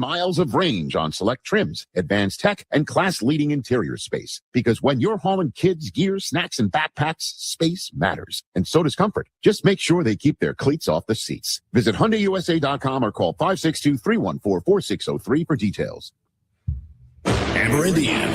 miles of range on select trims, advanced tech, and class-leading interior space. Because when you're hauling kids, gear, snacks, and backpacks, space matters. And so does comfort. Just make sure they keep their cleats off the seats. Visit HyundaiUSA.com or call 562-314-4603 for details. Amber Indian.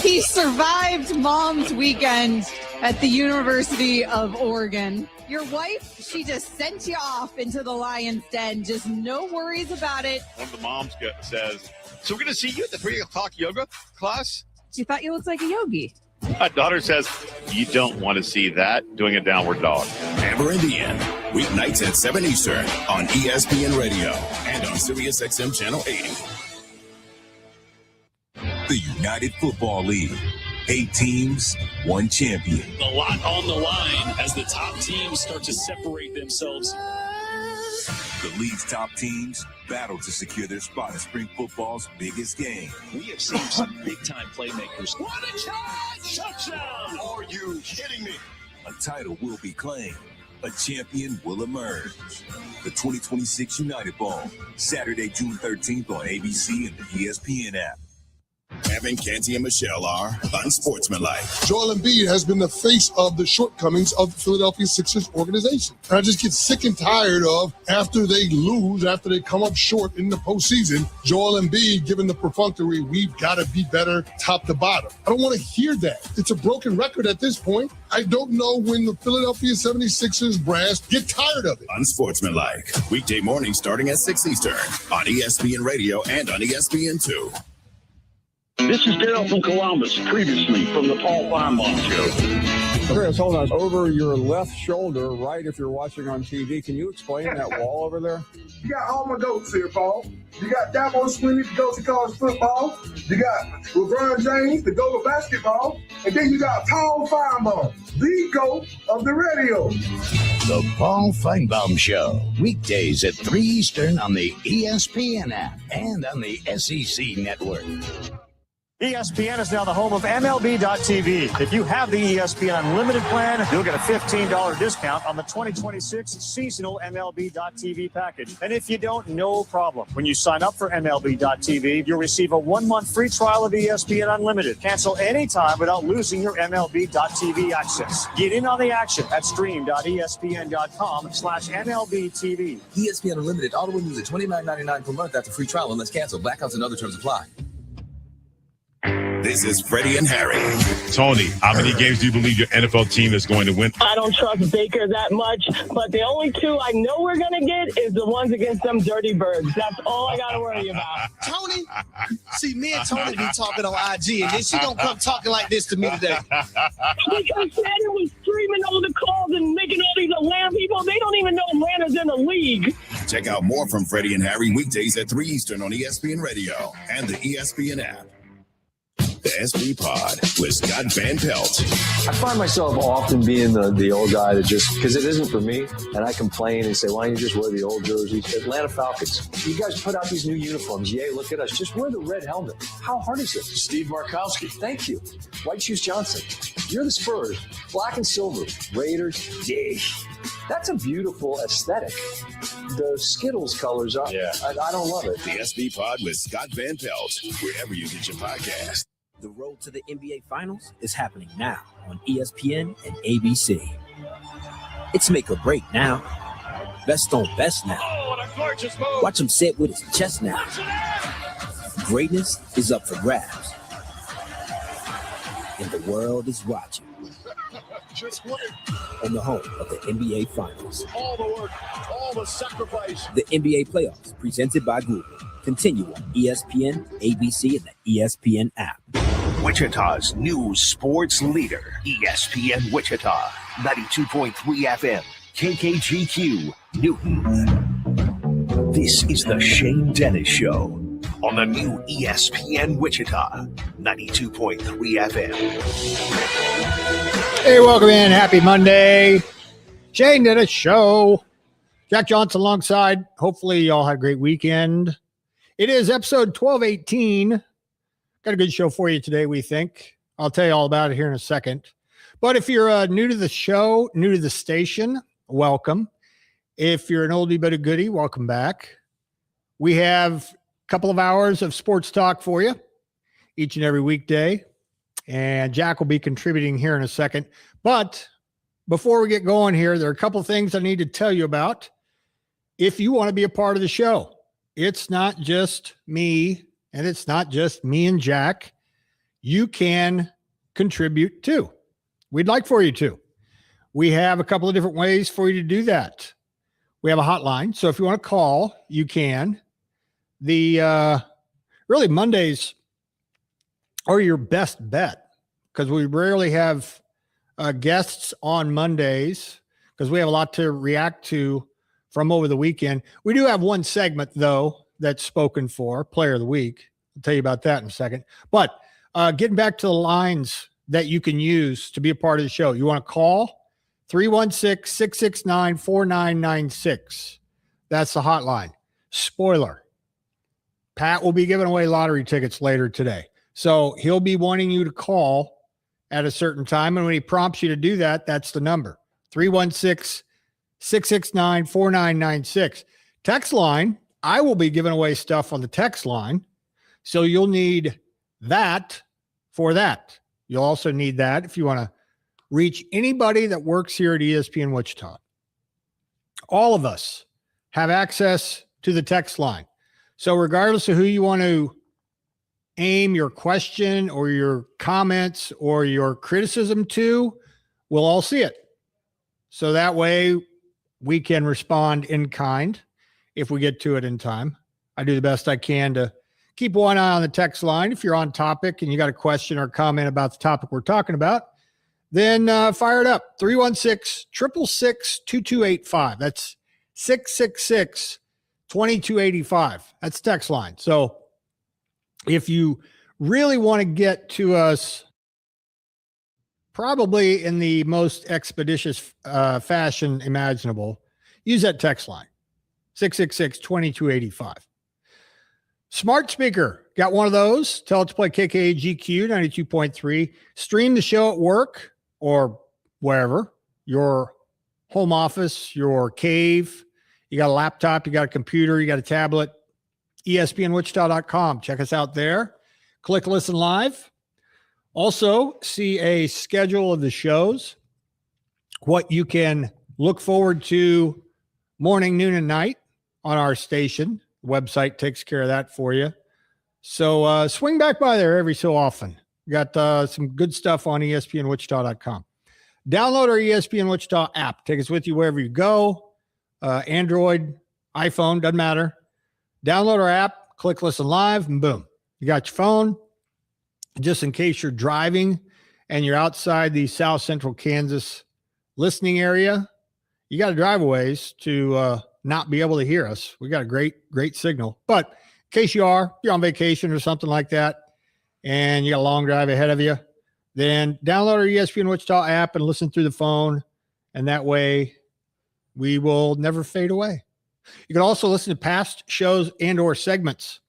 He survived Mom's Weekend at the University of Oregon. Your wife, she just sent you off into the lion's den. Just no worries about it. One of the moms says, so we're going to see you at the 3 o'clock yoga class? She thought you looked like a yogi. My daughter says, you don't want to see that doing a downward dog. Amber Indian. Weeknights at 7 Eastern on ESPN Radio and on SiriusXM Channel 80. The United Football League. 8 teams, 1 champion. A lot on the line as the top teams start to separate themselves. The league's top teams battle to secure their spot in spring football's biggest game. We have seen some big-time playmakers. What a charge! Touchdown! Are you kidding me? A title will be claimed. A champion will emerge. The 2026 United Bowl, Saturday, June 13th on ABC and the ESPN app. Evan, Canty, and Michelle are unsportsmanlike. Joel Embiid has been the face of the shortcomings of the Philadelphia Sixers organization. And I just get sick and tired of, after they lose, after they come up short in the postseason, Joel Embiid giving the perfunctory, we've got to be better top to bottom. I don't want to hear that. It's a broken record at this point. I don't know when the Philadelphia 76ers brass get tired of it. Unsportsmanlike. Weekday morning starting at 6 Eastern on ESPN Radio and on ESPN2. This is Dale from Columbus, previously from the Paul Feinbaum Show. Chris, hold on. Over your left shoulder, right, if you're watching on TV, can you explain that wall over there? You got all my goats here, Paul. You got Dabo Swinney, the goat of college football. You got LeBron James, the goat of basketball. And then you got Paul Feinbaum, the goat of the radio. The Paul Feinbaum Show, weekdays at 3 Eastern on the ESPN app and on the SEC network. ESPN is now the home of MLB.tv. If you have the ESPN Unlimited plan, you'll get a $15 discount on the 2026 seasonal MLB.tv package. And if you don't, no problem. When you sign up for MLB.tv, you'll receive a 1-month free trial of ESPN Unlimited. Cancel anytime without losing your MLB.tv access. Get in on the action at stream.espn.com/MLBTV. ESPN Unlimited auto renews at $29.99 per month after free trial unless canceled. Blackouts and other terms apply. This is Freddie and Harry. Tony, how many games do you believe your NFL team is going to win? I don't trust Baker that much, but the only 2 I know we're going to get is the ones against them dirty birds. That's all I got to worry about. Tony, see, me and Tony be talking on IG, and then she don't come talking like this to me today. Because Shannon was streaming all the calls and making all these Atlanta people. They don't even know Atlanta's in the league. Check out more from Freddie and Harry weekdays at 3 Eastern on ESPN Radio and the ESPN app. The SB Pod with Scott Van Pelt. I find myself often being the old guy that just, because it isn't for me, and I complain and say, why don't you just wear the old jerseys? Atlanta Falcons, you guys put out these new uniforms. Yay, look at us. Just wear the red helmet. How hard is it? Steve Markowski. Thank you. White Shoes Johnson. You're the Spurs. Black and silver. Raiders. Dig. That's a beautiful aesthetic. The Skittles colors are. Yeah. I don't love it. The SB Pod with Scott Van Pelt, wherever you get your podcast. The road to the NBA Finals is happening now on ESPN and ABC. It's make or break now. Best on best now. Oh, what a gorgeous move. Watch him sit with his chest now. Greatness is up for grabs. And the world is watching. Just wait. On the home of the NBA Finals. All the work, all the sacrifice. The NBA Playoffs, presented by Google. Continue on ESPN, ABC, and the ESPN app. Wichita's news sports leader, ESPN Wichita, 92.3 FM, KKGQ, Newton. This is the Shane Dennis Show on the new ESPN Wichita, 92.3 FM. Hey, welcome in. Happy Monday. Shane Dennis Show. Jack Johnson alongside. Hopefully y'all had a great weekend. It is episode 1218. Got a good show for you today, we think. I'll tell you all about it here in a second. But if you're new to the show, new to the station, welcome. If you're an oldie but a goodie, welcome back. We have couple of hours of sports talk for you each and every weekday. And Jack will be contributing here in a second. But before we get going here, there are a couple of things I need to tell you about. If you want to be a part of the show, it's not just me and it's not just me and Jack. You can contribute too. We'd like for you to. We have a couple of different ways for you to do that. We have a hotline. So if you want to call, you can. The really Mondays are your best bet because we rarely have guests on Mondays because we have a lot to react to from over the weekend. We do have one segment, though, that's spoken for, Player of the Week. I'll tell you about that in a second. But getting back to the lines that you can use to be a part of the show, you want to call 316-669-4996. That's the hotline. Spoiler, Pat will be giving away lottery tickets later today. So he'll be wanting you to call at a certain time. And when he prompts you to do that, that's the number, 316-669-4996. Text line, I will be giving away stuff on the text line. So you'll need that for that. You'll also need that if you want to reach anybody that works here at ESPN Wichita. All of us have access to the text line. So regardless of who you want to aim your question or your comments or your criticism to, we'll all see it. So that way we can respond in kind if we get to it in time. I do the best I can to keep one eye on the text line. If you're on topic and you got a question or comment about the topic we're talking about, then fire it up. 316-666-2285. That's 666-2285. That's text line. So if you really want to get to us probably in the most expeditious fashion imaginable, use that text line, 666-2285. Smart speaker, got one of those. Tell it to play KKGQ 92.3. Stream the show at work or wherever, your home office, your cave. You got a laptop, you got a computer, you got a tablet. ESPNWichita.com. Check us out there. Click listen live. Also, see a schedule of the shows, what you can look forward to morning, noon, and night on our station. The website takes care of that for you. So swing back by there every so often. We got some good stuff on ESPNWichita.com. Download our ESPN Wichita app. Take us with you wherever you go. Android, iPhone, doesn't matter. Download our app, click listen live, and boom, you got your phone. Just in case you're driving and you're outside the South Central Kansas listening area, you got to drive a ways to not be able to hear us. We got a great signal. But in case you're on vacation or something like that, and you got a long drive ahead of you, then download our ESPN Wichita app and listen through the phone. And that way we will never fade away. You can also listen to past shows and or segments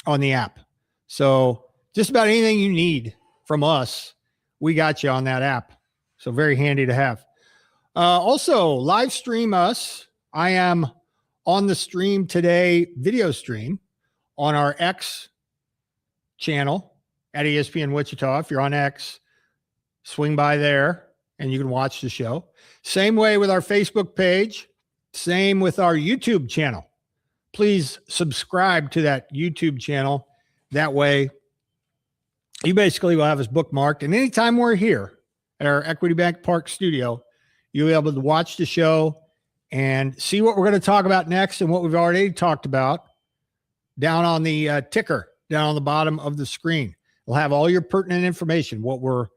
on the app. So just about anything you need from us, we got you on that app. So very handy to have. Also, live stream us. I am on the stream today, video stream, on our X channel at ESPN Wichita. If you're on X, swing by there and you can watch the show. Same way with our Facebook page. Same with our YouTube channel. Please subscribe to that YouTube channel. That way, you basically will have us bookmarked. And anytime we're here at our Equity Bank Park studio, you'll be able to watch the show and see what we're going to talk about next and what we've already talked about down on the ticker, down on the bottom of the screen. We'll have all your pertinent information, what we're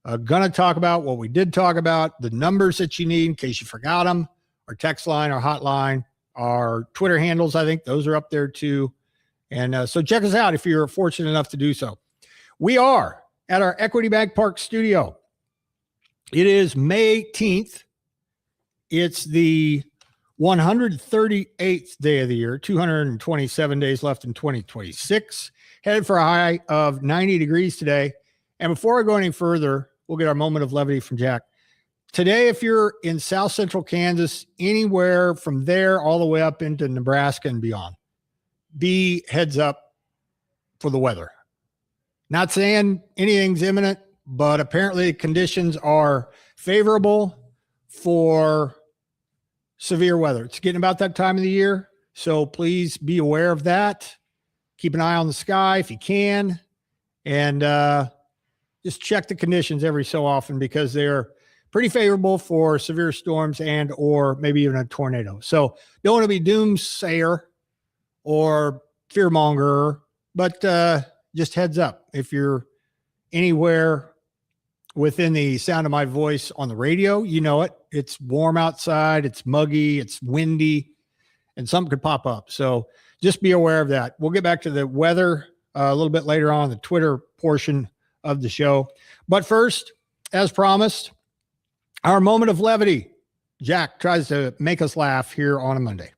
going to talk about, what we did talk about, the numbers that you need in case you forgot them, our text line, our hotline, our Twitter handles. I think those are up there too. And so check us out if you're fortunate enough to do so. We are at our Equity Bank Park studio. It is May 18th. It's the 138th day of the year, 227 days left in 2026. Headed for a high of 90 degrees today. And before I go any further, we'll get our moment of levity from Jack. Today, if you're in South Central Kansas, anywhere from there all the way up into Nebraska and beyond, be heads up for the weather. Not saying anything's imminent, but apparently conditions are favorable for severe weather. It's getting about that time of the year, so please be aware of that. Keep an eye on the sky if you can, and just check the conditions every so often because they're pretty favorable for severe storms and or maybe even a tornado. So don't want to be doomsayer or fearmonger, but just heads up. If you're anywhere within the sound of my voice on the radio, you know it. It's warm outside, it's muggy, it's windy, and something could pop up. So just be aware of that. We'll get back to the weather a little bit later on the Twitter portion of the show. But first, as promised, our moment of levity. Jack tries to make us laugh here on a Monday.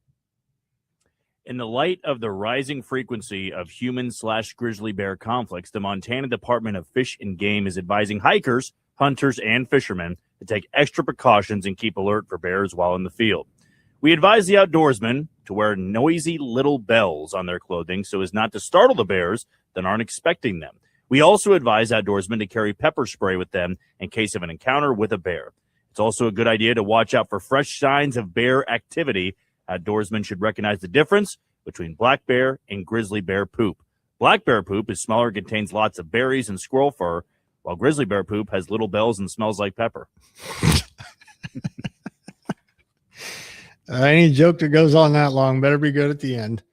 In the light of the rising frequency of human/grizzly bear conflicts, the Montana Department of Fish and Game is advising hikers, hunters, and fishermen to take extra precautions and keep alert for bears while in the field. We advise the outdoorsmen to wear noisy little bells on their clothing so as not to startle the bears that aren't expecting them. We also advise outdoorsmen to carry pepper spray with them in case of an encounter with a bear. It's also a good idea to watch out for fresh signs of bear activity. Outdoorsmen should recognize the difference between black bear and grizzly bear poop. Black bear poop is smaller and contains lots of berries and squirrel fur, while grizzly bear poop has little bells and smells like pepper. Any joke that goes on that long better be good at the end.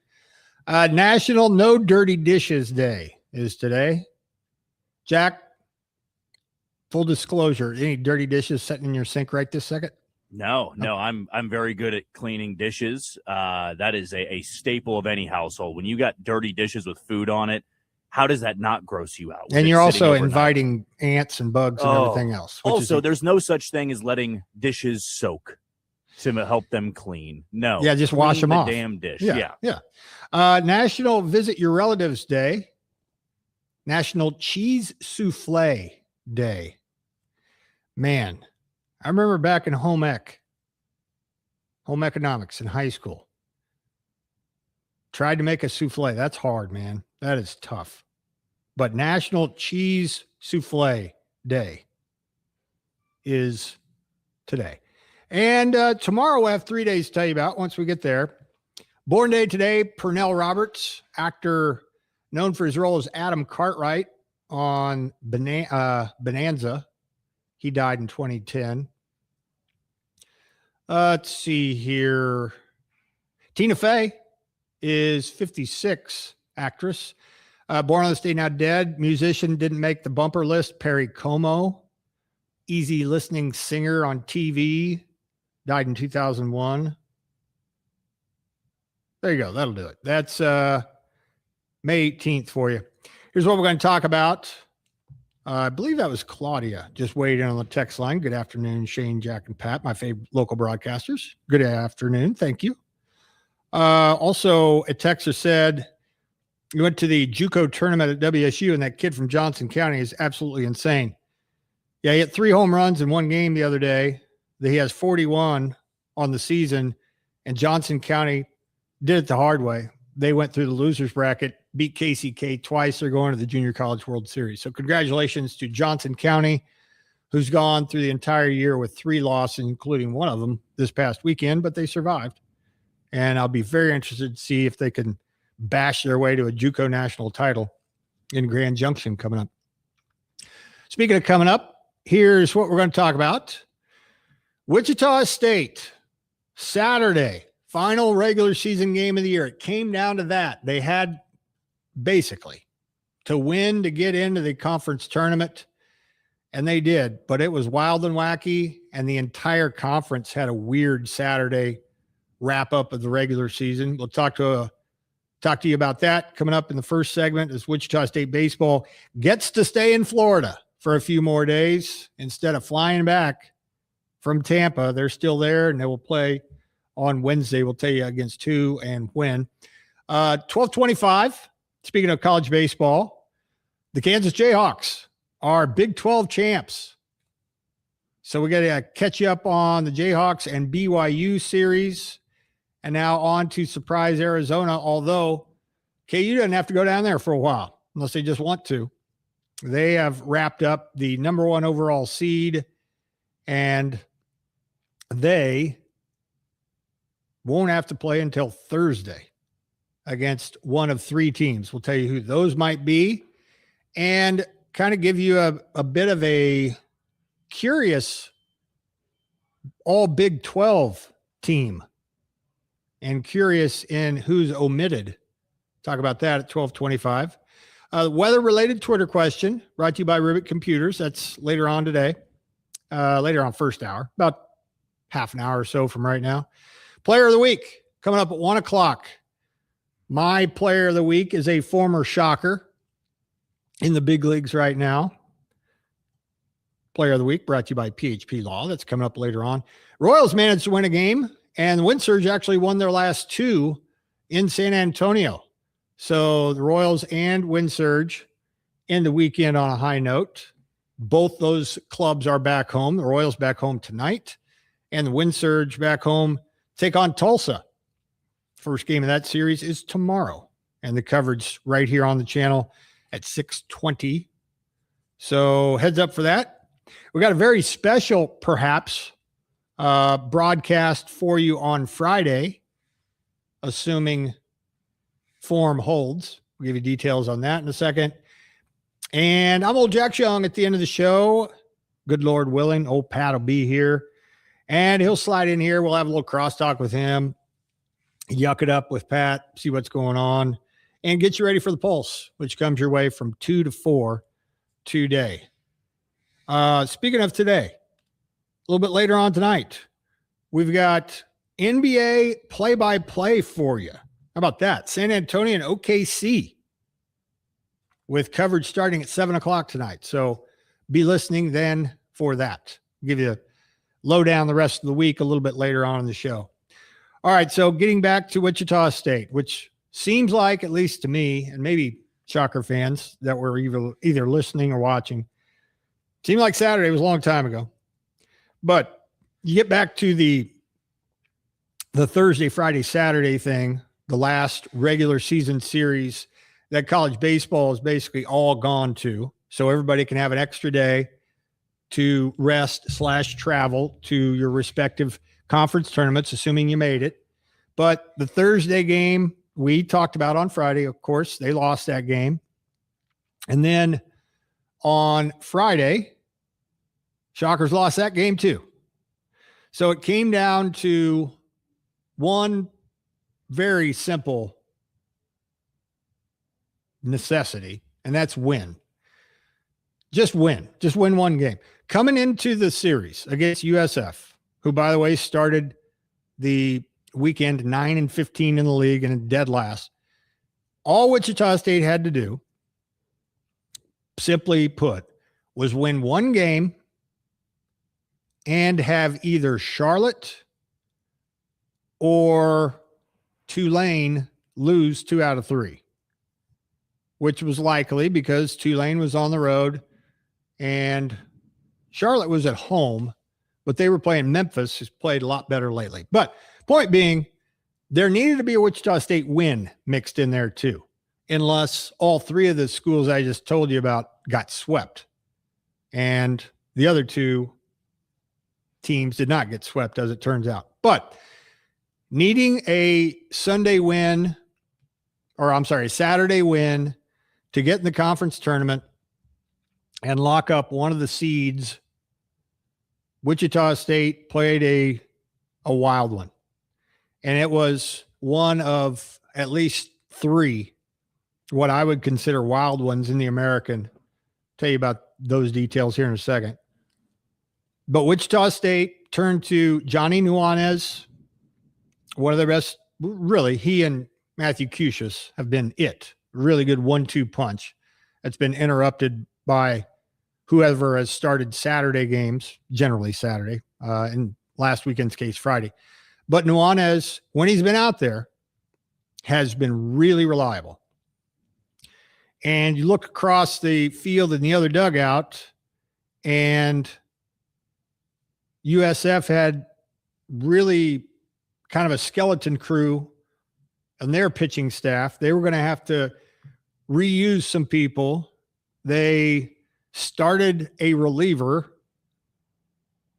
National No Dirty Dishes Day is today. Jack, full disclosure, any dirty dishes sitting in your sink right this second? No, I'm very good at cleaning dishes. That is a staple of any household. When you got dirty dishes with food on it, how does that not gross you out? And you're also inviting ants and bugs and everything else. Also, there's no such thing as letting dishes soak to help them clean. No. Yeah, just wash them off. Damn dish. Yeah. National Visit Your Relatives Day. National Cheese Souffle Day. Man, I remember back in home economics in high school. Tried to make a souffle. That's hard, man. That is tough. But National Cheese Souffle Day is today. And tomorrow we'll have 3 days to tell you about once we get there. Born day today, Pernell Roberts, actor known for his role as Adam Cartwright on Bonanza. He died in 2010. Let's see here. Tina Fey is 56, actress. Born on this day, now dead. Musician, didn't make the bumper list. Perry Como. Easy listening singer on TV. Died in 2001. There you go. That'll do it. That's May 18th for you. Here's what we're going to talk about. I believe that was Claudia just waiting on the text line. Good afternoon, Shane, Jack, and Pat, my favorite local broadcasters. Good afternoon. Thank you. Also, a texter said he went to the JUCO tournament at WSU, and that kid from Johnson County is absolutely insane. Yeah, he hit 3 home runs in one game the other day. He has 41 on the season, and Johnson County did it the hard way. They went through the losers bracket, beat KCK twice. They're going to the Junior College World Series. So congratulations to Johnson County, who's gone through the entire year with 3 losses, including one of them this past weekend, but they survived. And I'll be very interested to see if they can bash their way to a JUCO national title in Grand Junction coming up. Speaking of coming up, here's what we're going to talk about. Wichita State, Saturday, final regular season game of the year. It came down to that. They had basically to win to get into the conference tournament, and they did. But it was wild and wacky, and the entire conference had a weird Saturday wrap-up of the regular season. We'll talk to you about that coming up in the first segment as Wichita State baseball gets to stay in Florida for a few more days instead of flying back from Tampa. They're still there, and they will play on Wednesday. We'll tell you against who and when. 12:25, speaking of college baseball, the Kansas Jayhawks are Big 12 champs. So we got to catch you up on the Jayhawks and BYU series. And now on to surprise Arizona, although KU doesn't have to go down there for a while unless they just want to. They have wrapped up the number 1 overall seed, and they won't have to play until Thursday against one of 3 teams. We'll tell you who those might be and kind of give you a bit of a curious all Big 12 team and curious in who's omitted. Talk about that at 12:25. Weather-related Twitter question brought to you by Rivet Computers. That's later on today, later on first hour, about half an hour or so from right now. Player of the week coming up at 1 o'clock. My player of the week is a former Shocker in the big leagues right now. Player of the week brought to you by PHP Law. That's coming up later on. Royals managed to win a game, and the Wind Surge actually won their last 2 in San Antonio. So the Royals and Wind Surge end the weekend on a high note. Both those clubs are back home. The Royals back home tonight, and the Wind Surge back home take on Tulsa. First game of that series is tomorrow, and the coverage right here on the channel at 6:20. So heads up for that. We got a very special, perhaps, broadcast for you on Friday, assuming form holds. We'll give you details on that in a second. And I'm old Jack Young at the end of the show. Good Lord willing, old Pat will be here. And he'll slide in here. We'll have a little crosstalk with him, yuck it up with Pat, see what's going on, and get you ready for the Pulse, which comes your way from 2 to 4 today. Speaking of today, a little bit later on tonight, we've got NBA play-by-play for you. How about that? San Antonio and OKC with coverage starting at 7 o'clock tonight. So be listening then for that. I'll give you a lowdown the rest of the week a little bit later on in the show. All right, so getting back to Wichita State, which seems like, at least to me, and maybe Shocker fans that were either listening or watching, seemed like Saturday was a long time ago. But you get back to the Thursday, Friday, Saturday thing, the last regular season series that college baseball is basically all gone to. So everybody can have an extra day to rest/travel to your respective conference tournaments, assuming you made it. But the Thursday game we talked about on Friday, of course, they lost that game. And then on Friday, Shockers lost that game too. So it came down to one very simple necessity, and that's win. Just win. Just win one game. Coming into the series against USF, who, by the way, started the weekend 9-15 in the league and dead last, all Wichita State had to do, simply put, was win one game and have either Charlotte or Tulane lose 2 out of 3, which was likely because Tulane was on the road and Charlotte was at home, but they were playing Memphis, who's played a lot better lately. But point being, there needed to be a Wichita State win mixed in there too, unless all 3 of the schools I just told you about got swept. And the other 2 teams did not get swept, as it turns out. But needing a Saturday win to get in the conference tournament and lock up one of the seeds, Wichita State played a wild one. And it was one of at least 3, what I would consider wild ones in the American. Tell you about those details here in a second. But Wichita State turned to Johnny Nuanez, one of the best. Really, he and Matthew Cusius have been it. Really good 1-2 punch. It's been interrupted by whoever has started Saturday games, generally Saturday, in last weekend's case, Friday. But Nuanez, when he's been out there, has been really reliable. And you look across the field in the other dugout, and USF had really kind of a skeleton crew and their pitching staff. They were going to have to reuse some people. They started a reliever,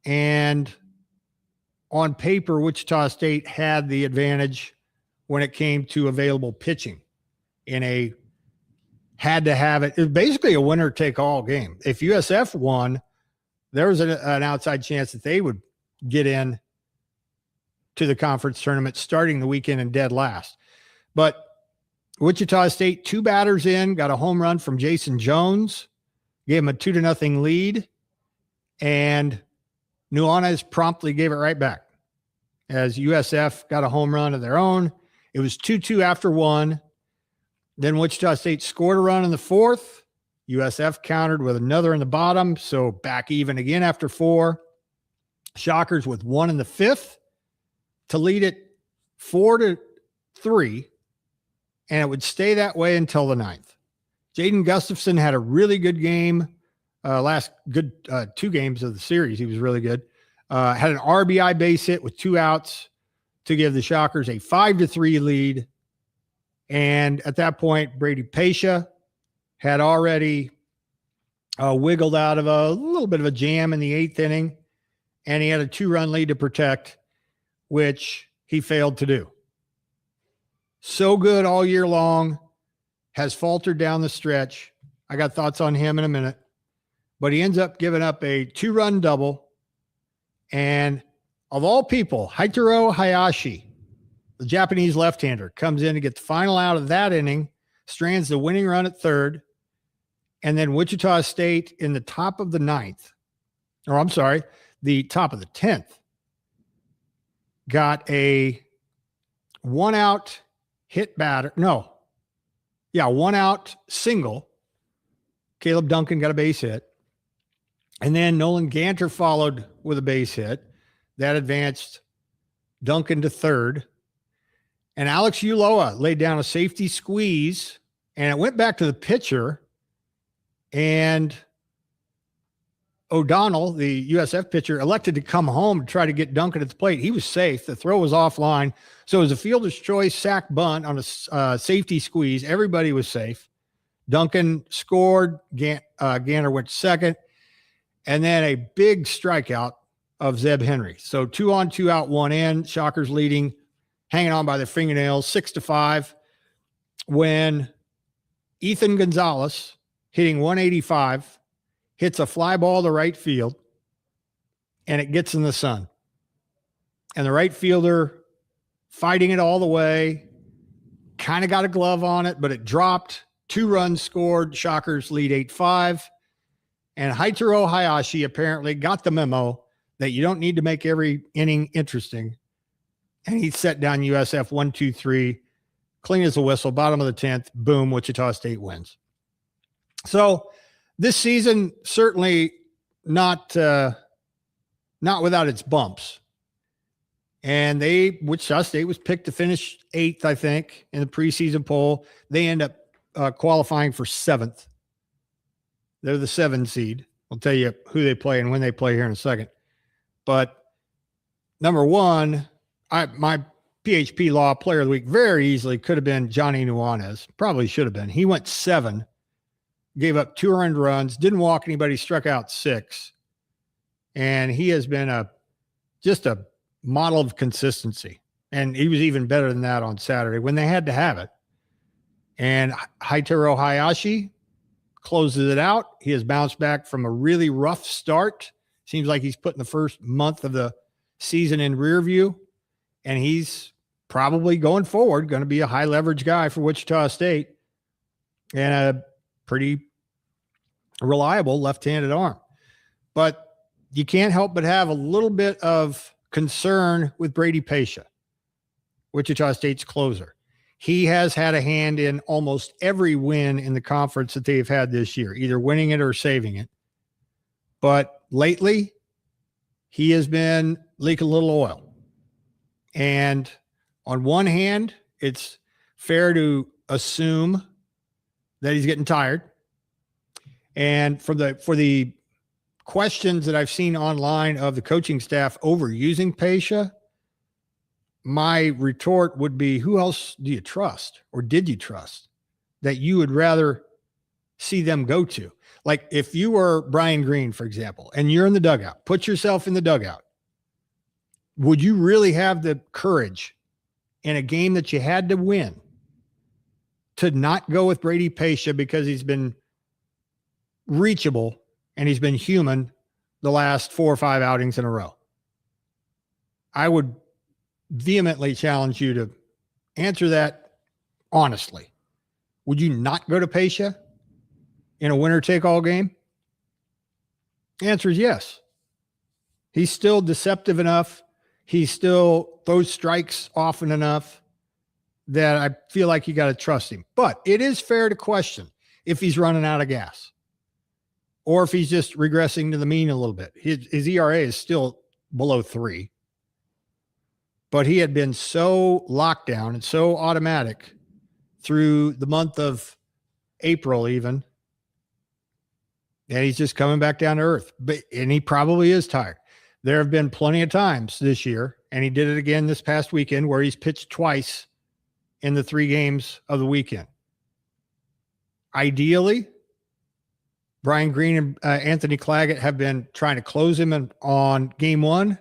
and on paper, Wichita State had the advantage when it came to available pitching in a had to have it. It was basically a winner take all game. If USF won, there was an outside chance that they would get in to the conference tournament starting the weekend in dead last. But Wichita State, 2 batters in, got a home run from Jason Jones, gave him a 2-0 lead, and Nuanez promptly gave it right back as USF got a home run of their own. It was 2-2 after 1. Then Wichita State scored a run in the 4th. USF countered with another in the bottom, so back even again after 4. Shockers with 1 in the 5th to lead it 4-3, and it would stay that way until the 9th. Jaden Gustafson had a really good game. Last good 2 games of the series, he was really good. Had an RBI base hit with 2 outs to give the Shockers a 5-3 lead. And at that point, Brady Pescia had already wiggled out of a little bit of a jam in the 8th inning, and he had a 2-run lead to protect, which he failed to do. So good all year long, has faltered down the stretch. I got thoughts on him in a minute, but he ends up giving up a 2-run double. And of all people, Haitaro Hayashi, the Japanese left-hander, comes in to get the final out of that inning, strands the winning run at 3rd, and then Wichita State in the top of the 9th, or I'm sorry, the top of the 10th, got a 1-out hit batter. No. Yeah, 1-out single. Caleb Duncan got a base hit. And then Nolan Ganter followed with a base hit. That advanced Duncan to 3rd. And Alex Uloa laid down a safety squeeze, and it went back to the pitcher. And O'Donnell, the USF pitcher, elected to come home to try to get Duncan at the plate. He was safe. The throw was offline. So it was a fielder's choice sack bunt on a safety squeeze. Everybody was safe. Duncan scored. Ganter went second. And then a big strikeout of Zeb Henry. So 2 on, 2 out, 1 in. Shockers leading, hanging on by their fingernails, 6-5. When Ethan Gonzalez, hitting 185, hits a fly ball to right field, and it gets in the sun. And the right fielder fighting it all the way, kind of got a glove on it, but it dropped. 2 runs scored. Shockers lead 8-5. And Haitaro Hayashi apparently got the memo that you don't need to make every inning interesting. And he set down USF 1-2-3, clean as a whistle, bottom of the 10th, boom, Wichita State wins. So this season, certainly not without its bumps. And Wichita State was picked to finish 8th, I think, in the preseason poll. They end up qualifying for 7th. They're the 7 seed. I'll tell you who they play and when they play here in a second. But number 1, my PHP Law Player of the Week very easily could have been Johnny Nuanez. Probably should have been. He went 7, gave up 2 earned runs, didn't walk anybody, struck out 6. And he has been just a model of consistency. And he was even better than that on Saturday when they had to have it. And Haitaro Hayashi closes it out. He has bounced back from a really rough start. Seems like he's putting the first month of the season in rear view. And he's probably going forward going to be a high leverage guy for Wichita State and a pretty reliable left-handed arm. But you can't help but have a little bit of concern with Brady Pescia, Wichita State's closer. He has had a hand in almost every win in the conference that they've had this year, either winning it or saving it. But lately, he has been leaking a little oil. And on one hand, it's fair to assume that he's getting tired. And for the questions that I've seen online of the coaching staff overusing Pescia, my retort would be, who else do you trust, or did you trust, that you would rather see them go to? Like if you were Brian Green, for example, and you're in the dugout, put yourself in the dugout. Would you really have the courage in a game that you had to win to not go with Brady Pescia because he's been reachable and he's been human the last 4 or 5 outings in a row? I would vehemently challenge you to answer that honestly. Would you not go to Pescia in a winner-take-all game? The answer is yes. He's still deceptive enough. He still throws strikes often enough that I feel like you got to trust him. But it is fair to question if he's running out of gas or if he's just regressing to the mean a little bit. His ERA is still below 3. But he had been so locked down and so automatic through the month of April even, and he's just coming back down to earth. And he probably is tired. There have been plenty of times this year, and he did it again this past weekend, where he's pitched twice in the 3 games of the weekend. Ideally, Brian Green and Anthony Claggett have been trying to close him on game 1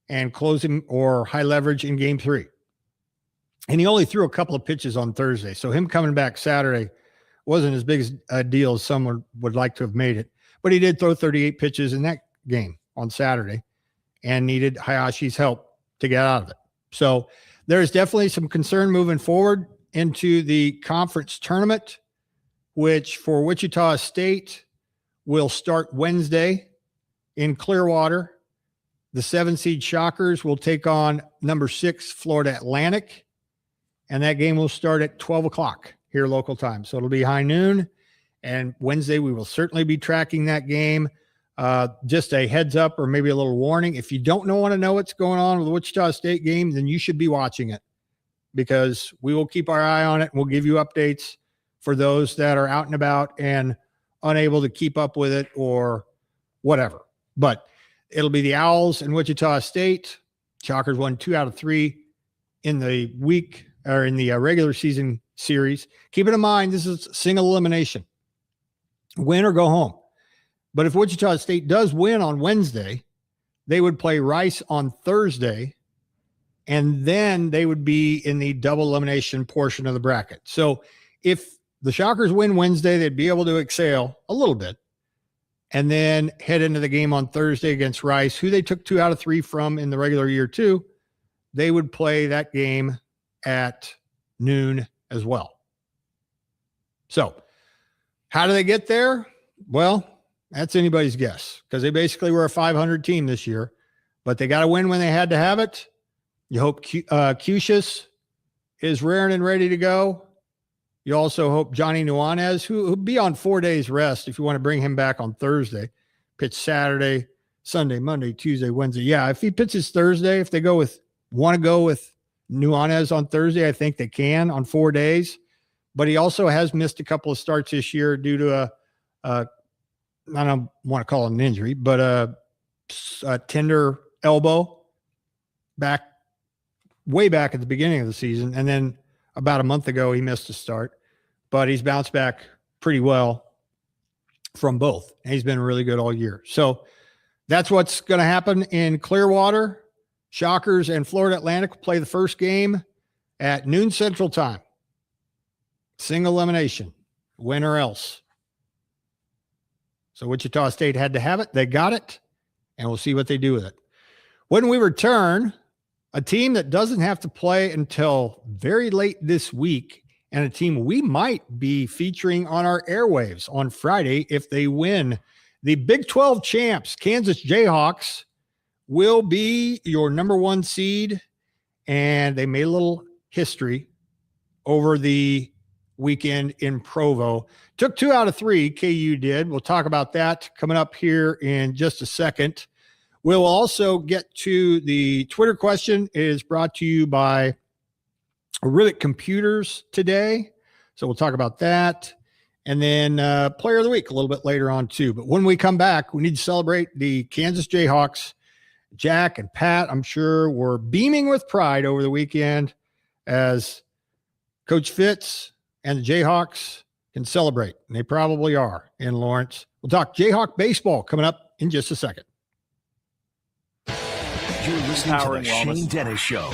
and close him or high leverage in game 3. And he only threw a couple of pitches on Thursday. So him coming back Saturday wasn't as big a deal as someone would like to have made it. But he did throw 38 pitches in that game on Saturday and needed Hayashi's help to get out of it. So there's definitely some concern moving forward into the conference tournament, which for Wichita State will start Wednesday in Clearwater. The 7-seed Shockers will take on number 6 Florida Atlantic, and that game will start at 12 o'clock here local time. So it'll be high noon, and Wednesday we will certainly be tracking that game. Just a heads up or maybe a little warning. If you want to know what's going on with the Wichita State game, then you should be watching it, because we will keep our eye on it and we'll give you updates for those that are out and about and unable to keep up with it or whatever. But it'll be the Owls and Wichita State. Shockers won 2 out of 3 in the week or in the regular season series. Keep it in mind, this is single elimination. Win or go home. But if Wichita State does win on Wednesday, they would play Rice on Thursday, and then they would be in the double elimination portion of the bracket. So if the Shockers win Wednesday, they'd be able to exhale a little bit and then head into the game on Thursday against Rice, who they took 2 out of 3 from in the regular year too. They would play that game at noon as well. So how do they get there? Well, that's anybody's guess, because they basically were a 500 team this year, but they got to win when they had to have it. You hope Cusius is raring and ready to go. You also hope Johnny Nuanez, who'll be on 4 days rest if you want to bring him back on Thursday, pitch Saturday, Sunday, Monday, Tuesday, Wednesday. Yeah, if he pitches Thursday, if they want to go with Nuanez on Thursday, I think they can on 4 days. But he also has missed a couple of starts this year due to I don't want to call it an injury, but a tender elbow way back at the beginning of the season. And then about a month ago, he missed a start, but he's bounced back pretty well from both. And he's been really good all year. So that's what's going to happen in Clearwater. Shockers and Florida Atlantic will play the first game at noon Central Time. Single elimination, win or else. So Wichita State had to have it. They got it, and we'll see what they do with it. When we return, a team that doesn't have to play until very late this week, and a team we might be featuring on our airwaves on Friday if they win. The Big 12 champs, Kansas Jayhawks, will be your number 1 seed, and they made a little history over the weekend in Provo. Took 2 out of 3, KU did. We'll talk about that coming up here in just a second. We'll also get to the Twitter question. It is brought to you by Rivet Computers today. So we'll talk about that. And then Player of the Week a little bit later on too. But when we come back, we need to celebrate the Kansas Jayhawks Jack and Pat, I'm sure, were beaming with pride over the weekend as Coach Fitz and the Jayhawks can celebrate. And they probably are in Lawrence. We'll talk Jayhawk baseball coming up in just a second. You're listening to the Shane Dennis Show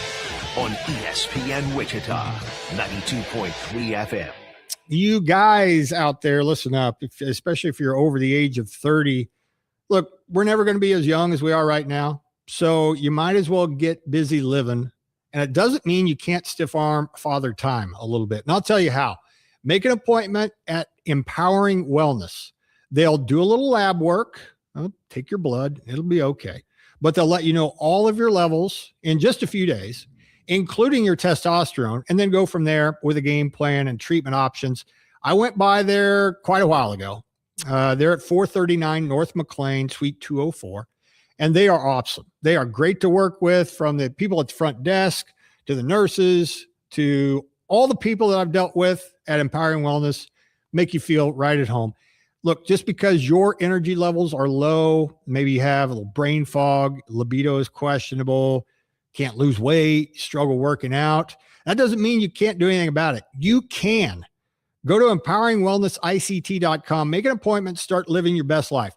on ESPN Wichita, 92.3 FM. You guys out there, listen up, especially if you're over the age of 30. Look, we're never going to be as young as we are right now. So you might as well get busy living. And it doesn't mean you can't stiff arm Father Time a little bit. And I'll tell you how. Make an appointment at Empowering Wellness. They'll do a little lab work. Take your blood. It'll be okay. But they'll let you know all of your levels in just a few days, including your testosterone, and then go from there with a game plan and treatment options. I went by there quite a while ago. They're at 439 North McLean, Suite 204, and they are awesome. They are great to work with, from the people at the front desk to the nurses to all the people that I've dealt with at Empowering Wellness. Make you feel right at home. Look, just because your energy levels are low, maybe you have a little brain fog, libido is questionable, can't lose weight, struggle working out, that doesn't mean you can't do anything about it. You can. Go to empoweringwellnessict.com, make an appointment, start living your best life.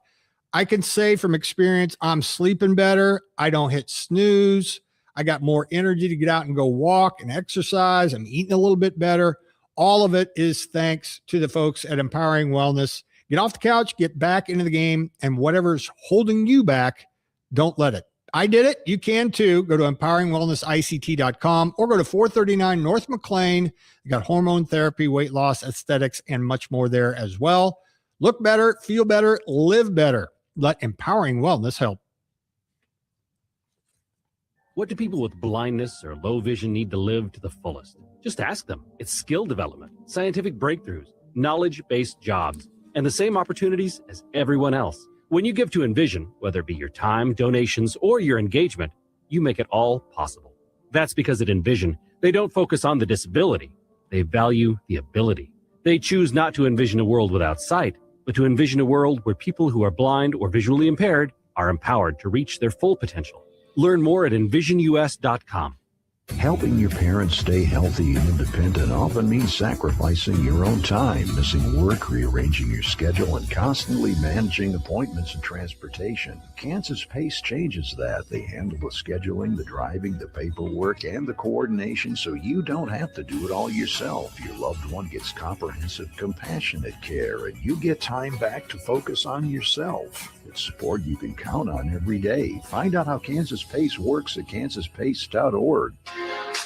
I can say from experience, I'm sleeping better. I don't hit snooze. I got more energy to get out and go walk and exercise. I'm eating a little bit better. All of it is thanks to the folks at Empowering Wellness. Get off the couch, get back into the game, and whatever's holding you back, don't let it. I did it. You can too. Go to empoweringwellnessict.com or go to 439 North McLean. You got hormone therapy, weight loss, aesthetics, and much more there as well. Look better, feel better, live better. Let Empowering Wellness help. What do people with blindness or low vision need to live to the fullest? Just ask them. It's skill development, scientific breakthroughs, knowledge-based jobs, and the same opportunities as everyone else. When you give to Envision, whether it be your time, donations, or your engagement, you make it all possible. That's because at Envision, they don't focus on the disability. They value the ability. They choose not to envision a world without sight, but to envision a world where people who are blind or visually impaired are empowered to reach their full potential. Learn more at envisionus.com. Helping your parents stay healthy and independent often means sacrificing your own time, missing work, rearranging your schedule, and constantly managing appointments and transportation. Kansas Pace changes that. They handle the scheduling, the driving, the paperwork, and the coordination so you don't have to do it all yourself. Your loved one gets comprehensive, compassionate care, and you get time back to focus on yourself. It's support you can count on every day. Find out how Kansas Pace works at kansaspace.org.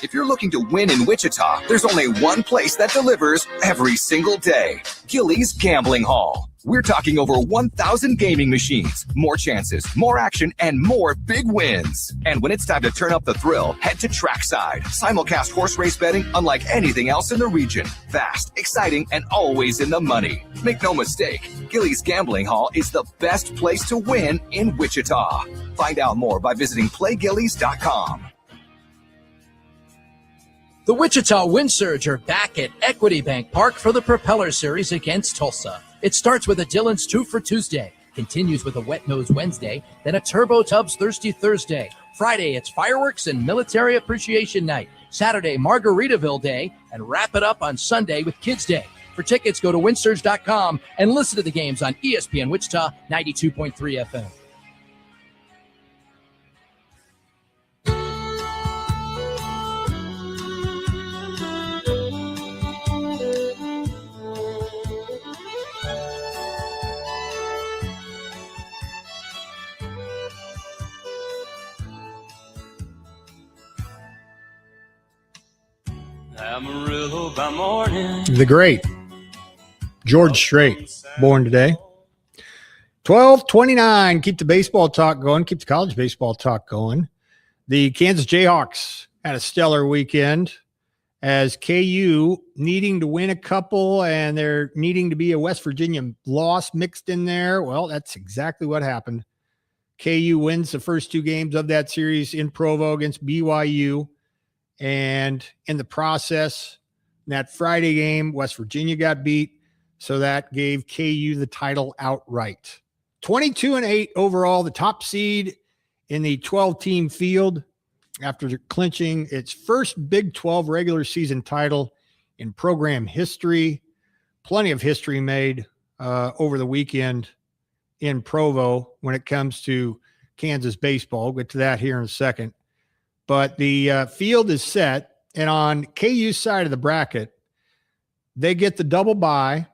If you're looking to win in Wichita, there's only one place that delivers every single day. Gilley's Gambling Hall. We're talking over 1,000 gaming machines, more chances, more action, and more big wins. And when it's time to turn up the thrill, head to Trackside. Simulcast horse race betting unlike anything else in the region. Fast, exciting, and always in the money. Make no mistake, Gilley's Gambling Hall is the best place to win in Wichita. Find out more by visiting playgillies.com. The Wichita Wind Surge are back at Equity Bank Park for the Propeller Series against Tulsa. It starts with a Dillon's 2 for Tuesday, continues with a Wet Nose Wednesday, then a Turbo Tubs Thirsty Thursday. Friday, it's Fireworks and Military Appreciation Night. Saturday, Margaritaville Day, and wrap it up on Sunday with Kids Day. For tickets, go to windsurge.com and listen to the games on ESPN Wichita 92.3 FM. The great George Strait, born today. 12:29. Keep the baseball talk going. Keep the college baseball talk going. The Kansas Jayhawks had a stellar weekend as KU needing to win a couple and they're needing to be a West Virginia loss mixed in there. Well, that's exactly what happened. KU wins the first two games of that series in Provo against BYU. And in the process, that Friday game, West Virginia got beat. So that gave KU the title outright. 22-8 overall, the top seed in the 12-team field after clinching its first Big 12 regular season title in program history. Plenty of history made over the weekend in Provo when it comes to Kansas baseball. We'll get to that here in a second. But the field is set, and on KU's side of the bracket, they get the double bye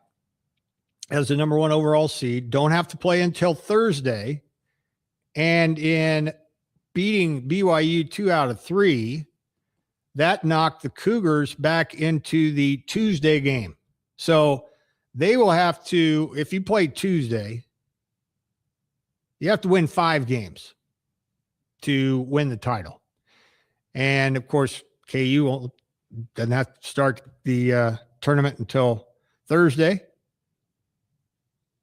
as the number 1 overall seed, don't have to play until Thursday. And in beating BYU 2 out of 3, that knocked the Cougars back into the Tuesday game. So they will have to, if you play Tuesday, you have to win 5 games to win the title. And of course, KU doesn't have to start the tournament until Thursday.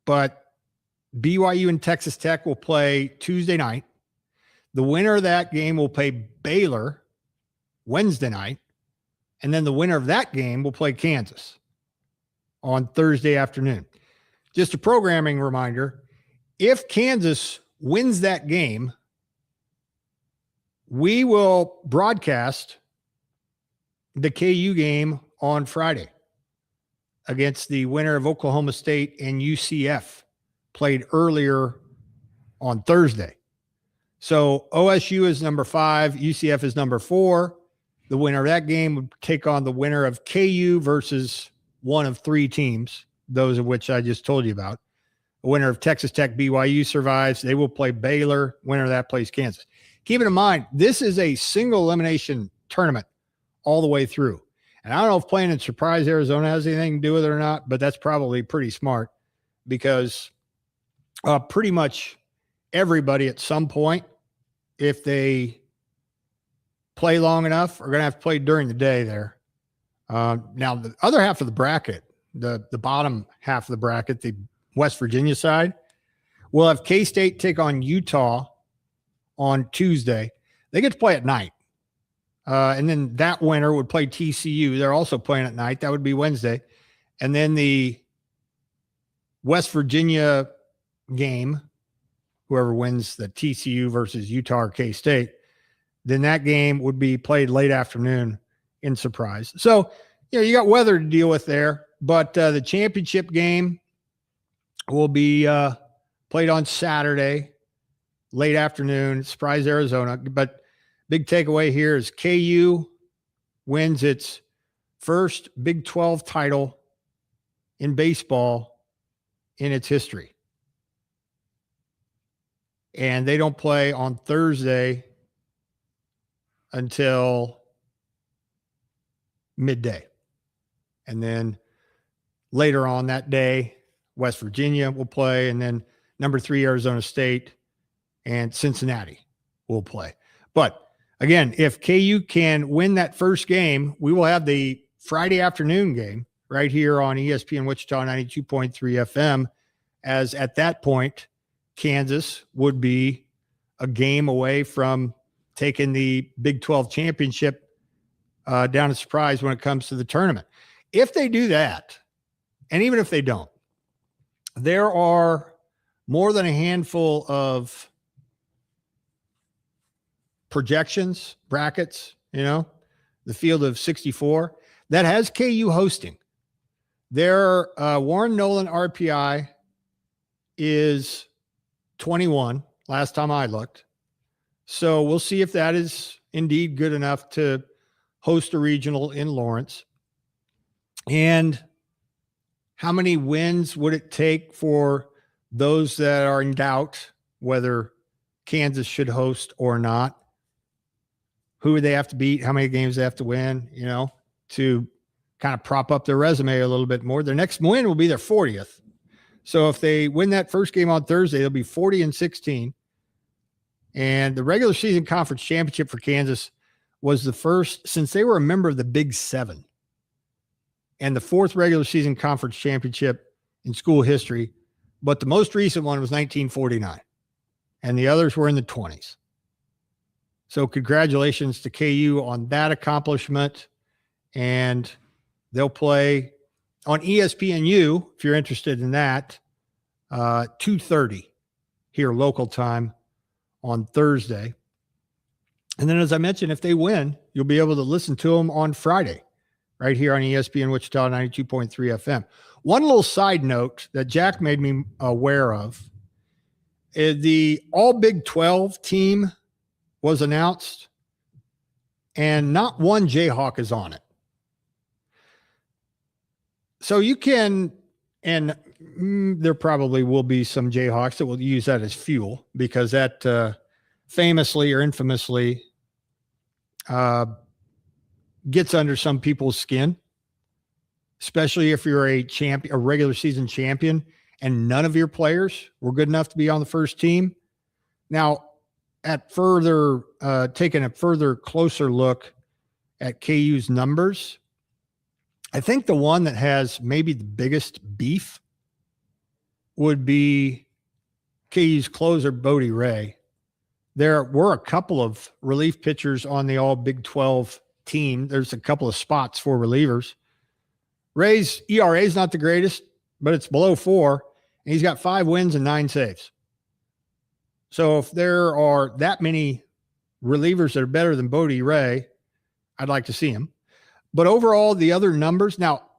But BYU and Texas Tech will play Tuesday night. The winner of that game will play Baylor Wednesday night. And then the winner of that game will play Kansas on Thursday afternoon. Just a programming reminder, if Kansas wins that game, we will broadcast the KU game on Friday against the winner of Oklahoma State and UCF, played earlier on Thursday. So OSU is number 5, UCF is number 4. The winner of that game would take on the winner of KU versus one of 3 teams, those of which I just told you about. The winner of Texas Tech BYU survives. They will play Baylor. Winner of that plays Kansas. Keep it in mind, this is a single elimination tournament all the way through. And I don't know if playing in Surprise, Arizona has anything to do with it or not, but that's probably pretty smart because pretty much everybody at some point, if they play long enough, are going to have to play during the day there. Now, the other half of the bracket, the bottom half of the bracket, the West Virginia side, will have K-State take on Utah on Tuesday. They get to play at night. And then that winner would play TCU. They're also playing at night. That would be Wednesday. And then the West Virginia game, whoever wins the TCU versus Utah or K-State, then that game would be played late afternoon in Surprise. So, you got weather to deal with there. But the championship game will be played on Saturday, late afternoon, Surprise, Arizona. But big takeaway here is KU wins its first Big 12 title in baseball in its history. And they don't play on Thursday until midday. And then later on that day, West Virginia will play, and then number 3, Arizona State and Cincinnati will play. But again, if KU can win that first game, we will have the Friday afternoon game right here on ESPN Wichita 92.3 FM, as at that point, Kansas would be a game away from taking the Big 12 championship down to Surprise when it comes to the tournament. If they do that, and even if they don't, there are more than a handful of projections, brackets, the field of 64 that has KU hosting. Their Warren Nolan RPI is 21 last time I looked. So we'll see if that is indeed good enough to host a regional in Lawrence. And how many wins would it take for those that are in doubt whether Kansas should host or not? Who would they have to beat? How many games they have to win, to kind of prop up their resume a little bit more. Their next win will be their 40th. So if they win that first game on Thursday, they'll be 40-16. And the regular season conference championship for Kansas was the first since they were a member of the Big 7. And the 4th regular season conference championship in school history. But the most recent one was 1949. And the others were in the 20s. So congratulations to KU on that accomplishment. And they'll play on ESPNU, if you're interested in that, 2:30 here local time on Thursday. And then, as I mentioned, if they win, you'll be able to listen to them on Friday right here on ESPN Wichita 92.3 FM. One little side note that Jack made me aware of is the All Big 12 team was announced, and not one Jayhawk is on it. So you can, and there probably will be some Jayhawks that will use that as fuel, because that famously or infamously gets under some people's skin, especially if you're a champion, a regular season champion, and none of your players were good enough to be on the first team. Now, at further taking a further closer look at KU's numbers, I think the one that has maybe the biggest beef would be KU's closer, Bodie Ray. There were a couple of relief pitchers on the All Big 12 team. There's a couple of spots for relievers. Ray's ERA is not the greatest, but it's below 4, and he's got 5 wins and 9 saves. So if there are that many relievers that are better than Bodie Ray, I'd like to see him. But overall, the other numbers, now,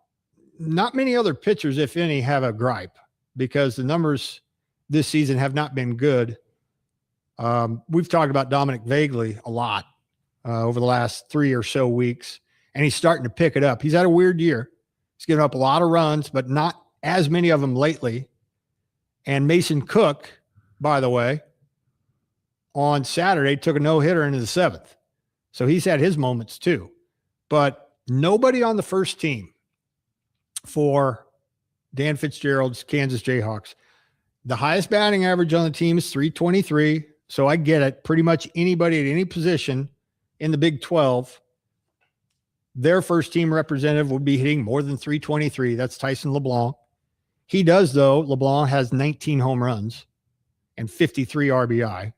not many other pitchers, if any, have a gripe, because the numbers this season have not been good. We've talked about Dominic Vagley a lot over the last 3 or so weeks, and he's starting to pick it up. He's had a weird year. He's given up a lot of runs, but not as many of them lately. And Mason Cook, by the way, on Saturday took a no-hitter into the 7th. So he's had his moments too. But nobody on the first team for Dan Fitzgerald's Kansas Jayhawks. The highest batting average on the team is 323. So I get it. Pretty much anybody at any position in the Big 12, their first team representative would be hitting more than 323. That's Tyson LeBlanc. He does, though. LeBlanc has 19 home runs and 53 RBI.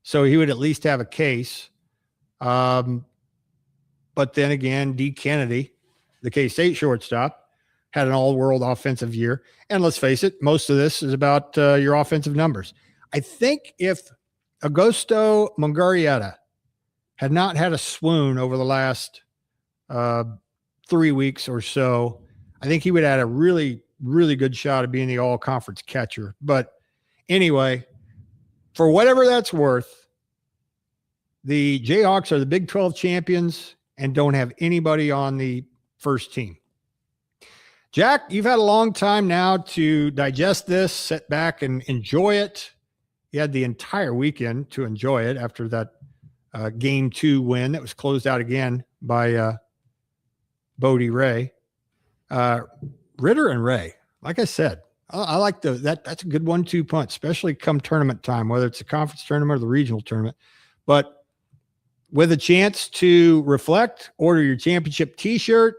So he would at least have a case. But then again, D. Kennedy, the K-State shortstop, had an all-world offensive year. And let's face it, most of this is about your offensive numbers. I think if Augusto Mungarieta had not had a swoon over the last 3 weeks or so, I think he would have had a really, really good shot of being the all-conference catcher. But anyway, for whatever that's worth, the Jayhawks are the Big 12 champions and don't have anybody on the first team. Jack, you've had a long time now to digest this, sit back and enjoy it. You had the entire weekend to enjoy it after that Game 2 win that was closed out again by Bodie Ray. Ritter and Ray, like I said, I like that's a good 1-2 punch, especially come tournament time, whether it's a conference tournament or the regional tournament. But with a chance to reflect, order your championship T-shirt,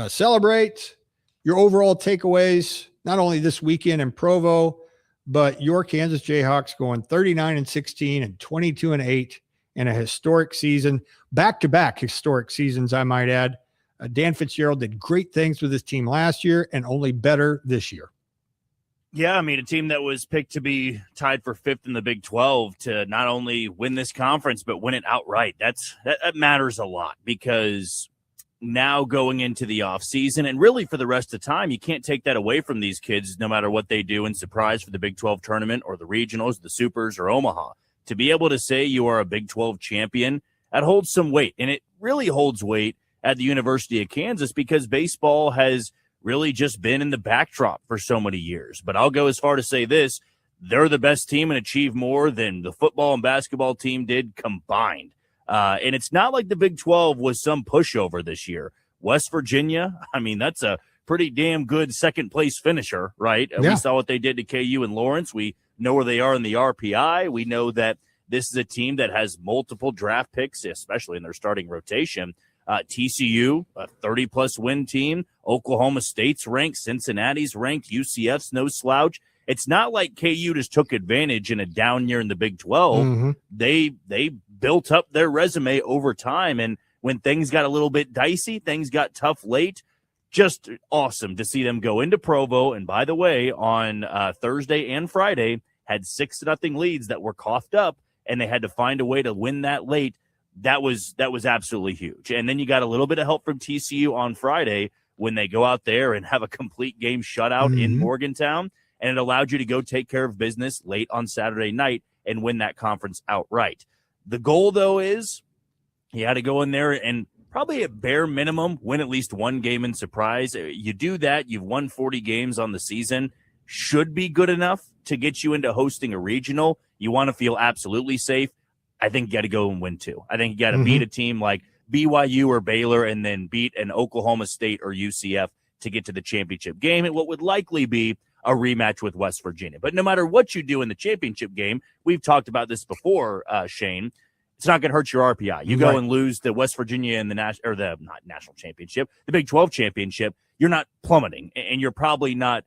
celebrate your overall takeaways, not only this weekend in Provo, but your Kansas Jayhawks going 39-16 and 22-8 in a historic season, back-to-back historic seasons, I might add. Dan Fitzgerald did great things with his team last year and only better this year. Yeah, I mean, a team that was picked to be tied for 5th in the Big 12 to not only win this conference, but win it outright. That matters a lot, because now going into the offseason and really for the rest of the time, you can't take that away from these kids no matter what they do in surprise for the Big 12 tournament or the regionals, the supers, or Omaha. To be able to say you are a Big 12 champion, that holds some weight, and it really holds weight at the University of Kansas because baseball has really just been in the backdrop for so many years. But I'll go as far to say this: they're the best team and achieve more than the football and basketball team did combined. And it's not like the Big 12 was some pushover this year. West Virginia, I mean, that's a pretty damn good second-place finisher, right? Yeah. We saw what they did to KU and Lawrence. We know where they are in the RPI. We know that this is a team that has multiple draft picks, especially in their starting rotation. TCU, a 30-plus win team. Oklahoma State's ranked. Cincinnati's ranked. UCF's no slouch. It's not like KU just took advantage in a down year in the Big 12. Mm-hmm. They built up their resume over time, and when things got a little bit dicey, things got tough late, just awesome to see them go into Provo. And by the way, on Thursday and Friday, had 6-0 leads that were coughed up, and they had to find a way to win that late. That was absolutely huge. And then you got a little bit of help from TCU on Friday when they go out there and have a complete game shutout in Morgantown, and it allowed you to go take care of business late on Saturday night and win that conference outright. The goal, though, is you had to go in there and probably at bare minimum win at least one game in surprise. You do that, you've won 40 games on the season, should be good enough to get you into hosting a regional. You want to feel absolutely safe. I think you got to go and win 2. I think you got to beat a team like BYU or Baylor and then beat an Oklahoma State or UCF to get to the championship game, and what would likely be a rematch with West Virginia. But no matter what you do in the championship game, we've talked about this before, Shane, it's not going to hurt your RPI. You go and lose to West Virginia in the national championship, the Big 12 championship, you're not plummeting, and you're probably not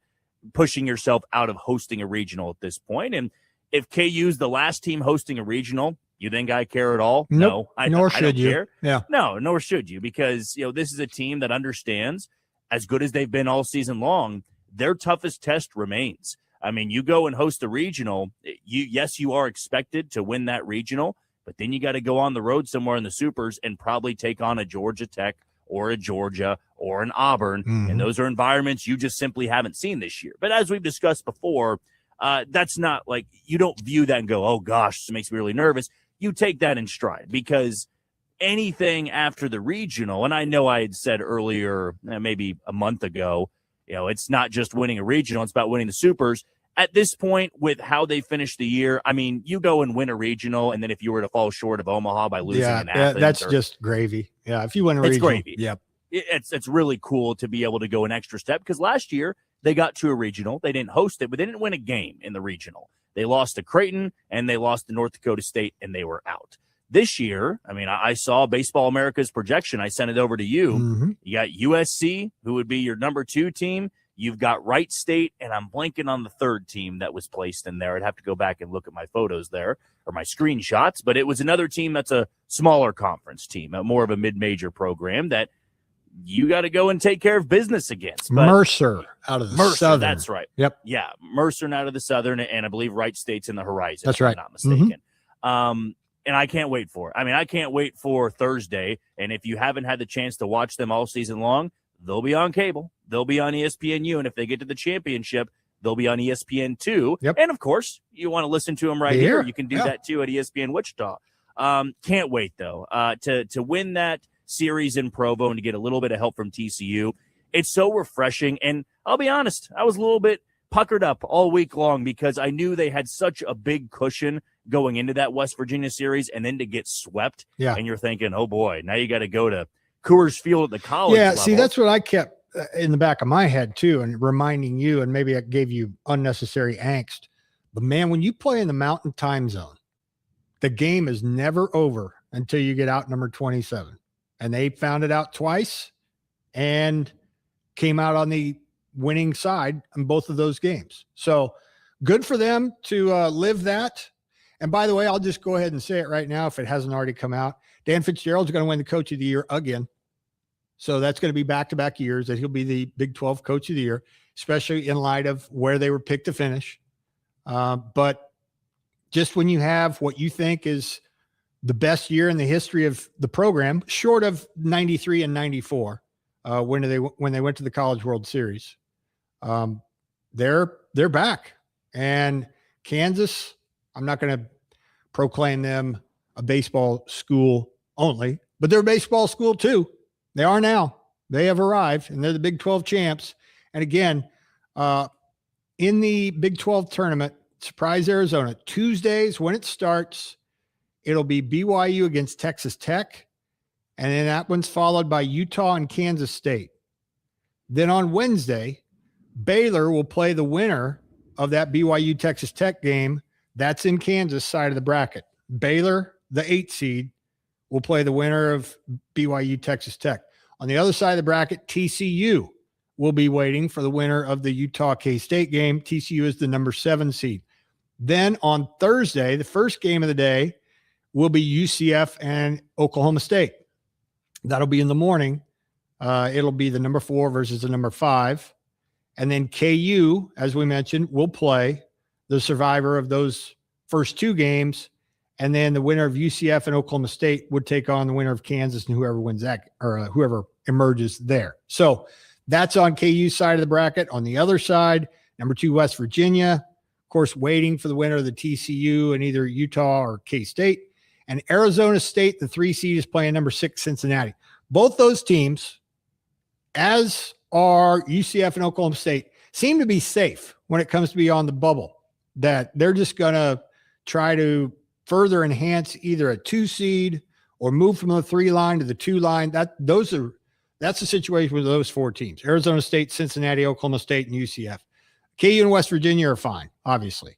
pushing yourself out of hosting a regional at this point. And if KU's the last team hosting a regional, you think I care at all? Nope. No, nor I should don't you. care. Yeah. No, nor should you, because this is a team that understands, as good as they've been all season long, their toughest test remains. I mean, you go and host a regional, you are expected to win that regional, but then you got to go on the road somewhere in the Supers and probably take on a Georgia Tech or a Georgia or an Auburn, and those are environments you just simply haven't seen this year. But as we've discussed before, that's not like, you don't view that and go, oh gosh, this makes me really nervous. You take that in stride, because anything after the regional, and I know I had said earlier, maybe a month ago, it's not just winning a regional, it's about winning the Supers. At this point, with how they finished the year, I mean, you go and win a regional, and then if you were to fall short of Omaha by losing in Athens, that's just gravy. Yeah, if you win a it's regional, gravy. Yep. It's really cool to be able to go an extra step, because last year they got to a regional. They didn't host it, but they didn't win a game in the regional. They lost to Creighton, and they lost to North Dakota State, and they were out. This year, I mean, I saw Baseball America's projection. I sent it over to you. You got USC, who would be your number 2 team. You've got Wright State, and I'm blanking on the third team that was placed in there. I'd have to go back and look at my photos there, or my screenshots, but it was another team that's a smaller conference team, more of a mid-major program that you got to go and take care of business against. But Mercer out of the Southern. That's right. Yep. Yeah, Mercer out of the Southern, and I believe Wright State's in the Horizon. That's right. If I'm not mistaken. And I can't wait for it. I mean, I can't wait for Thursday, and if you haven't had the chance to watch them all season long, they'll be on cable. They'll be on ESPNU, and if they get to the championship, they'll be on ESPN2. Yep. And, of course, you want to listen to them right here. You can do that, too, at ESPN Wichita. Can't wait, though, to win that series in Provo and to get a little bit of help from TCU. It's so refreshing, and I'll be honest, I was a little bit puckered up all week long because I knew they had such a big cushion going into that West Virginia series, and then to get swept, and you're thinking, oh, boy, now you got to go to Coors Field at the college level. See, that's what I kept in the back of my head too, and reminding you, and maybe it gave you unnecessary angst. But man, when you play in the Mountain Time Zone, the game is never over until you get out number 27. And they found it out twice and came out on the winning side in both of those games. So good for them to live that. And by the way, I'll just go ahead and say it right now if it hasn't already come out. Dan Fitzgerald's going to win the Coach of the Year again. So that's going to be back-to-back years that he'll be the Big 12 Coach of the Year, especially in light of where they were picked to finish. But just when you have what you think is the best year in the history of the program, short of 93 and 94, when they went to the College World Series, they're back. And Kansas, I'm not going to proclaim them a baseball school only, but they're a baseball school too. They are now. They have arrived, and they're the Big 12 champs. And again, in the Big 12 tournament, Surprise Arizona, Tuesdays when it starts, it'll be BYU against Texas Tech, and then that one's followed by Utah and Kansas State. Then on Wednesday, Baylor will play the winner of that BYU Texas Tech game. That's in Kansas side of the bracket. Baylor, the 8 seed, will play the winner of BYU Texas Tech. On the other side of the bracket, TCU will be waiting for the winner of the Utah K-State game. TCU is the number 7 seed. Then on Thursday, the first game of the day will be UCF and Oklahoma State. That'll be in the morning. It'll be the number 4 versus the number 5. And then KU, as we mentioned, will play the survivor of those first two games. And then the winner of UCF and Oklahoma State would take on the winner of Kansas and whoever wins that, or whoever emerges there. So that's on KU's side of the bracket. On the other side, number 2, West Virginia, of course, waiting for the winner of the TCU and either Utah or K-State. And Arizona State, the 3 seed, is playing number 6 Cincinnati. Both those teams, as are UCF and Oklahoma State, seem to be safe when it comes to be on the bubble, that they're just going to try to further enhance either a 2 seed or move from the 3 line to the 2 line. That's the situation with those 4 teams: Arizona State, Cincinnati, Oklahoma State, and UCF. KU and West Virginia are fine, obviously.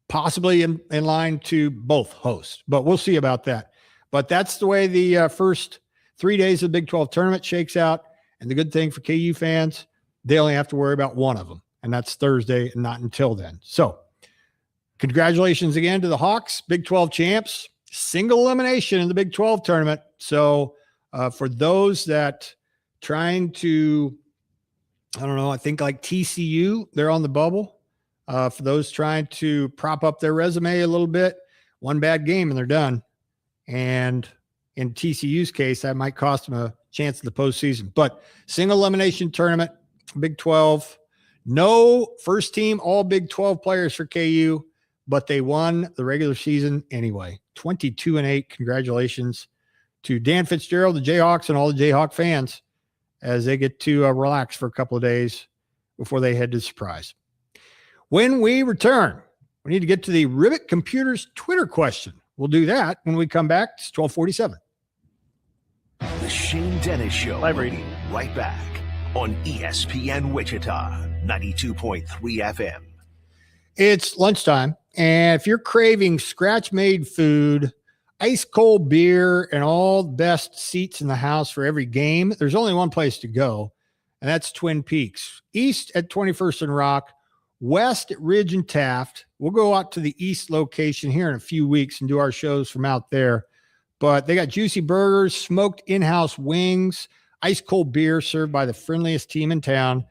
Possibly in line to both host, but we'll see about that. But that's the way the first 3 days of the Big 12 tournament shakes out. And the good thing for KU fans, they only have to worry about one of them, and that's Thursday and not until then. So congratulations again to the Hawks, Big 12 champs, single elimination in the Big 12 tournament. So for those that trying to, I don't know, I think like TCU, they're on the bubble. For those trying to prop up their resume a little bit, one bad game and they're done. And in TCU's case, that might cost them a chance in the postseason. But single elimination tournament, Big 12, no first team all Big 12 players for KU, but they won the regular season anyway. 22-8. Congratulations to Dan Fitzgerald, the Jayhawks, and all the Jayhawk fans as they get to relax for a couple of days before they head to Surprise. When we return, we need to get to the Rivet Computers Twitter question. We'll do that when we come back. It's 12:47. The Shane Dennis Show. Live reading. Right back on ESPN Wichita, 92.3 FM. It's lunchtime, and if you're craving scratch-made food, ice-cold beer, and all the best seats in the house for every game, there's only one place to go, and that's Twin Peaks. East at 21st and Rock, west at Ridge and Taft. We'll go out to the east location here in a few weeks and do our shows from out there. But they got juicy burgers, smoked in-house wings, ice-cold beer served by the friendliest team in town.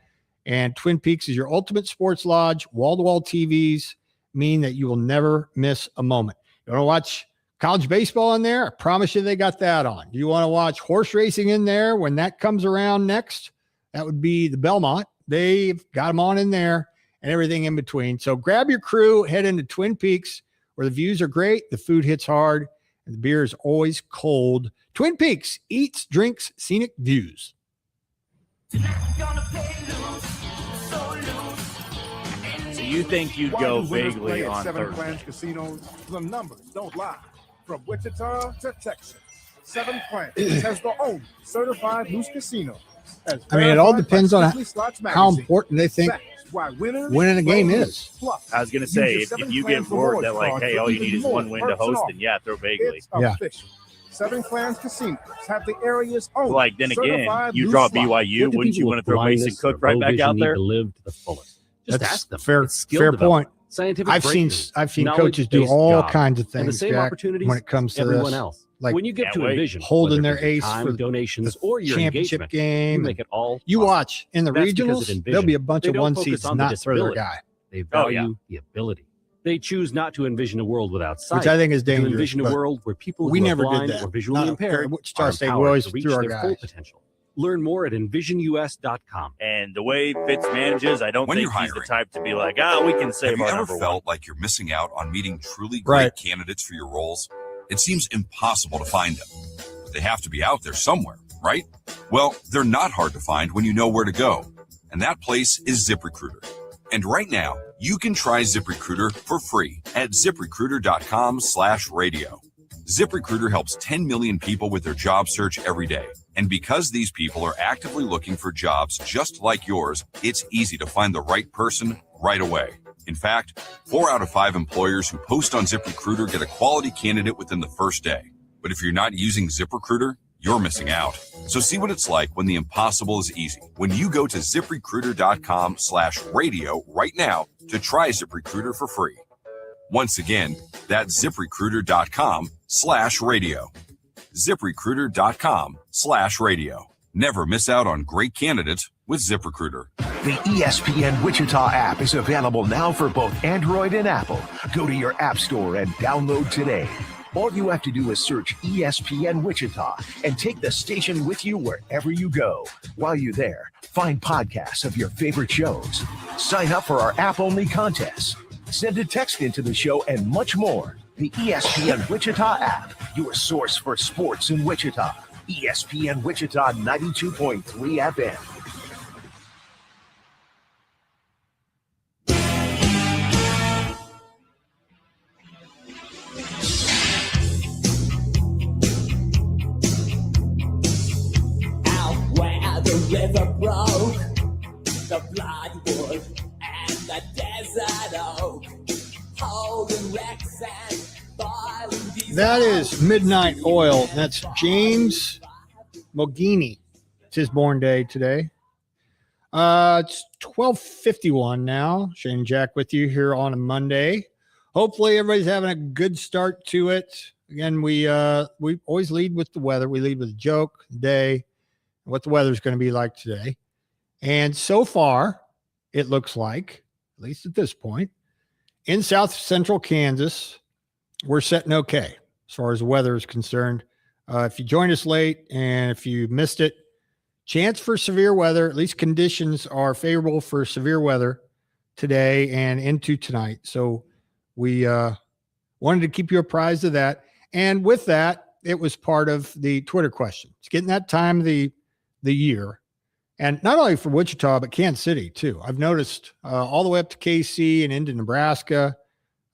And Twin Peaks is your ultimate sports lodge. Wall-to-wall TVs mean that you will never miss a moment. You want to watch college baseball in there? I promise you they got that on. Do you want to watch horse racing in there when that comes around next? That would be the Belmont. They've got them on in there and everything in between. So grab your crew, head into Twin Peaks, where the views are great, the food hits hard, and the beer is always cold. Twin Peaks, eats, drinks, scenic views. So you think you'd go vaguely on Seven Thursday? Plans Casinos. The numbers don't lie. From Wichita to Texas, Seven Plans has the only certified loose casino. I mean, it all depends on how important they think winning a game is. I was going to say, if you get word that, like, hey, all you need is one win to host, then yeah, throw vaguely. Yeah. Seven Clans Casinos have the area's own. Like, then again, you draw BYU, wouldn't you want to throw Mason Cook right back out there? To live to the fullest. Just That's ask them. fair. It's skill Fair development, point. Scientific I've seen breakthroughs, coaches do knowledge-based all jobs, kinds of and the things, same Jack, opportunities when it comes to everyone this. else. Like, when you get to Envision, holding whether their it be ace time, for donations the or your championship engagement, game. you make it all You possible. watch in the That's because regionals, at Envision, there'll be a bunch they of don't one focus seeds on the not for their disability. guy. They value the ability. They choose not to envision a world without sight. Which I think is to dangerous, envision a but world where people we who never are did blind that. or visually Not impaired at Wichita are State. We empowered always to reach threw our their full guys. potential. Learn more at envisionus.com. And the way Fitz manages, I don't When think you're he's the hiring, type to be like, we can save Have you our ever number felt one. like you're missing out on meeting truly great Right. candidates for your roles? It seems impossible to find them. But they have to be out there somewhere, right? Well, they're not hard to find when you know where to go. And that place is ZipRecruiter. And right now, you can try ZipRecruiter for free at ZipRecruiter.com/radio. ZipRecruiter helps 10 million people with their job search every day. And because these people are actively looking for jobs just like yours, it's easy to find the right person right away. In fact, 4 out of 5 employers who post on ZipRecruiter get a quality candidate within the first day. But if you're not using ZipRecruiter, you're missing out. So see what it's like when the impossible is easy. When you go to ZipRecruiter.com/radio right now to try ZipRecruiter for free. Once again, that's ZipRecruiter.com/radio. ZipRecruiter.com/radio. Never miss out on great candidates with ZipRecruiter. The ESPN Wichita app is available now for both Android and Apple. Go to your app store and download today. All you have to do is search ESPN Wichita and take the station with you wherever you go. While you're there, find podcasts of your favorite shows. Sign up for our app-only contests. Send a text into the show and much more. The ESPN Wichita app, your source for sports in Wichita. ESPN Wichita 92.3 FM. River broke, the bloodwood and the desert oak, holding wrecks and boiling diesel. That is Midnight Oil. That's James Mogini. It's his born day today. It's 12:51 now. Shane and Jack with you here on a Monday. Hopefully everybody's having a good start to it. Again, we always lead with the weather. We lead with a joke, day, what the weather's going to be like today. And so far, it looks like, at least at this point, in south central Kansas, we're setting okay as far as the weather is concerned. If you joined us late and if you missed it, chance for severe weather, at least conditions are favorable for severe weather today and into tonight. So we wanted to keep you apprised of that. And with that, it was part of the Twitter question. It's getting that time of the year, and not only for Wichita, but Kansas City too. I've noticed all the way up to KC and into Nebraska,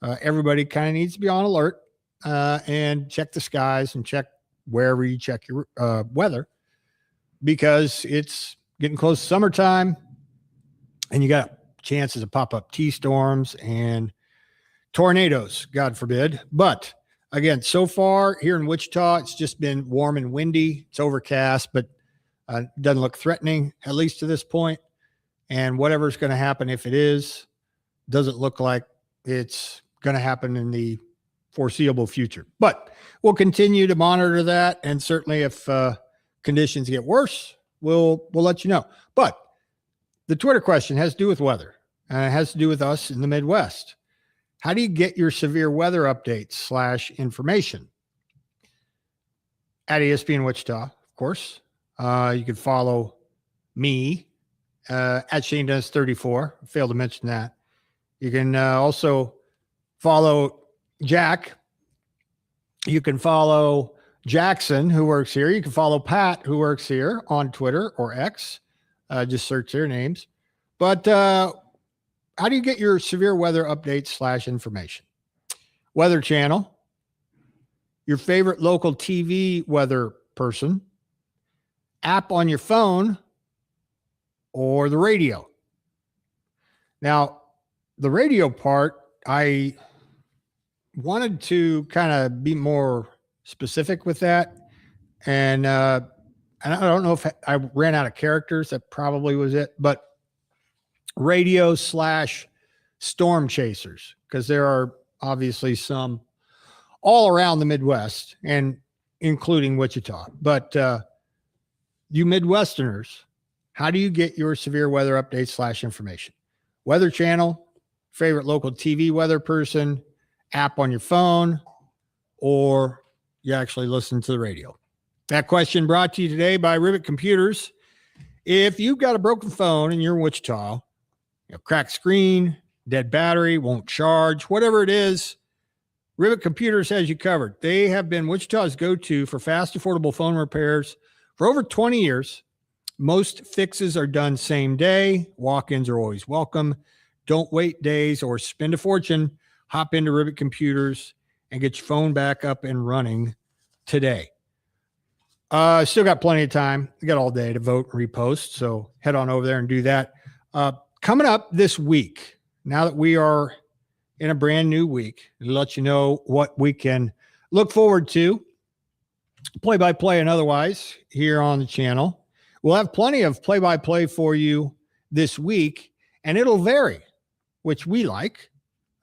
everybody kind of needs to be on alert and check the skies and check wherever you check your weather, because it's getting close to summertime and you got chances of pop-up T-storms and tornadoes, God forbid. But again, so far here in Wichita, it's just been warm and windy. It's overcast, but doesn't look threatening, at least to this point. And whatever's going to happen, if it is, doesn't look like it's going to happen in the foreseeable future. But we'll continue to monitor that. And certainly if conditions get worse, we'll let you know. But the Twitter question has to do with weather, and it has to do with us in the Midwest. How do you get your severe weather updates / information? At ESPN Wichita, of course. You can follow me at Shane Dennis 34. I failed to mention that. You can also follow Jack. You can follow Jackson, who works here. You can follow Pat, who works here on Twitter or X. Just search their names. But how do you get your severe weather updates / information? Weather Channel, your favorite local TV weather person, app on your phone, or the radio. Now, the radio part, I wanted to kind of be more specific with that. And I don't know if I ran out of characters. That probably was it. But radio / storm chasers, because there are obviously some all around the Midwest and including Wichita. But you Midwesterners, how do you get your severe weather updates / information? Weather Channel, favorite local TV weather person, app on your phone, or you actually listen to the radio? That question brought to you today by Rivet Computers. If you've got a broken phone and you're in Wichita, cracked screen, dead battery, won't charge, whatever it is, Rivet Computers has you covered. They have been Wichita's go-to for fast, affordable phone repairs for over 20 years. Most fixes are done same day. Walk-ins are always welcome. Don't wait days or spend a fortune. Hop into Rivet Computers and get your phone back up and running today. Still got plenty of time. We got all day to vote and repost, so head on over there and do that. Coming up this week, now that we are in a brand new week, to let you know what we can look forward to, play-by-play and otherwise, here on the channel. We'll have plenty of play-by-play for you this week, and it'll vary, which we like.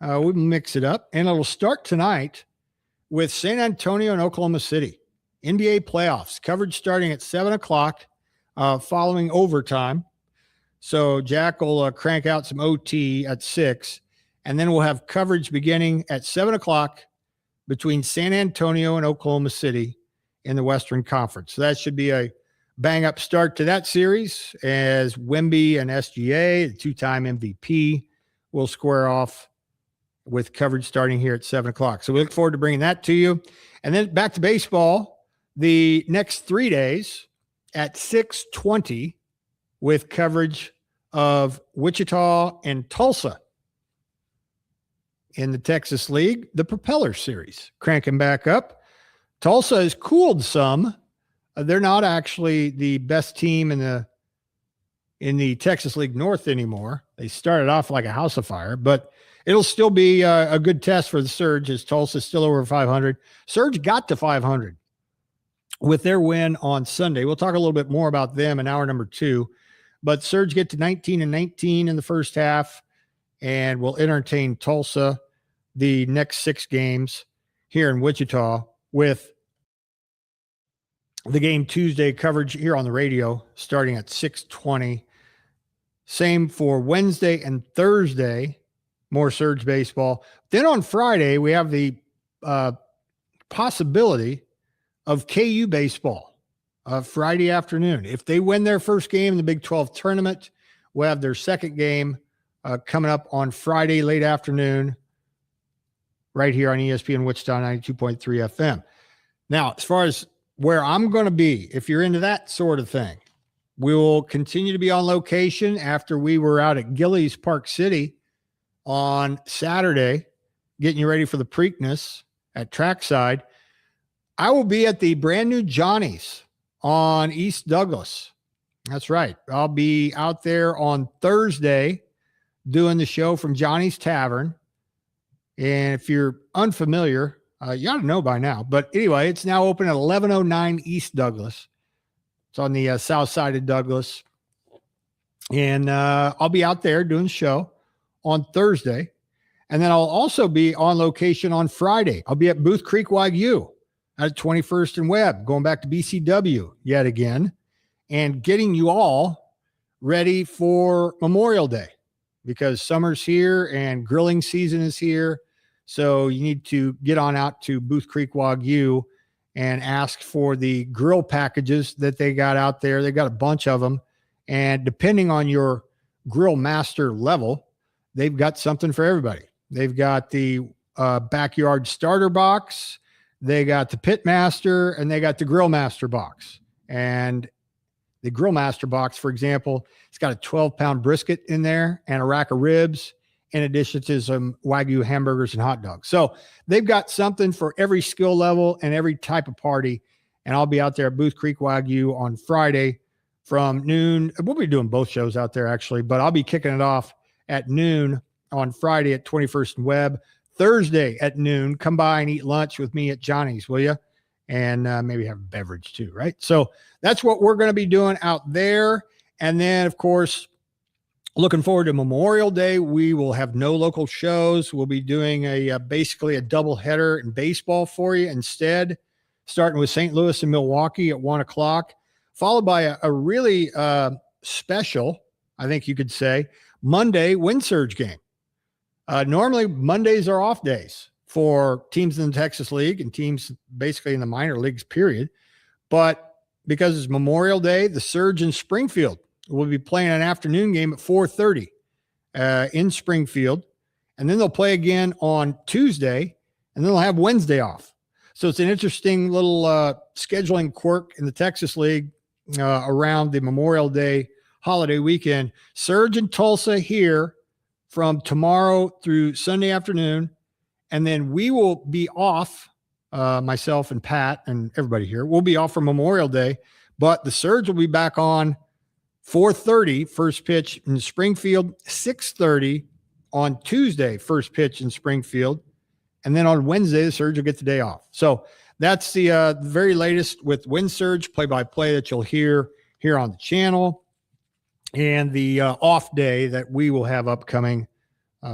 We'll mix it up, and it'll start tonight with San Antonio and Oklahoma City. NBA playoffs, coverage starting at 7 o'clock, following overtime. So Jack will crank out some OT at 6, and then we'll have coverage beginning at 7 o'clock between San Antonio and Oklahoma City in the Western Conference. So that should be a bang-up start to that series as Wemby and SGA, the two-time MVP, will square off with coverage starting here at 7 o'clock. So we look forward to bringing that to you. And then back to baseball, the next 3 days at 6:20 with coverage of Wichita and Tulsa in the Texas League, the Propeller Series, cranking back up. Tulsa has cooled some. They're not actually the best team in the Texas League North anymore. They started off like a house of fire, but it'll still be a good test for the Surge as Tulsa's still over 500. Surge got to 500 with their win on Sunday. We'll talk a little bit more about them in hour number 2, but Surge get to 19-19 in the first half, and we'll entertain Tulsa the next 6 games here in Wichita with the game Tuesday coverage here on the radio starting at 6:20. Same for Wednesday and Thursday, more Surge baseball. Then on Friday, we have the possibility of KU baseball Friday afternoon. If they win their first game in the Big 12 tournament, we'll have their second game coming up on Friday late afternoon right here on ESPN Wichita 92.3 FM. Now, as far as where I'm going to be, if you're into that sort of thing, we will continue to be on location after we were out at Gillies Park City on Saturday, getting you ready for the Preakness at Trackside. I will be at the brand new Johnny's on East Douglas. That's right. I'll be out there on Thursday doing the show from Johnny's Tavern. And if you're unfamiliar, you ought to know by now. But anyway, it's now open at 1109 East Douglas. It's on the south side of Douglas. And I'll be out there doing the show on Thursday. And then I'll also be on location on Friday. I'll be at Booth Creek Wagyu at 21st and Webb, going back to BCW yet again, and getting you all ready for Memorial Day because summer's here and grilling season is here. So you need to get on out to Booth Creek Wagyu and ask for the grill packages that they got out there. They got a bunch of them. And depending on your grill master level, they've got something for everybody. They've got the backyard starter box. They got the pit master and they got the grill master box. And the grill master box, for example, it's got a 12-pound brisket in there and a rack of ribs, in addition to some Wagyu hamburgers and hot dogs. So they've got something for every skill level and every type of party. And I'll be out there at Booth Creek Wagyu on Friday from noon. We'll be doing both shows out there, actually, but I'll be kicking it off at noon on Friday at 21st and Webb. Thursday at noon, come by and eat lunch with me at Johnny's, will you? And maybe have a beverage too, right? So that's what we're going to be doing out there. And then, of course, looking forward to Memorial Day. We will have no local shows. We'll be doing basically a double header in baseball for you instead, starting with St. Louis and Milwaukee at 1 o'clock, followed by a really special, I think you could say, Monday Wind Surge game. Normally, Mondays are off days for teams in the Texas League and teams basically in the minor leagues, period. But because it's Memorial Day, the Surge in Springfield will be playing an afternoon game at 4:30 in Springfield. And then they'll play again on Tuesday, and then they'll have Wednesday off. So it's an interesting little scheduling quirk in the Texas League around the Memorial Day holiday weekend. Surge in Tulsa here from tomorrow through Sunday afternoon. And then we will be off, myself and Pat and everybody here. We'll be off for Memorial Day, but the Surge will be back on 4:30, first pitch in Springfield, 6:30 on Tuesday, first pitch in Springfield. And then on Wednesday, the Surge will get the day off. So that's the very latest with Wind Surge play-by-play that you'll hear here on the channel. And the off day that we will have upcoming,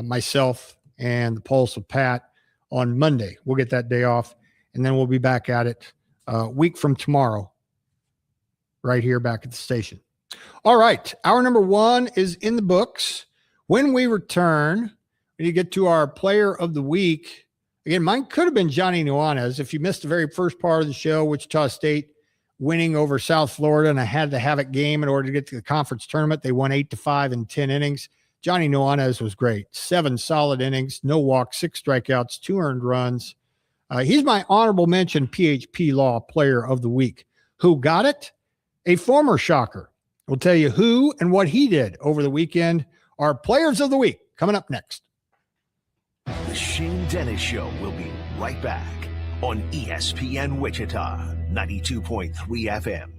myself and the Pulse of Pat on Monday. We'll get that day off, and then we'll be back at it a week from tomorrow right here back at the station. All right. Hour number 1 is in the books. When we return, we get to our player of the week. Again, mine could have been Johnny Nuanez. If you missed the very first part of the show, Wichita State winning over South Florida, and I had to have it game in order to get to the conference tournament. They won 8-5 in 10 innings. Johnny Nuanez was great. 7 solid innings, no walks, 6 strikeouts, 2 earned runs. He's my honorable mention PHP Law player of the week. Who got it? A former Shocker. We'll tell you who and what he did over the weekend. Our players of the week coming up next. The Shane Dennis Show will be right back on ESPN Wichita, 92.3 FM.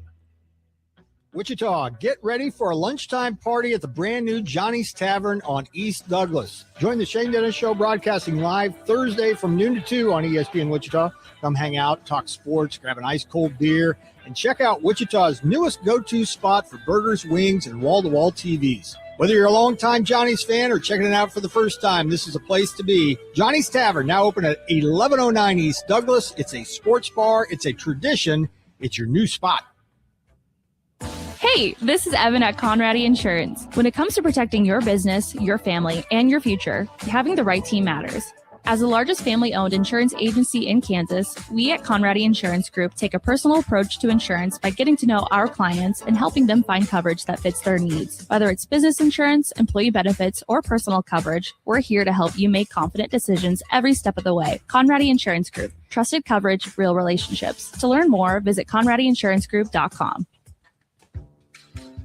Wichita, get ready for a lunchtime party at the brand new Johnny's Tavern on East Douglas. Join the Shane Dennis Show broadcasting live Thursday from noon to 2 on ESPN Wichita. Come hang out, talk sports, grab an ice cold beer, and check out Wichita's newest go-to spot for burgers, wings, and wall-to-wall TVs. Whether you're a longtime Johnny's fan or checking it out for the first time, this is a place to be. Johnny's Tavern, now open at 1109 East Douglas. It's a sports bar. It's a tradition. It's your new spot. Hey, this is Evan at Conradi Insurance. When it comes to protecting your business, your family, and your future, having the right team matters. As the largest family-owned insurance agency in Kansas, we at Conradi Insurance Group take a personal approach to insurance by getting to know our clients and helping them find coverage that fits their needs. Whether it's business insurance, employee benefits, or personal coverage, we're here to help you make confident decisions every step of the way. Conradi Insurance Group. Trusted coverage, real relationships. To learn more, visit ConradiInsuranceGroup.com.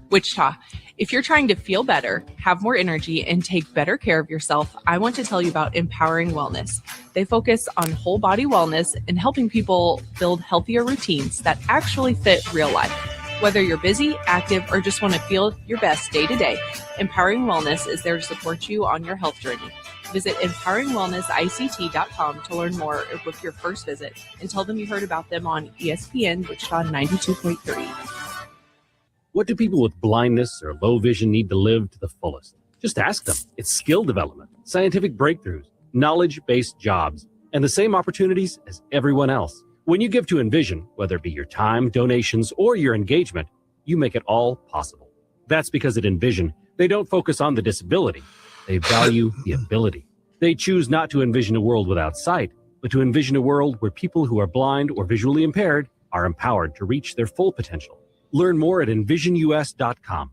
Wichita, if you're trying to feel better, have more energy, and take better care of yourself, I want to tell you about Empowering Wellness. They focus on whole body wellness and helping people build healthier routines that actually fit real life. Whether you're busy, active, or just want to feel your best day to day, Empowering Wellness is there to support you on your health journey. Visit EmpoweringWellnessICT.com to learn more or book your first visit, and tell them you heard about them on ESPN Wichita 92.3. What do people with blindness or low vision need to live to the fullest? Just ask them. It's skill development, scientific breakthroughs, knowledge-based jobs, and the same opportunities as everyone else. When you give to Envision, whether it be your time, donations, or your engagement, you make it all possible. That's because at Envision, they don't focus on the disability. They value the ability. They choose not to envision a world without sight, but to envision a world where people who are blind or visually impaired are empowered to reach their full potential. Learn more at envisionus.com.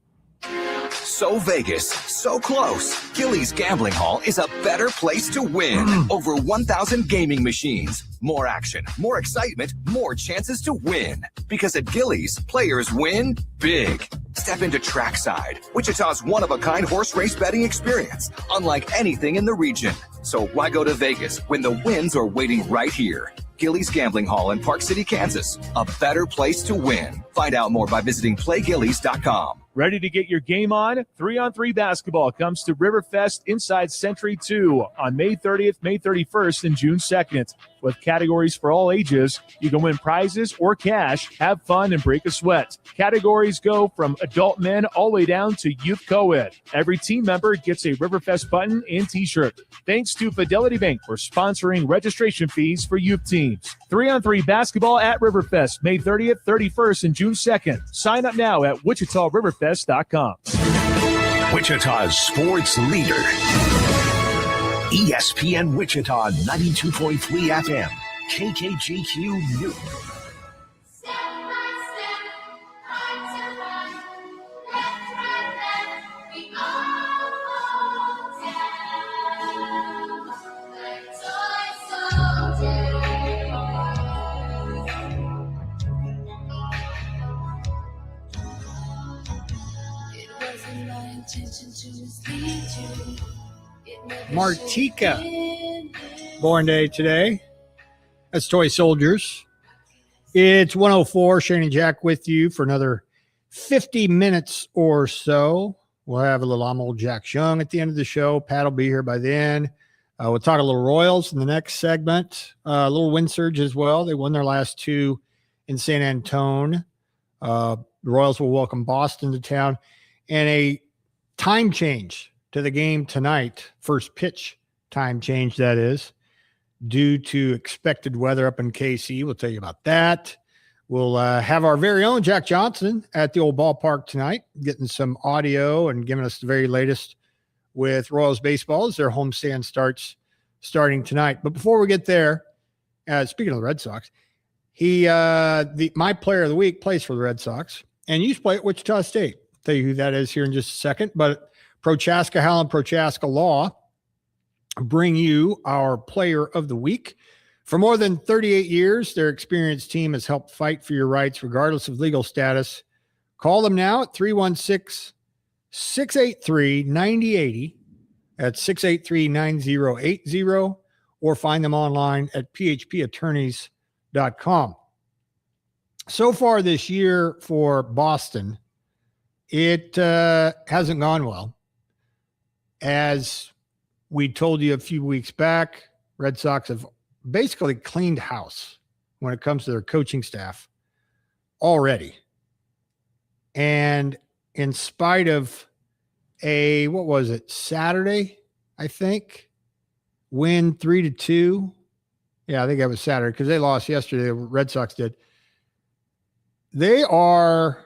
So Vegas, so close. Gillies Gambling Hall is a better place to win. Over 1,000 gaming machines. More action, more excitement, more chances to win. Because at Gillies, players win big. Step into Trackside, Wichita's one-of-a-kind horse race betting experience, unlike anything in the region. So why go to Vegas when the wins are waiting right here? Gillies Gambling Hall in Park City, Kansas. A better place to win. Find out more by visiting playgillies.com. Ready to get your game on? 3-on-3 basketball comes to Riverfest inside Century 2 on May 30th, May 31st, and June 2nd. With categories for all ages, you can win prizes or cash, have fun, and break a sweat. Categories go from adult men all the way down to youth co-ed. Every team member gets a Riverfest button and t-shirt. Thanks to Fidelity Bank for sponsoring registration fees for youth teams. 3-on-3 basketball at Riverfest, May 30th, 31st, and June 2nd. Sign up now at WichitaRiverfest.com. Wichita's sports leader. ESPN Wichita 92.3 FM. KKGQ Newton. Martika, born day today. That's Toy Soldiers. It's 104. Shane and Jack with you for another 50 minutes or so. We'll have a little I'm Old Jack Young at the end of the show. Pat will be here by then. We'll talk a little Royals in the next segment. A little wind surge as well. They won their last two in San Antone. The Royals will welcome Boston to town. And a time change to the game tonight. First pitch time change, that is, due to expected weather up in KC. We'll tell you about that. We'll have our very own Jack Johnson at the old ballpark tonight, getting some audio and giving us the very latest with Royals baseball as their homestand starting tonight. But before we get there, speaking of the Red Sox, my player of the week plays for the Red Sox and used to play at Wichita State. I'll tell you who that is here in just a second. But Prochaska Howland Prochaska Law bring you our player of the week. For more than 38 years, their experienced team has helped fight for your rights regardless of legal status. Call them now at 316-683-9080. That's 683-9080, or find them online at phpattorneys.com. So far this year for Boston, it hasn't gone well. As we told you a few weeks back, Red Sox have basically cleaned house when it comes to their coaching staff already. And in spite of Saturday, I think, win 3-2. Yeah, I think that was Saturday because they lost yesterday. The Red Sox did. They are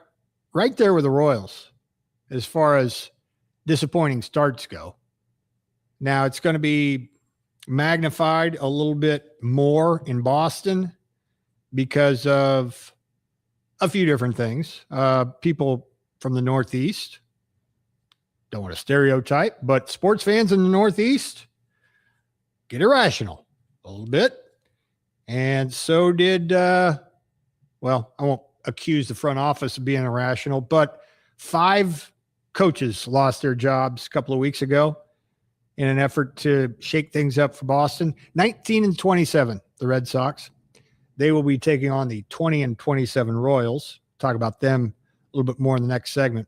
right there with the Royals as far as disappointing starts go. Now it's going to be magnified a little bit more in Boston because of a few different things. People from the Northeast, don't want to stereotype, but sports fans in the Northeast get irrational a little bit. And so did, I won't accuse the front office of being irrational, but 5 coaches lost their jobs a couple of weeks ago in an effort to shake things up for Boston. 19-27, the Red Sox. They will be taking on the 20-27 Royals. Talk about them a little bit more in the next segment.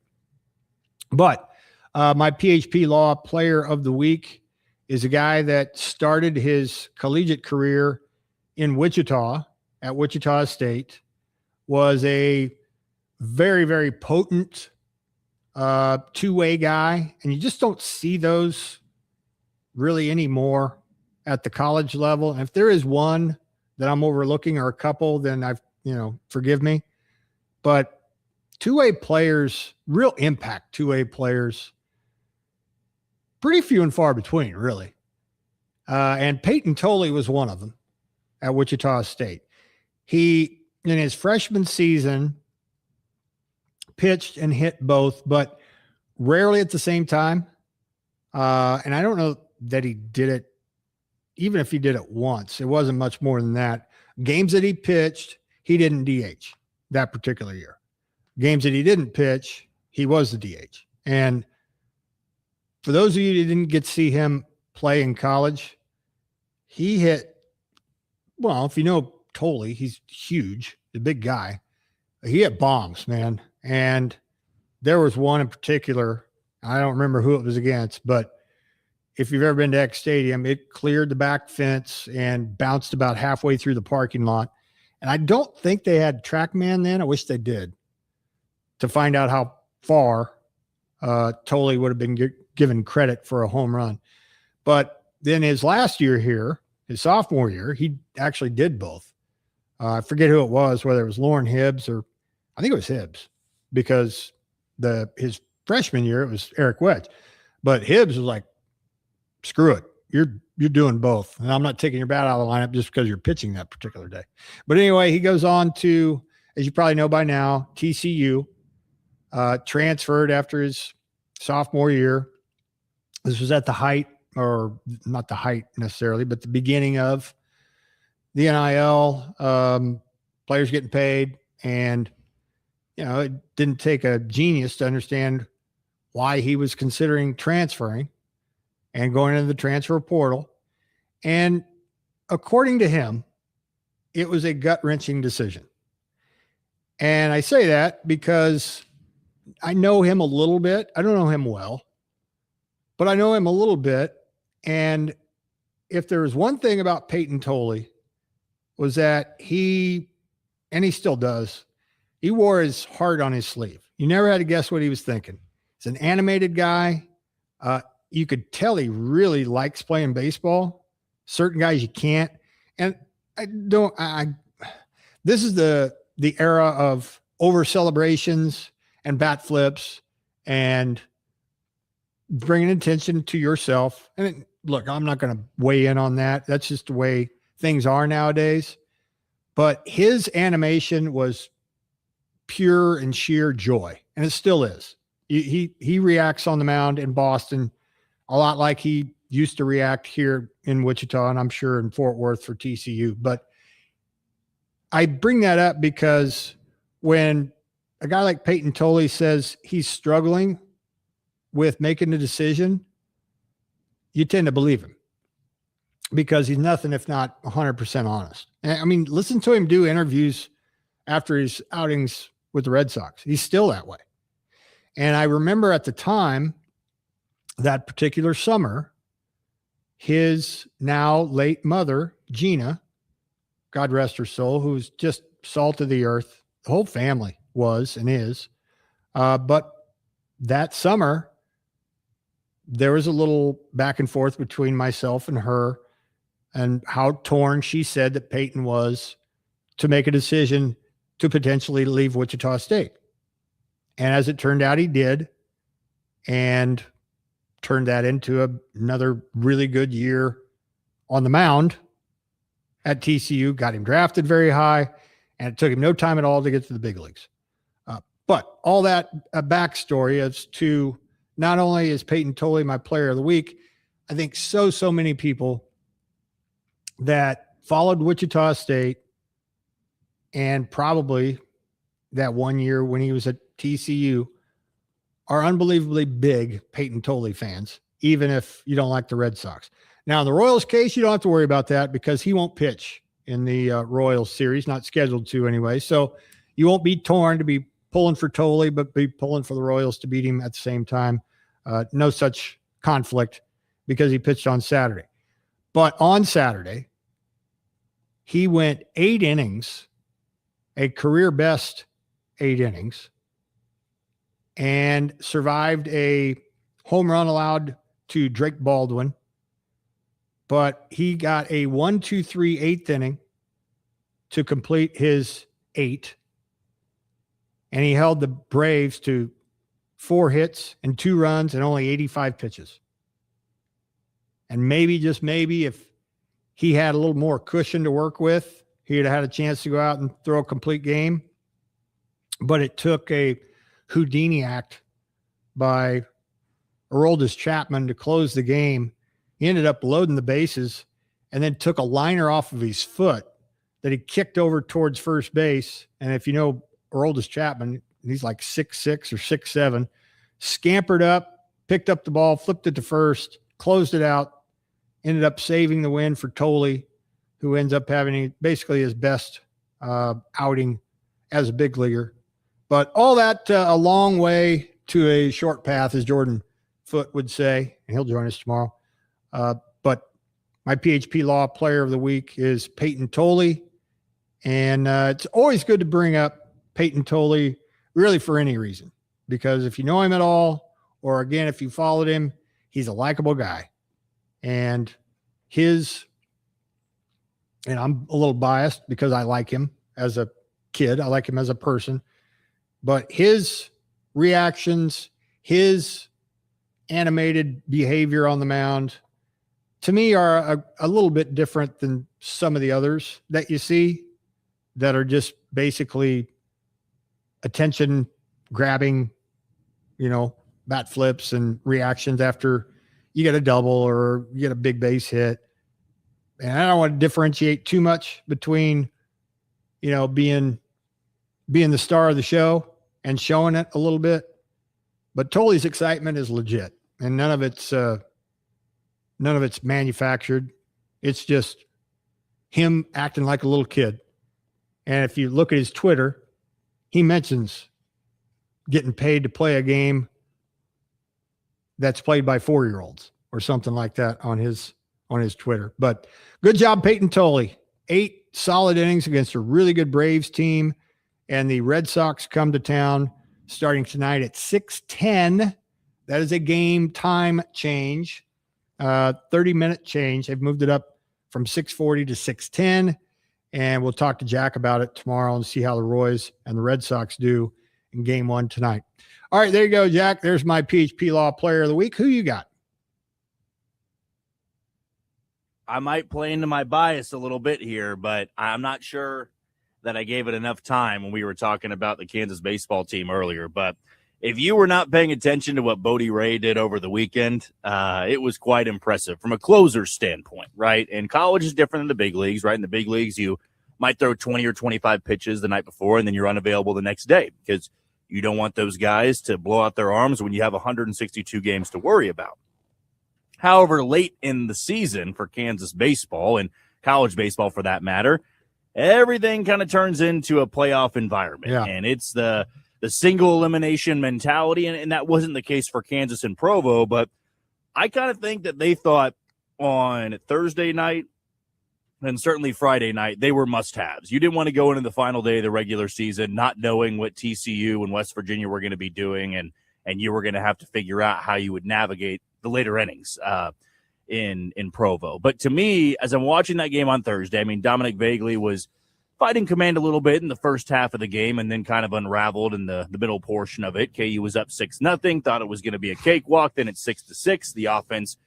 But my PHP Law player of the week is a guy that started his collegiate career in Wichita at Wichita State, was a very, very potent two-way guy, and you just don't see those really anymore at the college level. And if there is one that I'm overlooking or a couple, then forgive me. But two-way players, real impact two-way players, pretty few and far between, really. And Peyton Tolley was one of them at Wichita State. He, in his freshman season, pitched and hit both, but rarely at the same time. And I don't know that he did it, even if he did it once, it wasn't much more than that. Games that he pitched, he didn't DH that particular year. Games that he didn't pitch, he was the DH. And for those of you who didn't get to see him play in college, he hit, if you know Tolley, he's huge, the big guy. He hit bombs, man. And there was one in particular, I don't remember who it was against, but if you've ever been to X Stadium, it cleared the back fence and bounced about halfway through the parking lot. And I don't think they had TrackMan then. I wish they did, to find out how far Tolley would have been given credit for a home run. But then his last year here, his sophomore year, he actually did both. I forget who it was, whether it was Lauren Hibbs or I think it was Hibbs, because his freshman year it was Eric Wedge. But Hibbs was like, screw it. You're doing both. And I'm not taking your bat out of the lineup just because you're pitching that particular day. But anyway, he goes on to, as you probably know by now, TCU, transferred after his sophomore year. This was at the height, or not the height necessarily, but the beginning of the NIL, players getting paid. And, it didn't take a genius to understand why he was considering transferring and going into the transfer portal. And according to him, it was a gut-wrenching decision. And I say that because I know him a little bit. I don't know him well, but I know him a little bit. And if there was one thing about Peyton Tolley, was that he still does, he wore his heart on his sleeve. You never had to guess what he was thinking. He's an animated guy. You could tell he really likes playing baseball. Certain guys you can't. And this is the the era of over celebrations and bat flips and bringing attention to yourself. And look, I'm not going to weigh in on that. That's just the way things are nowadays. But his animation was pure and sheer joy, and it still is. He reacts on the mound in Boston a lot like he used to react here in Wichita, and I'm sure in Fort Worth for TCU. But I bring that up because when a guy like Peyton Tolley says he's struggling with making a decision, you tend to believe him because he's nothing if not 100% honest. And I mean, listen to him do interviews after his outings with the Red Sox. He's still that way. And I remember at the time, that particular summer, his now late mother, Gina, God rest her soul, who's just salt of the earth, the whole family was and is. But that summer, there was a little back and forth between myself and her and how torn she said that Peyton was to make a decision to potentially leave Wichita State. And as it turned out, he did, and turned that into another really good year on the mound at TCU, got him drafted very high, and it took him no time at all to get to the big leagues. But all that backstory as to not only is Peyton Tolley my player of the week, I think so many people that followed Wichita State and probably that 1 year when he was at TCU are unbelievably big Peyton Tolley fans, even if you don't like the Red Sox. Now, in the Royals case, you don't have to worry about that because he won't pitch in the Royals series, not scheduled to anyway. So you won't be torn to be pulling for Tolley, but be pulling for the Royals to beat him at the same time. No such conflict because he pitched on Saturday. But on Saturday, he went 8 innings, a career best 8 innings, and survived a home run allowed to Drake Baldwin. But he got a 1-2-3 8th inning to complete his 8. And he held the Braves to 4 hits and 2 runs and only 85 pitches. And maybe, just maybe, if he had a little more cushion to work with, he'd have had a chance to go out and throw a complete game. But it took a Houdini act by Aroldis Chapman to close the game. He ended up loading the bases and then took a liner off of his foot that he kicked over towards first base. And if you know Aroldis Chapman, he's like 6'6" or 6'7", scampered up, picked up the ball, flipped it to first, closed it out, ended up saving the win for Tolley, who ends up having basically his best outing as a big leaguer. But all that a long way to a short path, as Jordan Foote would say, and he'll join us tomorrow. But my PHP Law Player of the Week is Peyton Tolley. And it's always good to bring up Peyton Tolley really for any reason, because if you know him at all, or again, if you followed him, he's a likable guy. And and I'm a little biased because I like him as a kid. I like him as a person. But his reactions, his animated behavior on the mound, to me are a little bit different than some of the others that you see that are just basically attention grabbing, bat flips and reactions after you get a double or you get a big base hit. And I don't want to differentiate too much between, being the star of the show and showing it a little bit. But Tolley's excitement is legit, and none of it's manufactured. It's just him acting like a little kid. And if you look at his Twitter, he mentions getting paid to play a game that's played by 4-year-olds or something like that on his Twitter. But good job, Peyton Tolley. 8 solid innings against a really good Braves team. And the Red Sox come to town starting tonight at 6:10. That is a game time change, 30-minute change. They've moved it up from 6:40 to 6:10. And we'll talk to Jack about it tomorrow and see how the Royals and the Red Sox do in game 1 tonight. All right, there you go, Jack. There's my PHP Law Player of the Week. Who you got? I might play into my bias a little bit here, but I'm not sure that I gave it enough time when we were talking about the Kansas baseball team earlier. But if you were not paying attention to what Bodie Ray did over the weekend, it was quite impressive from a closer's standpoint, right? And college is different than the big leagues, right? In the big leagues, you might throw 20 or 25 pitches the night before, and then you're unavailable the next day because you don't want those guys to blow out their arms when you have 162 games to worry about. However, late in the season for Kansas baseball and college baseball for that matter, everything kind of turns into a playoff environment. Yeah. And it's the single elimination mentality, and that wasn't the case for Kansas and Provo, but I kind of think that they thought on Thursday night and certainly Friday night, they were must-haves. You didn't want to go into the final day of the regular season not knowing what TCU and West Virginia were going to be doing, and you were going to have to figure out how you would navigate the later innings in Provo. But to me, as I'm watching that game on Thursday, I mean, Dominic Vagley was fighting command a little bit in the first half of the game and then kind of unraveled in the middle portion of it. KU was up 6-0, thought it was going to be a cakewalk. Then it's 6-6. The offense,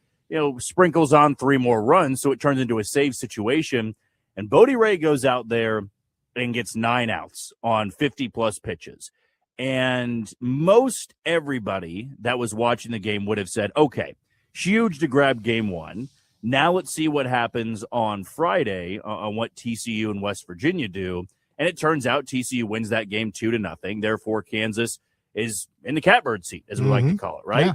sprinkles on 3 more runs, so it turns into a save situation. And Bodie Ray goes out there and gets 9 outs on 50-plus pitches. And most everybody that was watching the game would have said, okay, huge to grab game 1. Now let's see what happens on Friday on what TCU and West Virginia do. And it turns out TCU wins that game 2-0. Therefore, Kansas is in the catbird seat, as we like to call it, right? Yeah.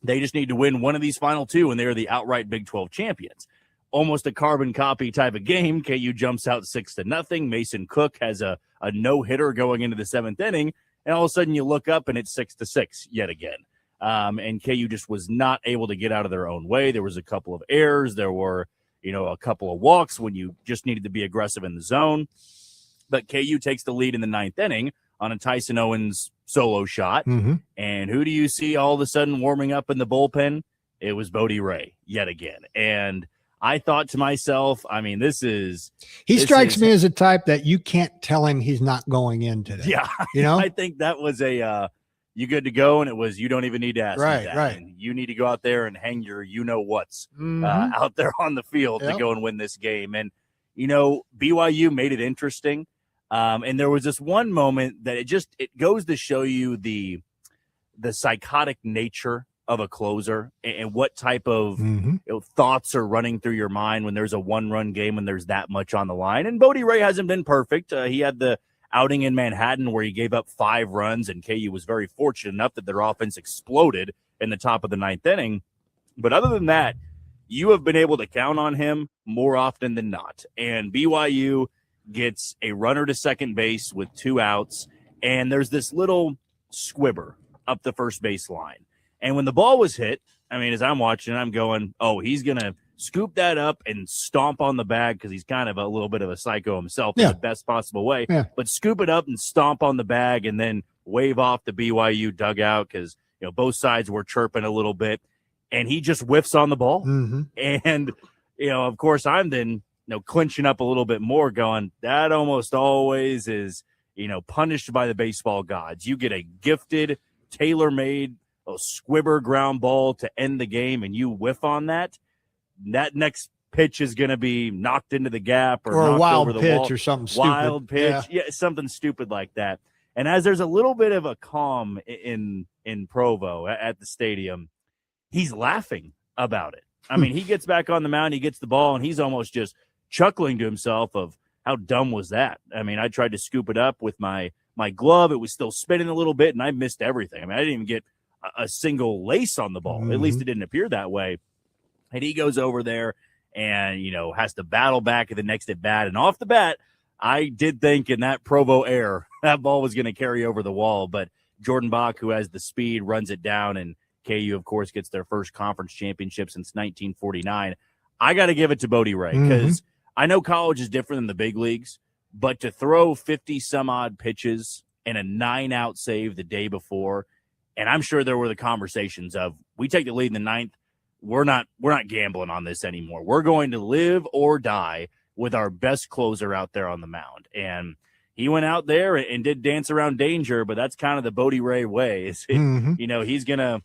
They just need to win one of these final 2, and they're the outright Big 12 champions. Almost a carbon copy type of game. KU jumps out 6-0. Mason Cook has a no-hitter going into the 7th inning, and all of a sudden you look up and it's 6-6 yet again. And KU just was not able to get out of their own way. There was a couple of errors. There were, a couple of walks when you just needed to be aggressive in the zone. But KU takes the lead in the 9th inning on a Tyson Owens solo shot. And who do you see all of a sudden warming up in the bullpen? It was Bodie Ray yet again. And I thought to myself, I mean, he strikes me as a type that you can't tell him he's not going in today. Yeah. I think that was you good to go, and it was you don't even need to ask me that. Right. And you need to go out there and hang your what's out there on the field to go and win this game. And, BYU made it interesting. And there was this one moment that it goes to show you the psychotic nature of a closer and what type of thoughts are running through your mind when there's a 1-run game, when there's that much on the line. And Bodie Ray hasn't been perfect. He had the outing in Manhattan where he gave up 5 runs, and KU was very fortunate enough that their offense exploded in the top of the 9th inning. But other than that, you have been able to count on him more often than not. And BYU gets a runner to second base with 2 outs, and there's this little squibber up the first base line. And when the ball was hit, I mean, as I'm watching, I'm going, oh, he's going to scoop that up and stomp on the bag because he's kind of a little bit of a psycho himself in the best possible way. Yeah. But scoop it up and stomp on the bag and then wave off the BYU dugout because, both sides were chirping a little bit. And he just whiffs on the ball. And, of course, I'm then, clinching up a little bit more going, that almost always is, punished by the baseball gods. You get a gifted, tailor-made, squibber ground ball to end the game and you whiff on that. That next pitch is going to be knocked into the gap or a knocked wild over the pitch wall. or something stupid. Wild pitch. Yeah, something stupid like that. And as there's a little bit of a calm in Provo at the stadium, he's laughing about it. I mean, he gets back on the mound, he gets the ball, and he's almost just chuckling to himself of how dumb was that? I mean, I tried to scoop it up with my glove. It was still spinning a little bit, and I missed everything. I mean, I didn't even get a single lace on the ball. At least it didn't appear that way. And he goes over there and, has to battle back at the next at bat. And off the bat, I did think in that Provo air, that ball was going to carry over the wall. But Jordan Bach, who has the speed, runs it down. And KU, of course, gets their first conference championship since 1949. I got to give it to Bodie Ray because I know college is different than the big leagues. But to throw 50-some-odd pitches and a 9-out save the day before, and I'm sure there were the conversations of, we take the lead in the 9th, we're not gambling on this anymore. We're going to live or die with our best closer out there on the mound. And he went out there and did dance around danger, but that's kind of the Bodie Ray way. He's going to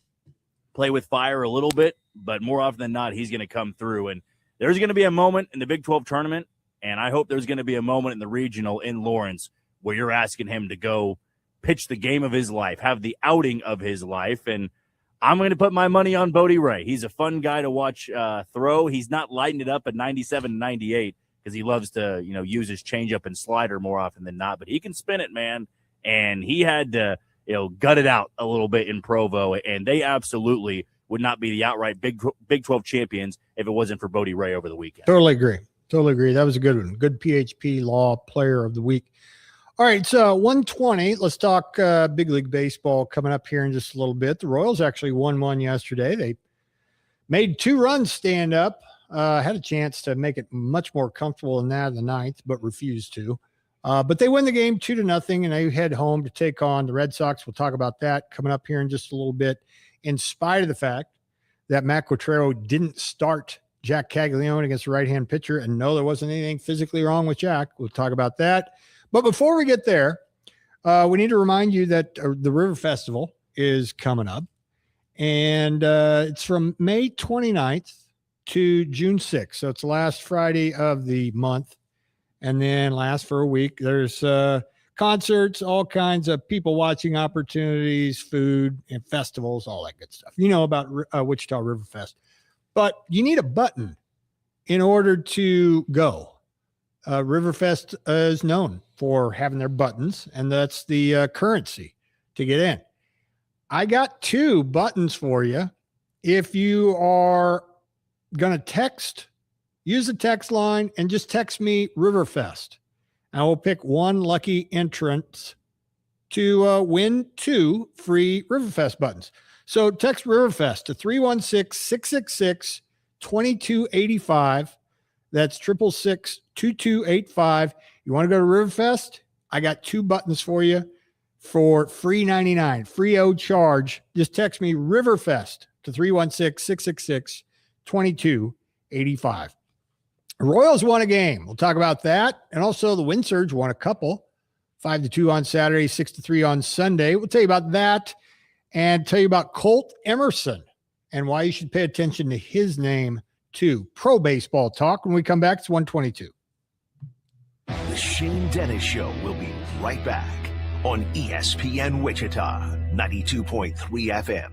play with fire a little bit, but more often than not, he's going to come through. And there's going to be a moment in the Big 12 tournament, and I hope there's going to be a moment in the regional in Lawrence where you're asking him to go pitch the game of his life, have the outing of his life. And I'm going to put my money on Bodie Ray. He's a fun guy to watch throw. He's not lighting it up at 97 and 98 because he loves to, use his changeup and slider more often than not. But he can spin it, man. And he had to, gut it out a little bit in Provo. And they absolutely would not be the outright Big 12 champions if it wasn't for Bodie Ray over the weekend. Totally agree. That was a good one. Good PHP Law Player of the Week. All right, so 120. Let's talk Big League Baseball coming up here in just a little bit. The Royals actually won one yesterday. They made 2 runs stand up. Had a chance to make it much more comfortable than that in the ninth, but refused to. But they win the game 2-0, and they head home to take on the Red Sox. We'll talk about that coming up here in just a little bit, in spite of the fact that Matt Quatrero didn't start Jack Caglione against the right-hand pitcher. And no, there wasn't anything physically wrong with Jack. We'll talk about that. But before we get there, we need to remind you that the River Festival is coming up. And it's from May 29th to June 6th. So it's the last Friday of the month and then lasts for a week. There's concerts, all kinds of people watching opportunities, food, and festivals, all that good stuff. You know about Wichita River Fest. But you need a button in order to go. Riverfest is known for having their buttons, and that's the currency to get in. I got 2 buttons for you. If you are going to text, use the text line and just text me Riverfest. I will pick one lucky entrant to win 2 free Riverfest buttons. So text Riverfest to 316-666-2285. That's 866-2285. You want to go to Riverfest? I got 2 buttons for you for free 99, free o charge. Just text me Riverfest to 316-666-2285. Royals won a game. We'll talk about that. And also the Wind Surge won a couple, 5-2 on Saturday, 6-3 on Sunday. We'll tell you about that and tell you about Colt Emerson and why you should pay attention to his name too. Pro baseball talk. When we come back, it's 122. The Shane Dennis Show will be right back on ESPN Wichita, 92.3 FM.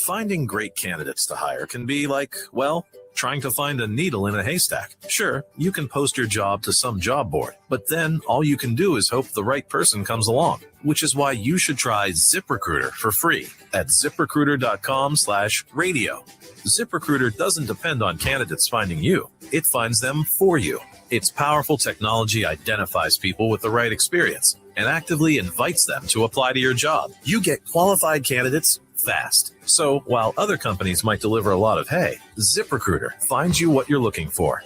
Finding great candidates to hire can be like, well, trying to find a needle in a haystack. Sure, you can post your job to some job board, but then all you can do is hope the right person comes along, which is why you should try ZipRecruiter for free at ZipRecruiter.com/radio. ZipRecruiter doesn't depend on candidates finding you. It finds them for you. Its powerful technology identifies people with the right experience and actively invites them to apply to your job. You get qualified candidates fast. So while other companies might deliver a lot of hay, ZipRecruiter finds you what you're looking for.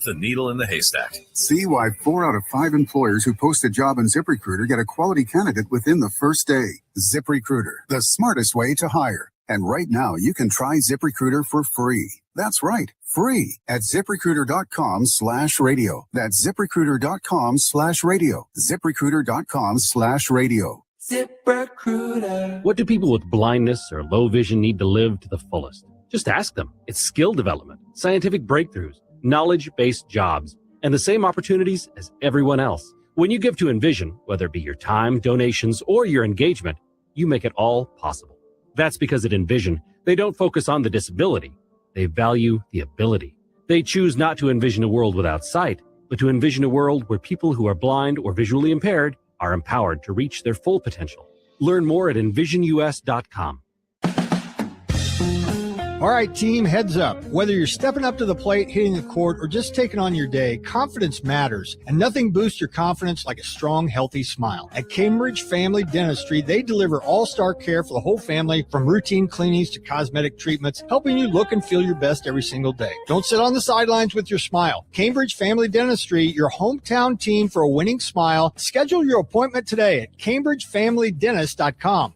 The needle in the haystack. See why 4 out of 5 employers who post a job on ZipRecruiter get a quality candidate within the first day. ZipRecruiter, the smartest way to hire. And right now, you can try ZipRecruiter for free. That's right, free at ZipRecruiter.com/radio. That's ZipRecruiter.com/radio. ZipRecruiter.com/radio. ZipRecruiter. What do people with blindness or low vision need to live to the fullest? Just ask them. It's skill development, scientific breakthroughs, knowledge-based jobs, and the same opportunities as everyone else. When you give to Envision, whether it be your time, donations, or your engagement, you make it all possible. That's because at Envision, they don't focus on the disability. They value the ability. They choose not to envision a world without sight, but to envision a world where people who are blind or visually impaired are empowered to reach their full potential. Learn more at envisionus.com. All right, team, heads up. Whether you're stepping up to the plate, hitting the court, or just taking on your day, confidence matters, and nothing boosts your confidence like a strong, healthy smile. At Cambridge Family Dentistry, they deliver all-star care for the whole family, from routine cleanings to cosmetic treatments, helping you look and feel your best every single day. Don't sit on the sidelines with your smile. Cambridge Family Dentistry, your hometown team for a winning smile. Schedule your appointment today at cambridgefamilydentist.com.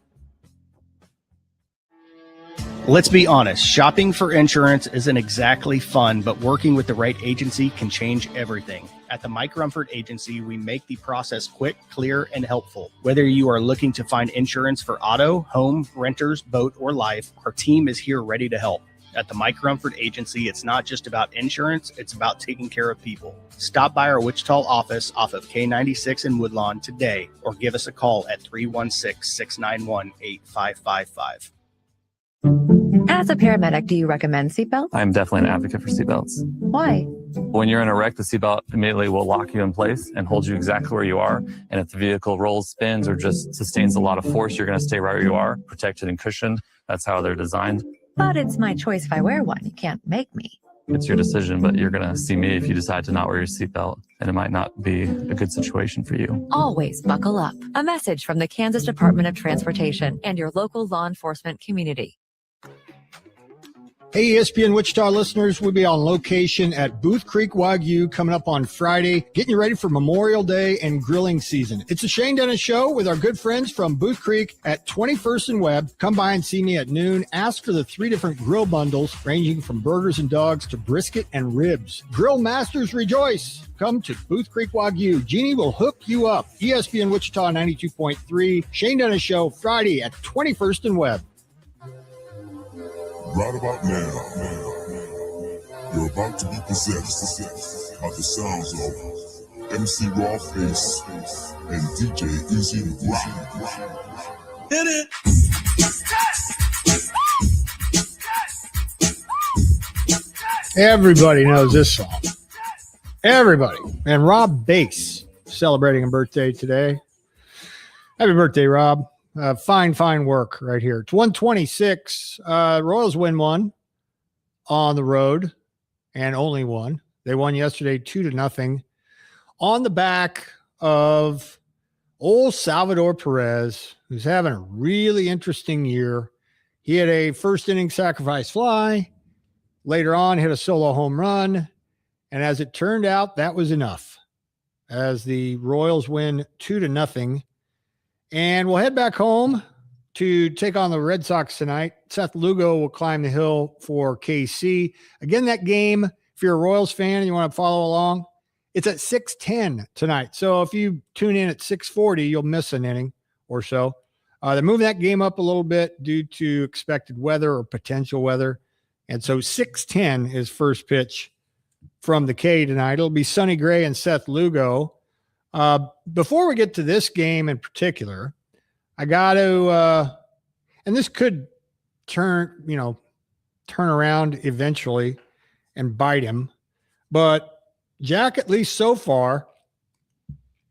Let's be honest, shopping for insurance isn't exactly fun, but working with the right agency can change everything. At the Mike Rumford Agency, we make the process quick, clear, and helpful. Whether you are looking to find insurance for auto, home, renters, boat, or life, our team is here ready to help. At the Mike Rumford Agency, it's not just about insurance, it's about taking care of people. Stop by our Wichita office off of K96 in Woodlawn today, or give us a call at 316-691-8555. As a paramedic, do you recommend seatbelts? I'm definitely an advocate for seatbelts. Why? When you're in a wreck, the seatbelt immediately will lock you in place and hold you exactly where you are. And if the vehicle rolls, spins, or just sustains a lot of force, you're going to stay right where you are, protected and cushioned. That's how they're designed. But it's my choice if I wear one. You can't make me. It's your decision, but you're going to see me if you decide to not wear your seatbelt, and it might not be a good situation for you. Always buckle up. A message from the Kansas Department of Transportation and your local law enforcement community. Hey, ESPN Wichita listeners, we'll be on location at Booth Creek Wagyu coming up on Friday, getting you ready for Memorial Day and grilling season. It's a Shane Dennis show with our good friends from Booth Creek at 21st and Webb. Come by and see me at noon. Ask for the 3 different grill bundles ranging from burgers and dogs to brisket and ribs. Grill masters rejoice. Come to Booth Creek Wagyu. Jeannie will hook you up. ESPN Wichita 92.3. Shane Dennis show Friday at 21st and Webb. Right about now, you're about to be possessed by the sounds of MC Rawface and DJ Easy Rock. Hit it! Everybody knows this song. Everybody. And Rob Bass celebrating a birthday today. Happy birthday, Rob. Fine work right here. It's 126. Royals win one on the road and only one. They won yesterday 2-0 on the back of old Salvador Perez, who's having a really interesting year. He had a first inning sacrifice fly. Later on, hit a solo home run. And as it turned out, that was enough as the Royals win 2-0. And we'll head back home to take on the Red Sox tonight. Seth Lugo will climb the hill for KC. Again, that game, if you're a Royals fan and you want to follow along, it's at 6:10 tonight. So if you tune in at 6:40, you'll miss an inning or so. They're moving that game up a little bit due to expected weather or potential weather. And so 6:10 is first pitch from the K tonight. It'll be Sonny Gray and Seth Lugo. Before we get to this game in particular, I got to, and this could turn around eventually and bite him, but Jack, at least so far,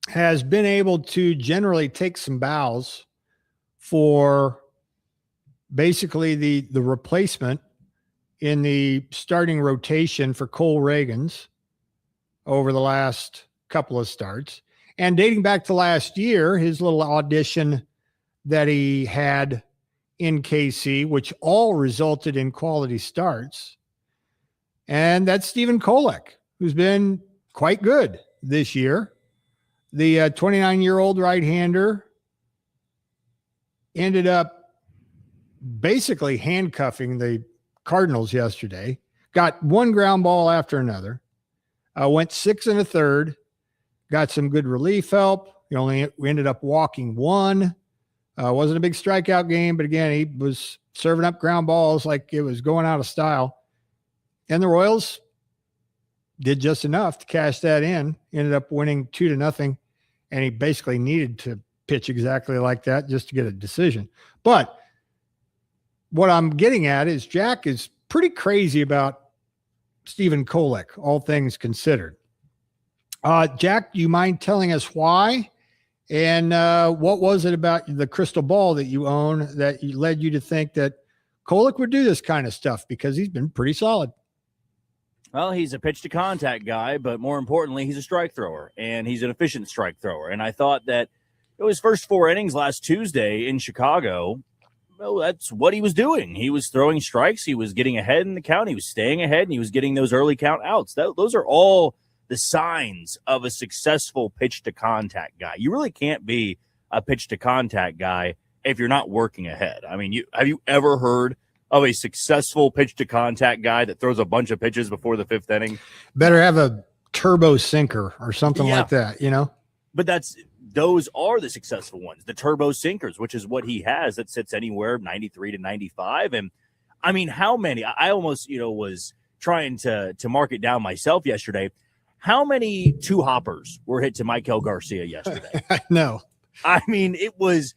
has been able to generally take some bows for basically the replacement in the starting rotation for Cole Reagans over the last couple of starts. And dating back to last year, his little audition that he had in KC, which all resulted in quality starts. And that's Stephen Kolek, who's been quite good this year. The 29-year-old right-hander ended up basically handcuffing the Cardinals yesterday. Got one ground ball after another. Went 6 1/3. Got some good relief help. We ended up walking one. Wasn't a big strikeout game, but again, he was serving up ground balls like it was going out of style. And the Royals did just enough to cash that in. Ended up winning 2-0, and he basically needed to pitch exactly like that just to get a decision. But what I'm getting at is Jack is pretty crazy about Stephen Kolek, all things considered. Jack, do you mind telling us why? And what was it about the crystal ball that you own that led you to think that Kolek would do this kind of stuff? Because he's been pretty solid. Well, he's a pitch to contact guy, but more importantly, he's a strike thrower, and he's an efficient strike thrower. And I thought that his first 4 innings last Tuesday in Chicago, well, that's what he was doing. He was throwing strikes. He was getting ahead in the count. He was staying ahead, and he was getting those early count outs. Those are all the signs of a successful pitch to contact guy. You really can't be a pitch to contact guy if you're not working ahead. I mean, have you ever heard of a successful pitch to contact guy that throws a bunch of pitches before the fifth inning. Better have a turbo sinker or something like that, you know? But those are the successful ones, the turbo sinkers, which is what he has that sits anywhere 93 to 95. And I mean, how many? I almost, was trying to mark it down myself yesterday. How many two hoppers were hit to Michael Garcia yesterday? No. I mean, it was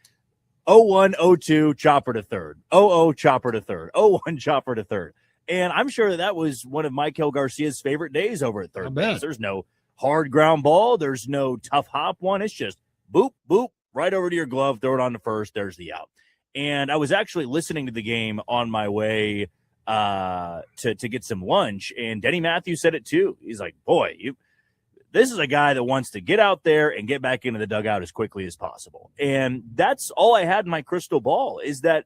0-1, 0-2, chopper to third, 0-0, chopper to third, 0-1, chopper to third. And I'm sure that was one of Michael Garcia's favorite days over at third base. There's no hard ground ball. There's no tough hop one. It's just boop, boop, right over to your glove, throw it on to first. There's the out. And I was actually listening to the game on my way to get some lunch, and Denny Matthews said it too. He's like, boy, this is a guy that wants to get out there and get back into the dugout as quickly as possible. And that's all I had in my crystal ball is that,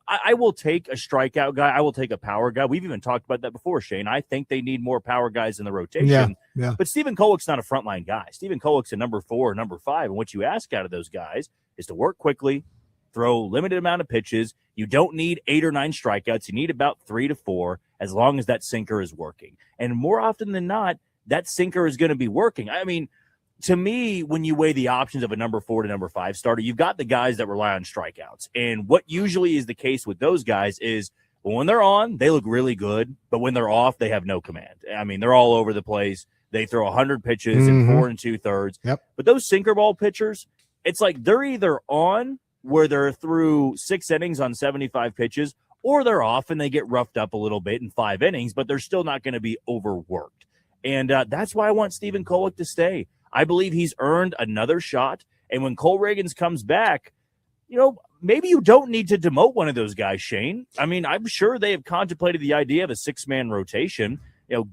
I will take a strikeout guy. I will take a power guy. We've even talked about that before, Shane. I think they need more power guys in the rotation. Yeah. But Stephen Kolek's not a frontline guy. Stephen Kolek's a number 4 or number 5. And what you ask out of those guys is to work quickly, throw limited amount of pitches. You don't need 8 or 9 strikeouts. You need about 3 to 4 as long as that sinker is working. And more often than not, that sinker is going to be working. I mean, to me, when you weigh the options of a number 4 to number 5 starter, you've got the guys that rely on strikeouts. And what usually is the case with those guys is when they're on, they look really good. But when they're off, they have no command. I mean, they're all over the place. They throw 100 pitches in 4 2/3. Yep. But those sinker ball pitchers, it's like they're either on where they're through 6 innings on 75 pitches, or they're off and they get roughed up a little bit in 5 innings, but they're still not going to be overworked. And that's why I want Stephen Kolek to stay. I believe he's earned another shot. And when Cole Reagans comes back, maybe you don't need to demote one of those guys, Shane. I mean, I'm sure they have contemplated the idea of a 6-man rotation,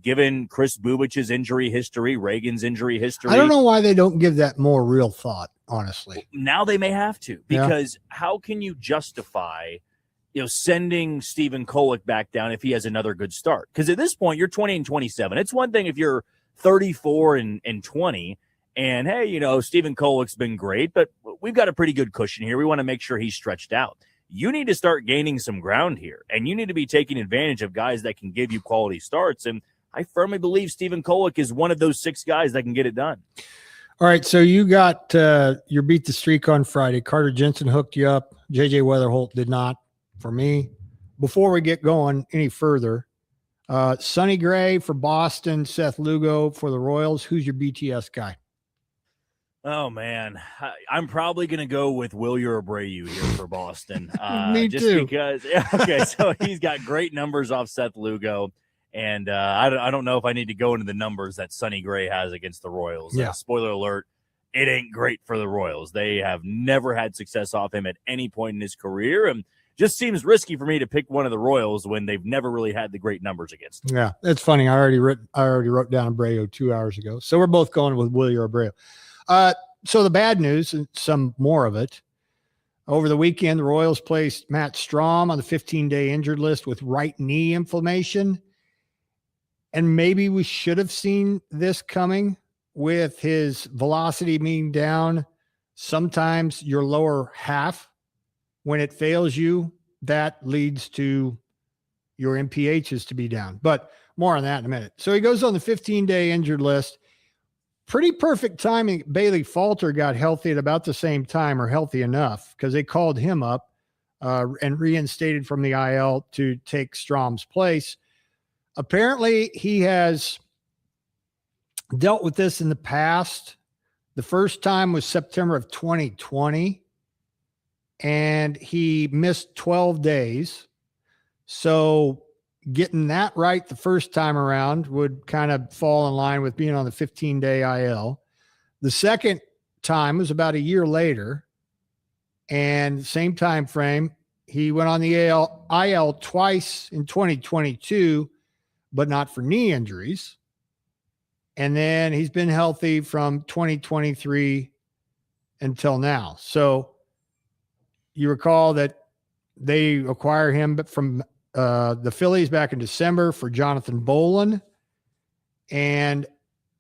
given Chris Bubich's injury history, Reagan's injury history. I don't know why they don't give that more real thought, honestly. Now they may have to, because how can you justify sending Stephen Kolek back down if he has another good start? Because at this point, you're 20 and 27. It's one thing if you're 34 and 20, and hey, Stephen Kolek's been great, but we've got a pretty good cushion here. We want to make sure he's stretched out. You need to start gaining some ground here, and you need to be taking advantage of guys that can give you quality starts. And I firmly believe Stephen Kolek is one of those 6 guys that can get it done. All right, so you got your beat the streak on Friday. Carter Jensen hooked you up. JJ Weatherholt did not for me. Before we get going any further, Sonny Gray for Boston, Seth Lugo for the Royals. Who's your BTS guy? Oh, man. I'm probably going to go with Wilyer Abreu here for Boston. Me just too. Because, so he's got great numbers off Seth Lugo. And I don't know if I need to go into the numbers that Sonny Gray has against the Royals. Yeah. Spoiler alert, it ain't great for the Royals. They have never had success off him at any point in his career. And just seems risky for me to pick one of the Royals when they've never really had the great numbers against him. Yeah, that's funny. I already wrote down Abreu 2 hours ago. So we're both going with Wilyer Abreu. So the bad news, and some more of it, over the weekend, the Royals placed Matt Strahm on the 15-day injured list with right knee inflammation. And maybe we should have seen this coming with his velocity being down. Sometimes your lower half, when it fails you, that leads to your MPHs to be down. But more on that in a minute. So he goes on the 15-day injured list. Pretty perfect timing. Bailey Falter got healthy at about the same time, or healthy enough, because they called him up and reinstated from the IL to take Strahm's place. Apparently, he has dealt with this in the past. The first time was September of 2020, and he missed 12 days. So getting that right the first time around would kind of fall in line with being on the 15-day IL. The second time was about a year later, and same time frame. He went on the IL twice in 2022, but not for knee injuries. And then he's been healthy from 2023 until now. So you recall that they acquire him from the Phillies back in December for Jonathan Bolin. And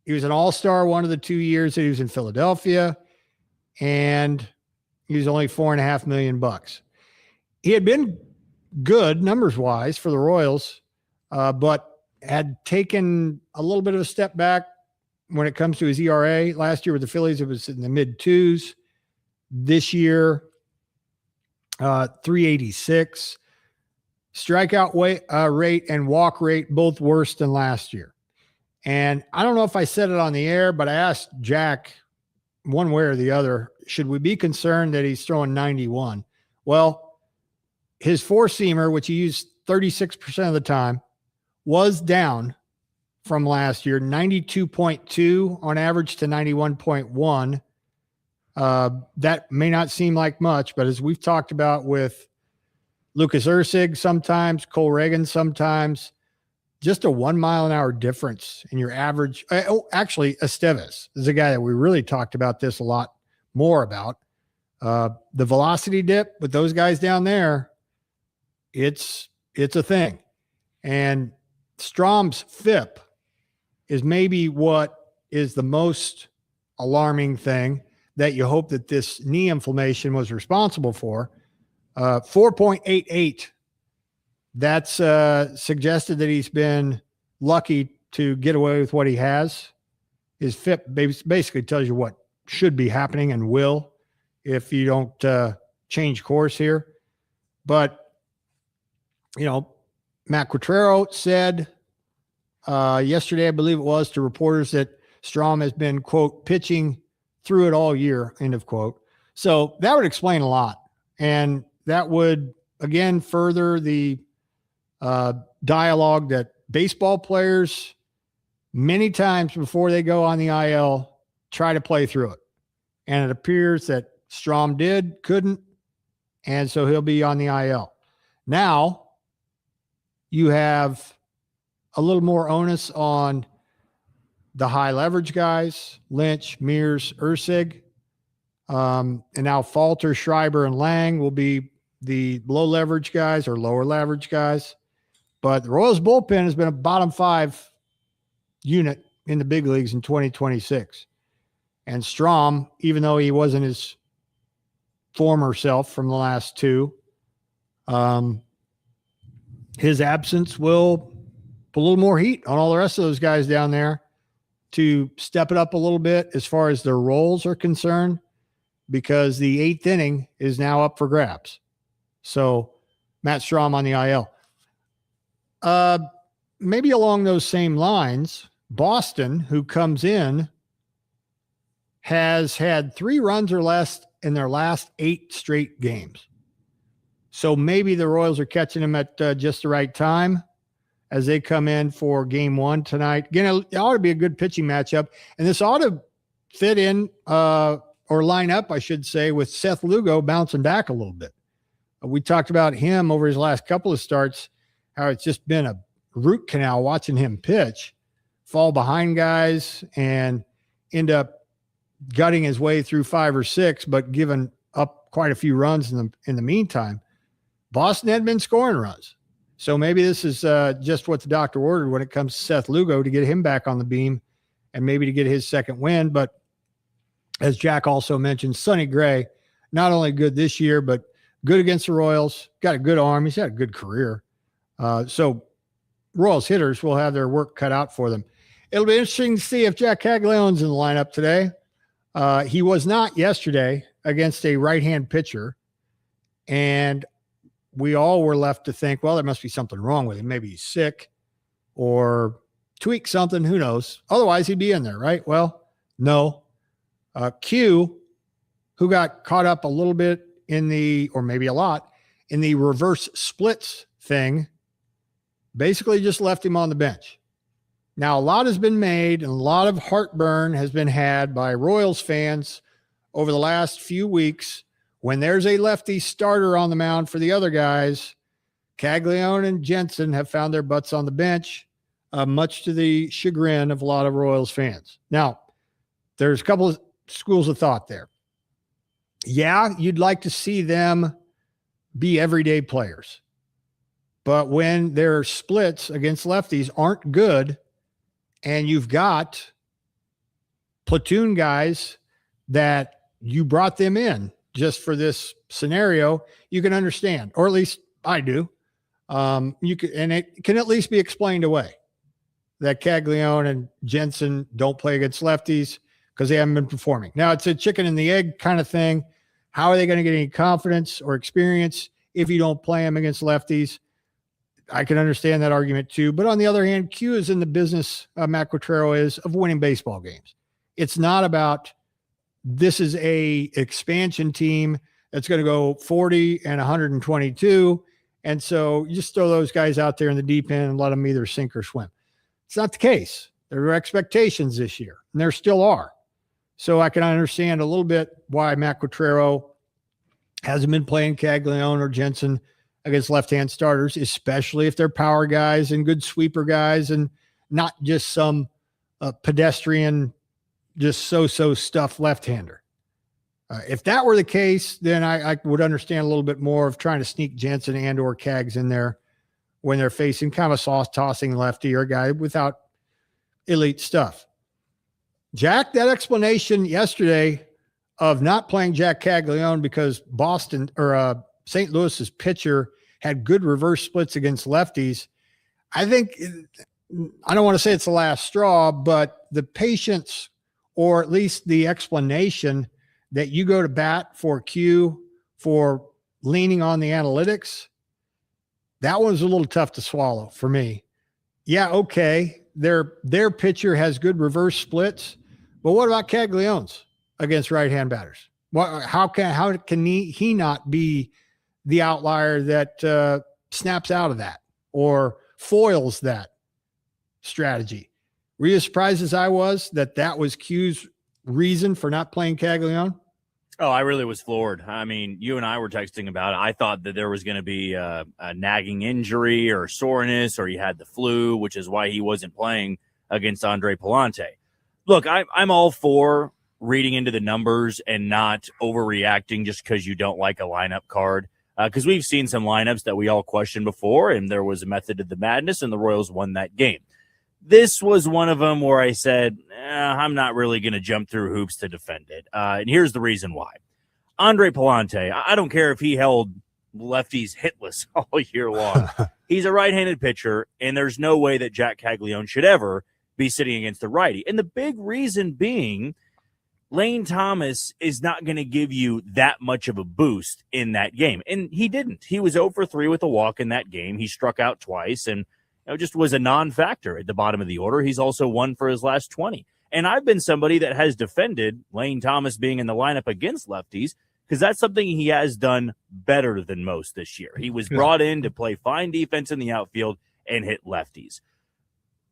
he was an all-star one of the 2 years that he was in Philadelphia. And he was only $4.5 million. He had been good numbers wise for the Royals, but had taken a little bit of a step back when it comes to his ERA. Last year with the Phillies, it was in the mid twos. This year, 386. Strikeout rate and walk rate both worse than last year. And I don't know if I said it on the air, but I asked Jack one way or the other, should we be concerned that he's throwing 91? Well, his four-seamer, which he used 36% of the time, was down from last year, 92.2 on average to 91.1. That may not seem like much, but as we've talked about with Lucas Ursig sometimes, Cole Reagan sometimes, just a 1 mile an hour difference in your average. Actually, Estevez is a guy that we really talked about this a lot more about. The velocity dip with those guys down there, it's a thing. And Strom's FIP is maybe what is the most alarming thing that you hope that this knee inflammation was responsible for. 4.88. That's suggested that he's been lucky to get away with what he has. His FIP basically tells you what should be happening and will if you don't change course here. But, Matt Quatrero said yesterday, I believe it was, to reporters that Strom has been, quote, pitching through it all year, end of quote. So that would explain a lot. And that would, again, further the dialogue that baseball players, many times before they go on the IL, try to play through it. And it appears that Strom couldn't, and so he'll be on the IL. Now, you have a little more onus on the high leverage guys, Lynch, Mears, Ursig. And now Falter, Schreiber, and Lang will be the low leverage guys or lower leverage guys. But the Royals bullpen has been a bottom 5 unit in the big leagues in 2026. And Strom, even though he wasn't his former self from the last two, his absence will put a little more heat on all the rest of those guys down there to step it up a little bit as far as their roles are concerned, because the 8th inning is now up for grabs. So Matt Strom on the IL. Maybe along those same lines, Boston, who comes in, has had 3 runs or less in their last 8 straight games. So maybe the Royals are catching them at just the right time as they come in for game 1 tonight. Again, it ought to be a good pitching matchup. And this ought to fit in or line up, I should say, with Seth Lugo bouncing back a little bit. We talked about him over his last couple of starts, how it's just been a root canal watching him pitch, fall behind guys, and end up gutting his way through 5 or 6, but giving up quite a few runs in the meantime. Boston had been scoring runs. So maybe this is just what the doctor ordered when it comes to Seth Lugo, to get him back on the beam and maybe to get his second win. But as Jack also mentioned, Sonny Gray, not only good this year, but good against the Royals, got a good arm. He's had a good career. So Royals hitters will have their work cut out for them. It'll be interesting to see if Jack Caglianone's in the lineup today. He was not yesterday against a right-hand pitcher. And we all were left to think, well, there must be something wrong with him. Maybe he's sick or tweak something. Who knows? Otherwise, he'd be in there, right? Well, no. Q, who got caught up a little bit or maybe a lot, in the reverse splits thing, basically just left him on the bench. Now, a lot has been made and a lot of heartburn has been had by Royals fans over the last few weeks. When there's a lefty starter on the mound for the other guys, Caglianone and Jensen have found their butts on the bench, much to the chagrin of a lot of Royals fans. Now, there's a couple of schools of thought there. Yeah, you'd like to see them be everyday players. But when their splits against lefties aren't good, and you've got platoon guys that you brought them in just for this scenario, you can understand, or at least I do. You can, and it can at least be explained away that Caglione and Jensen don't play against lefties because they haven't been performing. Now it's a chicken and the egg kind of thing. How are they going to get any confidence or experience if you don't play them against lefties? I can understand that argument too. But on the other hand, Q is in the business, Matt Quatraro is, of winning baseball games. It's not about this is a expansion team that's going to go 40 and 122. And so you just throw those guys out there in the deep end and let them either sink or swim. It's not the case. There were expectations this year, and there still are. So I can understand a little bit why Matt Quatraro hasn't been playing Caglione or Jensen against left-hand starters, especially if they're power guys and good sweeper guys and not just some pedestrian, just so-so stuff left-hander. If that were the case, then I would understand a little bit more of trying to sneak Jensen and or Cags in there when they're facing kind of a sauce-tossing lefty or a guy without elite stuff. Jack, that explanation yesterday of not playing Jack Caglione because Boston or St. Louis's pitcher had good reverse splits against lefties. I think, I don't want to say it's the last straw, but the patience or at least the explanation that you go to bat for Q for leaning on the analytics, that was a little tough to swallow for me. Yeah, okay, their pitcher has good reverse splits, but what about Caglione's against right-hand batters? How can he not be the outlier that snaps out of that or foils that strategy? Were you as surprised as I was that was Q's reason for not playing Caglione? Oh, I really was floored. I mean, you and I were texting about it. I thought that there was going to be a nagging injury or soreness, or he had the flu, which is why he wasn't playing against Andre Palante. Look, I'm all for reading into the numbers and not overreacting just because you don't like a lineup card. Because we've seen some lineups that we all questioned before, and there was a method to the madness, and the Royals won that game. This was one of them where I said, I'm not really going to jump through hoops to defend it. And here's the reason why. Andre Palante, I don't care if he held lefties hitless all year long. He's a right-handed pitcher, and there's no way that Jack Caglione should ever be sitting against the righty. And the big reason being, Lane Thomas is not going to give you that much of a boost in that game. And he didn't. He was 0 for 3 with a walk in that game. He struck out twice and just was a non-factor at the bottom of the order. He's also 1 for his last 20. And I've been somebody that has defended Lane Thomas being in the lineup against lefties because that's something he has done better than most this year. He was brought in to play fine defense in the outfield and hit lefties.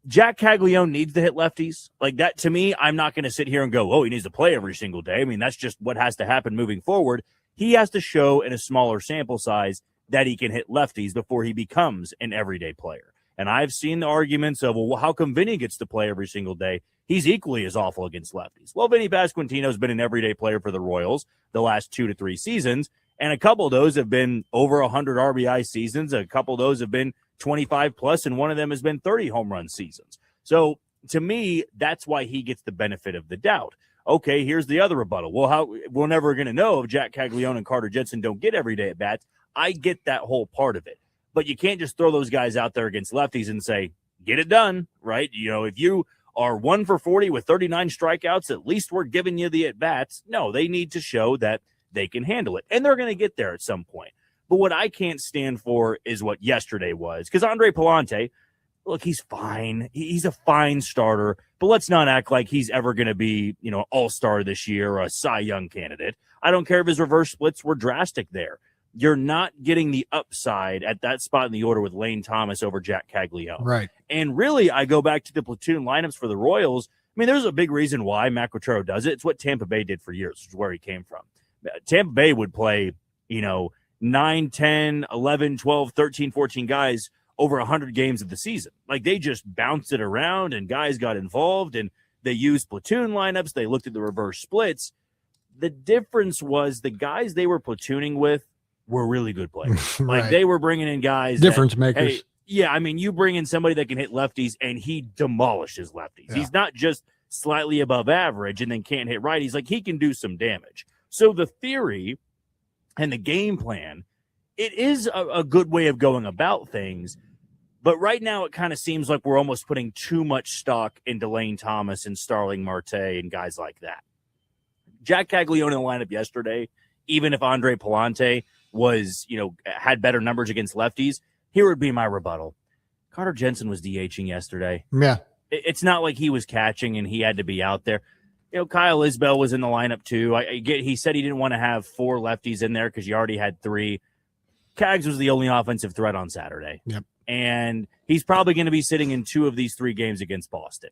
Jack Caglione needs to hit lefties. Like that, to me, I'm not going to sit here and go, oh, he needs to play every single day. I mean, that's just what has to happen moving forward. He has to show in a smaller sample size that he can hit lefties before he becomes an everyday player. And I've seen the arguments of, well, how come Vinny gets to play every single day? He's equally as awful against lefties. Well, Vinny Pasquantino's been an everyday player for the Royals the last 2 to 3 seasons, and a couple of those have been over 100 RBI seasons. A couple of those have been 25 plus, and one of them has been 30 home run seasons. So to me, that's why he gets the benefit of the doubt. Okay, here's the other rebuttal. Well, we're never going to know if Jack Caglione and Carter Jensen don't get everyday at bats. I get that whole part of it. But you can't just throw those guys out there against lefties and say, get it done, right? You know, if you are 1 for 40 with 39 strikeouts, at least we're giving you the at-bats. No, they need to show that they can handle it. And they're going to get there at some point. But what I can't stand for is what yesterday was. Because Andre Palante, look, he's fine. He's a fine starter. But let's not act like he's ever going to be, all-star this year or a Cy Young candidate. I don't care if his reverse splits were drastic there. You're not getting the upside at that spot in the order with Lane Thomas over Jack Caglione. Right. And really, I go back to the platoon lineups for the Royals. I mean, there's a big reason why Matt Quatraro does it. It's what Tampa Bay did for years, which is where he came from. Tampa Bay would play, 9, 10, 11, 12, 13, 14 guys over 100 games of the season. Like, they just bounced it around, and guys got involved, and they used platoon lineups. They looked at the reverse splits. The difference was the guys they were platooning with were really good players. Like, they were bringing in guys. Difference makers. Hey, yeah, I mean, you bring in somebody that can hit lefties, and he demolishes lefties. Yeah. He's not just slightly above average and then can't hit righties. Like, he can do some damage. So the theory and the game plan it is a good way of going about things. But right now, it kind of seems like we're almost putting too much stock into Lane Thomas and Starling Marte and guys like that. Jack Caglione in the lineup yesterday, even if Andre Palante was, had better numbers against lefties, here would be my rebuttal. Carter Jensen was DHing yesterday. Yeah. It's not like he was catching and he had to be out there. Kyle Isbell was in the lineup too. He said he didn't want to have 4 lefties in there because you already had 3. Cags was the only offensive threat on Saturday. Yep. And he's probably going to be sitting in 2 of these 3 games against Boston.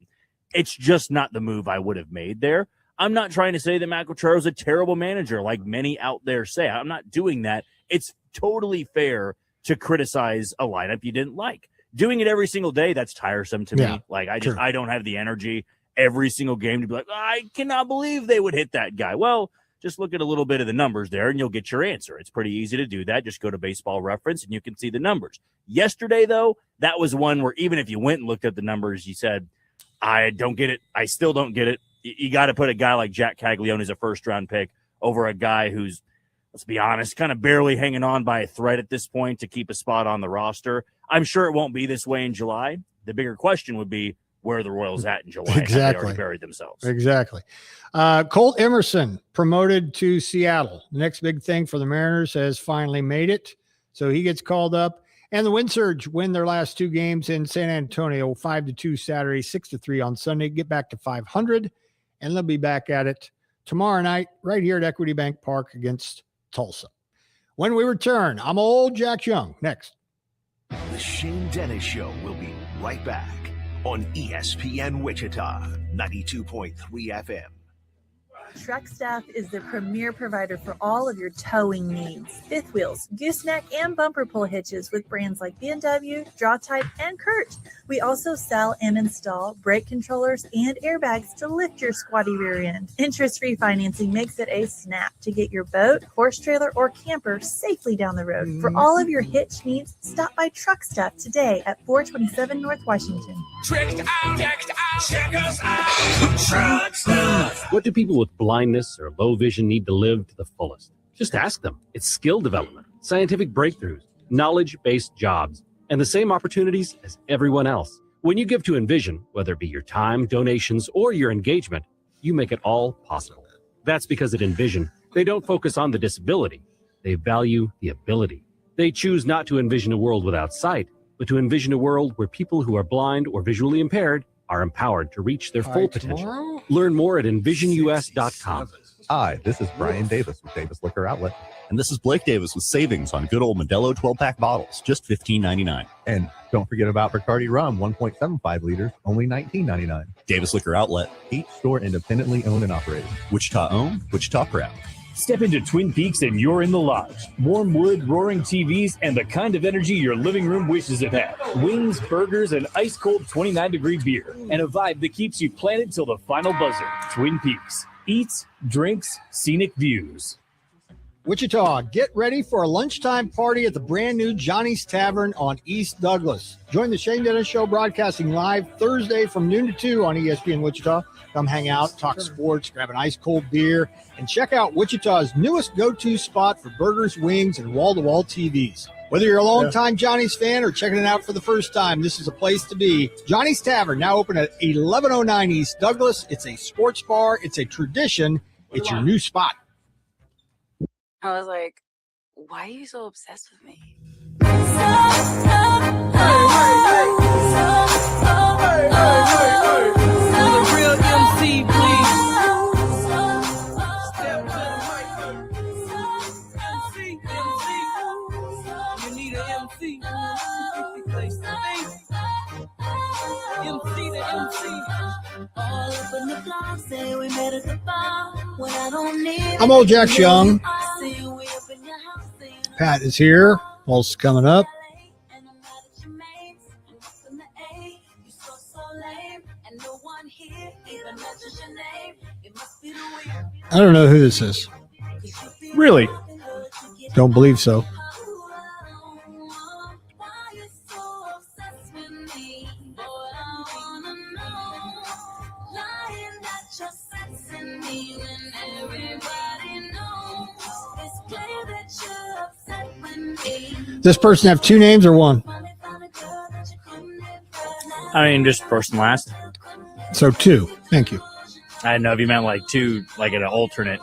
It's just not the move I would have made there. I'm not trying to say that Matt Quatraro is a terrible manager like many out there say. I'm not doing that. It's totally fair to criticize a lineup you didn't like. Doing it every single day, that's tiresome to me. Like, I don't have the energy every single game to be like, I cannot believe they would hit that guy. Well, just look at a little bit of the numbers there and you'll get your answer. It's pretty easy to do that. Just go to Baseball Reference and you can see the numbers. Yesterday, though, that was one where even if you went and looked at the numbers, you said, I don't get it. I still don't get it. You got to put a guy like Jack Caglione as a first-round pick over a guy who's, let's be honest, kind of barely hanging on by a thread at this point to keep a spot on the roster. I'm sure it won't be this way in July. The bigger question would be, where are the Royals at in July? Exactly. Have they already buried themselves? Exactly. Colt Emerson promoted to Seattle. The next big thing for the Mariners has finally made it. So he gets called up. And the Wind Surge win their last 2 games in San Antonio, 5-2 Saturday, 6-3 on Sunday. Get back to 500, and they'll be back at it tomorrow night right here at Equity Bank Park against Tulsa. When we return, I'm old Jack Young. Next. The Shane Dennis Show will be right back on ESPN Wichita, 92.3 FM. Truck Staff is the premier provider for all of your towing needs. Fifth wheels, gooseneck, and bumper pull hitches with brands like B&W, Draw Type, and Kurt. We also sell and install brake controllers and airbags to lift your squatty rear end. Interest-free financing makes it a snap to get your boat, horse trailer, or camper safely down the road. For all of your hitch needs, stop by Truck Staff today at 427 North Washington. Check us out. Truck Stuff. What do people with blindness or low vision need to live to the fullest? Just ask them. It's skill development, scientific breakthroughs, knowledge-based jobs, and the same opportunities as everyone else. When you give to Envision, whether it be your time, donations, or your engagement, you make it all possible. That's because at Envision, they don't focus on the disability. They value the ability. They choose not to envision a world without sight, but to envision a world where people who are blind or visually impaired are empowered to reach their full potential. Learn more at envisionus.com. Hi, this is Brian Davis with Davis Liquor Outlet. And this is Blake Davis with savings on good old Modelo 12-pack bottles, just $15.99. And don't forget about Bacardi Rum, 1.75 liters, only $19.99. Davis Liquor Outlet, each store independently owned and operated. Wichita owned, Wichita proud. Step into Twin Peaks and you're in the lodge. Warm wood, roaring TVs, and the kind of energy your living room wishes it had. Wings, burgers, and ice-cold 29-degree beer. And a vibe that keeps you planted till the final buzzer. Twin Peaks. Eats, drinks, scenic views. Wichita, get ready for a lunchtime party at the brand new Johnny's Tavern on East Douglas. Join the Shane Dennis Show broadcasting live Thursday from noon to 2 on ESPN Wichita. Come hang out, talk sports, grab an ice-cold beer, and check out Wichita's newest go-to spot for burgers, wings, and wall-to-wall TVs. Whether you're a long-time Johnny's fan or checking it out for the first time, this is a place to be. Johnny's Tavern, now open at 1109 East Douglas. It's a sports bar. It's a tradition. It's your new spot. I was like, why are you so obsessed with me? Real MC, please. Step to the right. MC. You need an MC. Place to be. MC to MC. All up in the block, say we met at the bar. When I don't need I'm old Jack Young. Pat is here. Pulse coming up. I don't know who this is. Really? Don't believe so. Does this person have two names or one? I mean, just first and last. So two. Thank you. I didn't know if you meant like two, like an alternate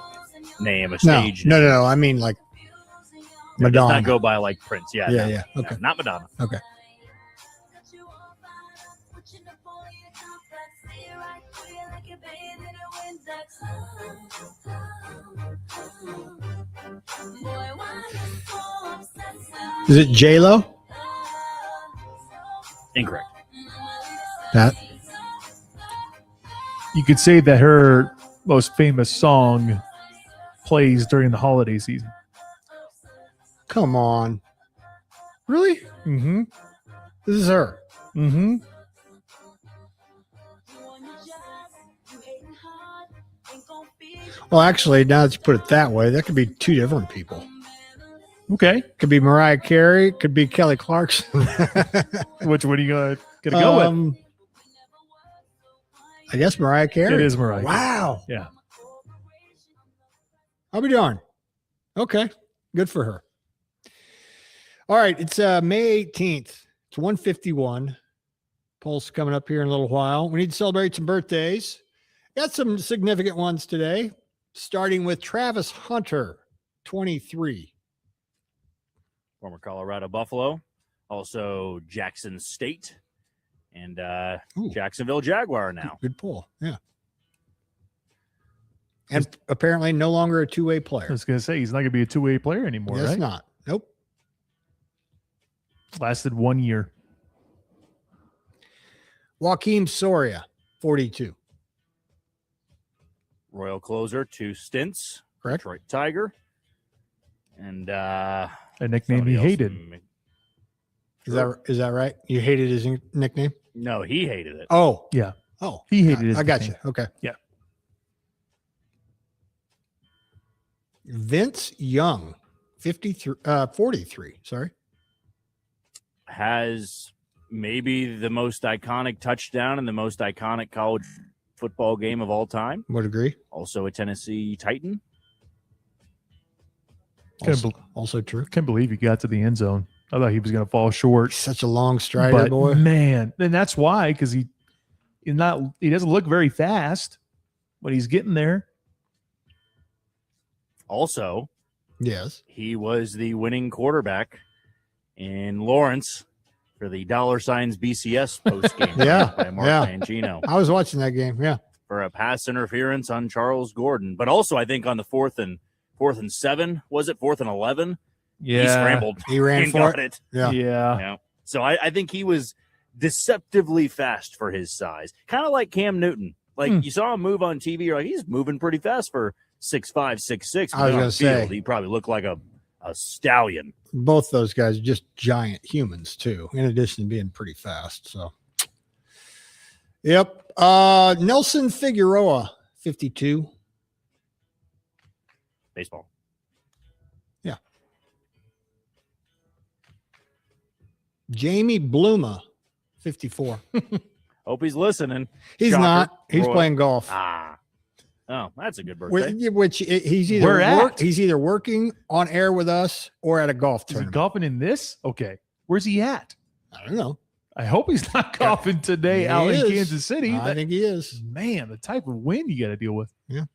name, a No, stage name. no. I mean like It does Madonna. not go by like Prince. Yeah. Yeah, no, yeah. Okay. no, not Madonna. Okay. Is it J-Lo? Incorrect. That You could say that her most famous song plays during the holiday season. Come on. Really? Mm-hmm. This is her. Mm-hmm. Well, actually, now that you put it that way, that could be two different people. Okay. Could be Mariah Carey. Could be Kelly Clarkson. Which one are you gonna go with? I guess Mariah Carey. It is Mariah Carey. Wow. Yeah. I'll be darned. Okay. Good for her. All right. It's May 18th. It's 1:51. Pulse coming up here in a little while. We need to celebrate some birthdays. Got some significant ones today, starting with Travis Hunter, 23. Former Colorado Buffalo, also Jackson State, and Jacksonville Jaguar now. Good pull. Yeah. And apparently no longer a two-way player. I was going to say, he's not going to be a two-way player anymore, Yes, right? not. Nope. Lasted 1 year. Joaquim Soria, 42. Royal closer, 2 stints. Correct. Detroit Tiger. And A nickname he somebody else hated. Is that right? You hated his nickname? No, he hated it. Oh. Yeah. Oh. He hated his I got you. nickname. Okay. Yeah. Vince Young, 43. Sorry. Has maybe the most iconic touchdown and the most iconic college football game of all time. Would agree. Also a Tennessee Titan. Also true. Can't believe he got to the end zone. I thought he was going to fall short. Such a long strider, But boy. man, and that's why, because he doesn't look very fast, but he's getting there. Also, yes, he was the winning quarterback in Lawrence for the $BCS post game. Yeah, by Mark yeah. Mangino I was watching that game. Yeah. for a pass interference on Charles Gordon, but also I think on the fourth and 7, was it 4th and 11? Yeah. He scrambled. He ran and for got it. it. Yeah. Yeah. So I think he was deceptively fast for his size, kind of like Cam Newton. Like you saw him move on TV, you're like, he's moving pretty fast for 6'5", 6'6". I was On gonna say. field, he probably looked like a stallion. Both those guys are just giant humans too, in addition to being pretty fast. So, yep. Nelson Figueroa, 52. Baseball. Yeah. Jamie Bluma, 54. Hope he's listening. He's Shocker. not. He's Roy. playing golf. Oh, that's a good birthday. Which he's Where either at? he's either working on air with us or at a golf Is he tournament. golfing in this? Okay. Where's he at? I don't know. I hope he's not golfing today He out is. in Kansas City. I think he is. Man, the type of wind you got to deal with. Yeah.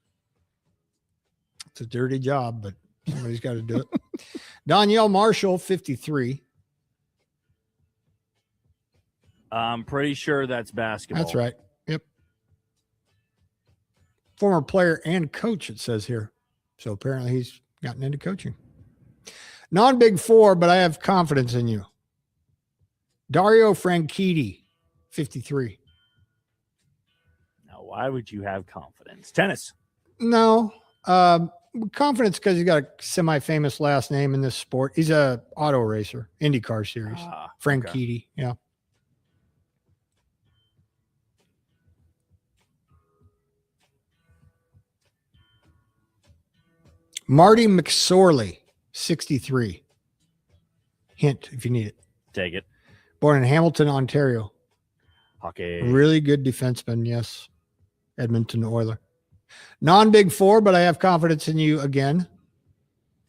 It's a dirty job, but somebody's got to do it. Danielle Marshall, 53. I'm pretty sure that's basketball. That's right. Yep. Former player and coach, it says here. So apparently he's gotten into coaching. Non-Big Four, but I have confidence in you. Dario Franchitti, 53. Now, why would you have confidence? Tennis. No. Confidence because he's got a semi-famous last name in this sport. He's a auto racer, IndyCar series. Franchitti, yeah. Marty McSorley, 63. Hint if you need it. Take it. Born in Hamilton, Ontario. Hockey. Really good defenseman, yes. Edmonton Oiler. Non-Big Four, but I have confidence in you again.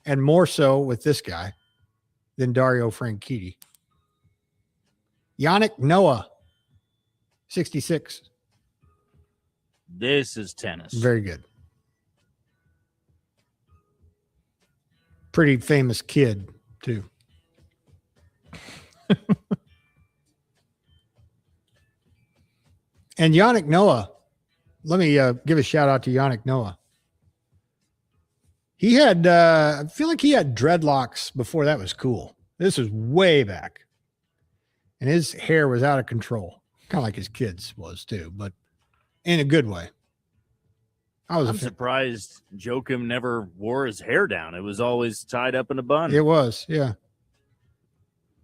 And more so with this guy. than Dario Franchitti. Yannick Noah, 66. This is tennis. Very good. Pretty famous kid, too. And Yannick Noah, let me give a shout out to Yannick Noah. He had, I feel like he had dreadlocks before that was cool. This was way back. And his hair was out of control. Kind of like his kids was too, but in a good way. I'm surprised Joachim never wore his hair down. It was always tied up in a bun. It was, yeah.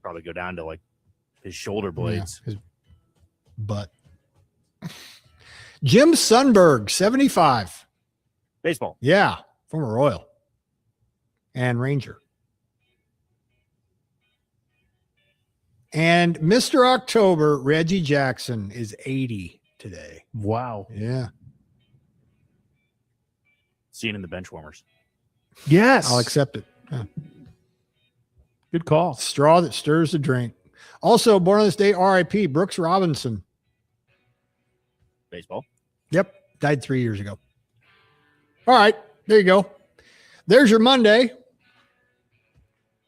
Probably go down to like his shoulder blades. Yeah, his butt. Jim Sundberg, 75. Baseball. Yeah, former Royal and Ranger. And Mr. October, Reggie Jackson, is 80 today. Wow. Yeah. Seen in the bench warmers. Yes. I'll accept it. Yeah. Good call. Straw that stirs the drink. Also, born on this day, R.I.P. Brooks Robinson. Baseball. Yep. Died 3 years ago. All right. There you go. There's your Monday.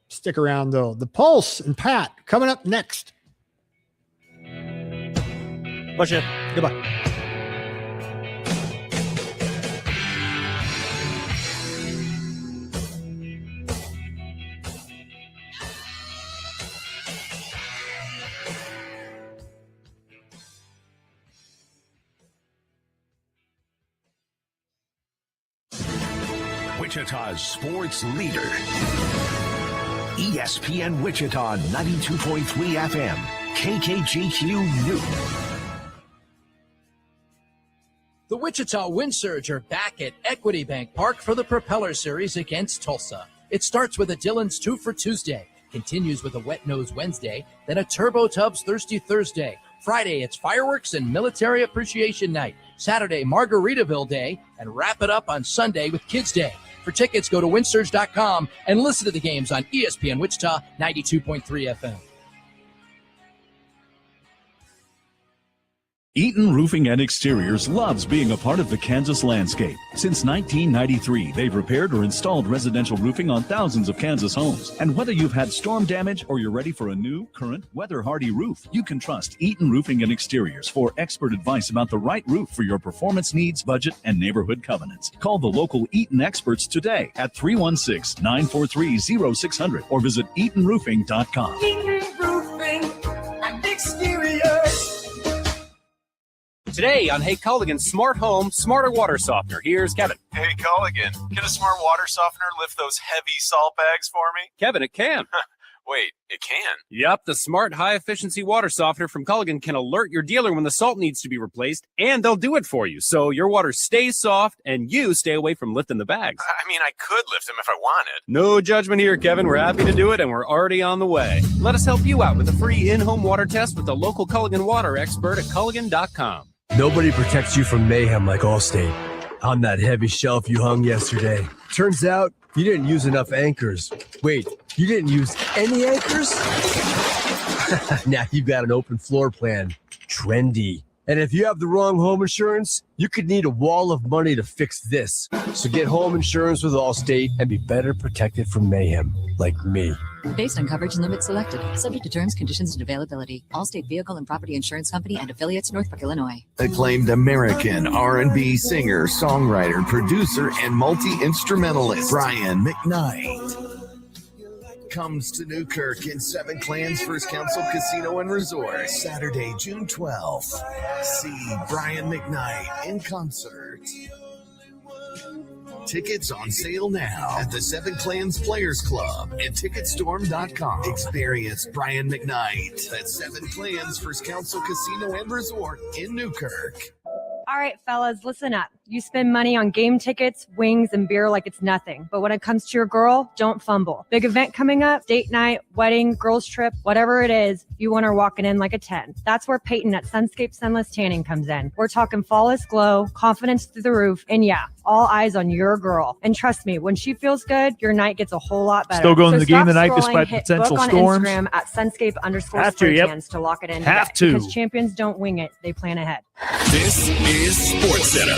Stick around, though. The Pulse and Pat coming up next. Push it. Goodbye. Wichita's sports leader. ESPN Wichita 92.3 FM. KKGQ Newton. The Wichita Wind Surge are back at Equity Bank Park for the Propeller Series against Tulsa. It starts with a Dillon's 2 for Tuesday, continues with a Wet Nose Wednesday, then a Turbo Tubs Thirsty Thursday. Friday, it's Fireworks and Military Appreciation Night. Saturday, Margaritaville Day, and wrap it up on Sunday with Kids Day. For tickets, go to windsurge.com and listen to the games on ESPN Wichita 92.3 FM. Eaton Roofing and Exteriors loves being a part of the Kansas landscape. Since 1993, they've repaired or installed residential roofing on thousands of Kansas homes. And whether you've had storm damage or you're ready for a new, current, weather-hardy roof, you can trust Eaton Roofing and Exteriors for expert advice about the right roof for your performance needs, budget, and neighborhood covenants. Call the local Eaton experts today at 316-943-0600 or visit EatonRoofing.com. Eaton Roofing and Exteriors. Today on Hey Culligan Smart Home, Smarter Water Softener. Here's Kevin. Hey, Culligan, can a smart water softener lift those heavy salt bags for me? Kevin, it can. Wait, it can? Yep, the smart high-efficiency water softener from Culligan can alert your dealer when the salt needs to be replaced, and they'll do it for you, so your water stays soft and you stay away from lifting the bags. I mean, I could lift them if I wanted. No judgment here, Kevin. We're happy to do it, and we're already on the way. Let us help you out with a free in-home water test with the local Culligan water expert at Culligan.com. Nobody protects you from mayhem like Allstate. On that heavy shelf you hung yesterday. Turns out you didn't use enough anchors. Wait, you didn't use any anchors? Now you've got an open floor plan. Trendy. And if you have the wrong home insurance, you could need a wall of money to fix this. So get home insurance with Allstate and be better protected from mayhem, like me. Based on coverage and limits selected. Subject to terms, conditions, and availability. Allstate Vehicle and Property Insurance Company and affiliates, Northbrook, Illinois. Acclaimed American R&B singer, songwriter, producer, and multi-instrumentalist Brian McKnight comes to Newkirk in Seven Clans First Council Casino and Resort Saturday, June 12th. See Brian McKnight in concert. Tickets on sale now at the Seven Clans Players Club and Ticketstorm.com. Experience Brian McKnight at Seven Clans First Council Casino and Resort in Newkirk. All right, fellas, listen up. You spend money on game tickets, wings, and beer like it's nothing. But when it comes to your girl, don't fumble. Big event coming up, date night, wedding, girls trip, whatever it is, you want her walking in like a 10. That's where Peyton at Sunscape Sunless Tanning comes in. We're talking flawless glow, confidence through the roof, and yeah, all eyes on your girl. And trust me, when she feels good, your night gets a whole lot better. Still going to the game stop tonight scrolling, despite hit potential book storms? on Instagram at Sunscape_spray Have to, yep. tans to lock it in. Have today. to. Because champions don't wing it, they plan ahead. This is Sports Center.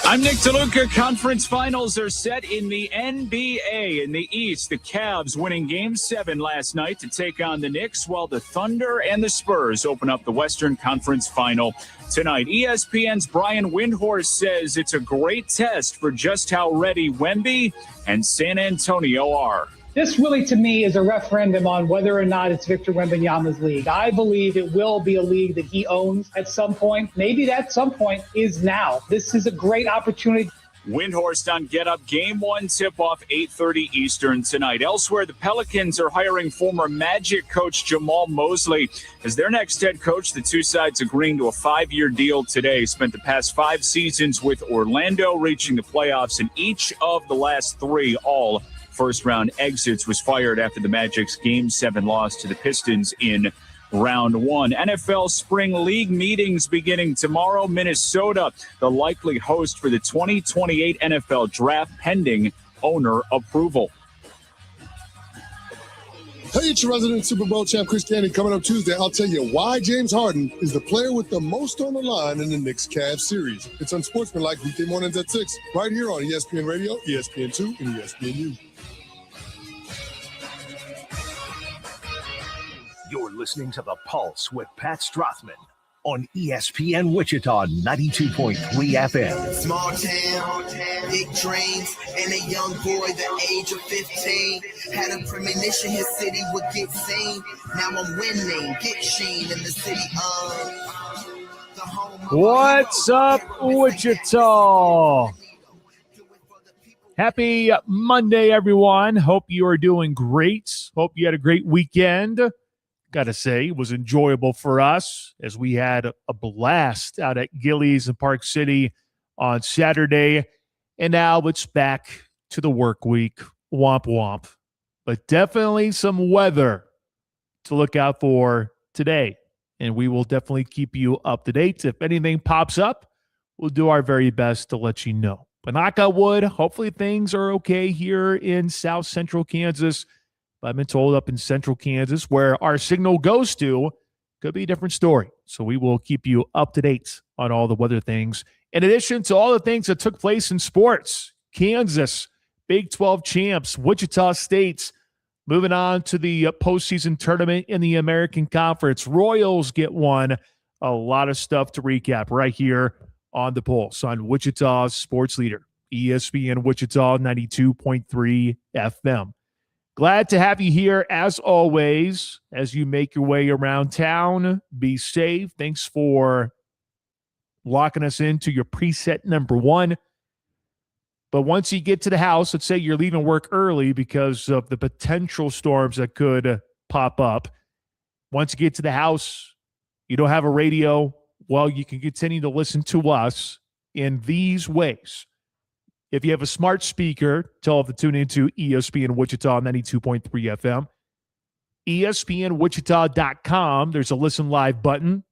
I'm Nick DeLuca. Conference finals are set in the NBA. In the East, the Cavs winning Game 7 last night to take on the Knicks, while the Thunder and the Spurs open up the Western Conference final tonight. ESPN's Brian Windhorst says it's a great test for just how ready Wemby and San Antonio are. This really, to me, is a referendum on whether or not it's Victor Wembanyama's league. I believe it will be a league that he owns at some point. Maybe that some point is now. This is a great opportunity. Windhorst on Get Up. Game 1 tip-off 8:30 Eastern tonight. Elsewhere, the Pelicans are hiring former Magic coach Jamal Mosley as their next head coach. The two sides agreeing to a 5-year deal today. Spent the past 5 seasons with Orlando, reaching the playoffs in each of the last 3, all first-round exits. Was fired after the Magic's Game 7 loss to the Pistons in Round 1. NFL Spring League meetings beginning tomorrow. Minnesota, the likely host for the 2028 NFL Draft, pending owner approval. Hey, it's your resident Super Bowl champ, Chris Candy. Coming up Tuesday, I'll tell you why James Harden is the player with the most on the line in the Knicks-Cavs series. It's Unsportsmanlike weekday mornings at 6, right here on ESPN Radio, ESPN2, and ESPNU. You're listening to The Pulse with Pat Strathman on ESPN Wichita 92.3 FM. Small town, big dreams, and a young boy the age of 15. Had a premonition his city would get seen. Now I'm winning, get Sheen in the city of the home. What's up, Wichita? Happy Monday, everyone. Hope you are doing great. Hope you had a great weekend. Got to say, it was enjoyable for us as we had a blast out at Gillies in Park City on Saturday. And now it's back to the work week. Womp womp. But definitely some weather to look out for today. And we will definitely keep you up to date. If anything pops up, we'll do our very best to let you know. But knock on wood, hopefully things are okay here in South Central Kansas. I've been told up in Central Kansas, where our signal goes to, could be a different story. So we will keep you up to date on all the weather things. In addition to all the things that took place in sports, Kansas, Big 12 champs, Wichita State, moving on to the postseason tournament in the American Conference. Royals get one. A lot of stuff to recap right here on The Pulse on Wichita's sports leader, ESPN Wichita 92.3 FM. Glad to have you here, as always, as you make your way around town. Be safe. Thanks for locking us into your preset number 1. But once you get to the house, let's say you're leaving work early because of the potential storms that could pop up. Once you get to the house, you don't have a radio, well, you can continue to listen to us in these ways. If you have a smart speaker, tell it to tune into ESPN Wichita 92.3 FM. ESPNWichita.com. There's a listen live button.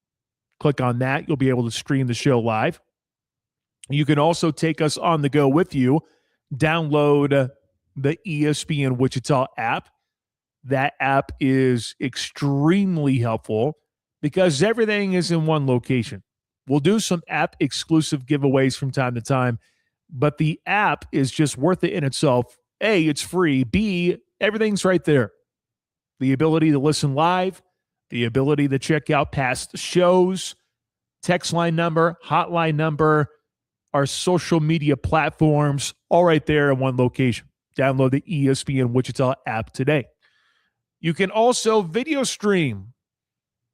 Click on that. You'll be able to stream the show live. You can also take us on the go with you. Download the ESPN Wichita app. That app is extremely helpful because everything is in one location. We'll do some app exclusive giveaways from time to time, but the app is just worth it in itself. A, it's free. B, everything's right there. The ability to listen live, the ability to check out past shows, text line number, hotline number, our social media platforms, all right there in one location. Download the ESPN Wichita app today. You can also video stream.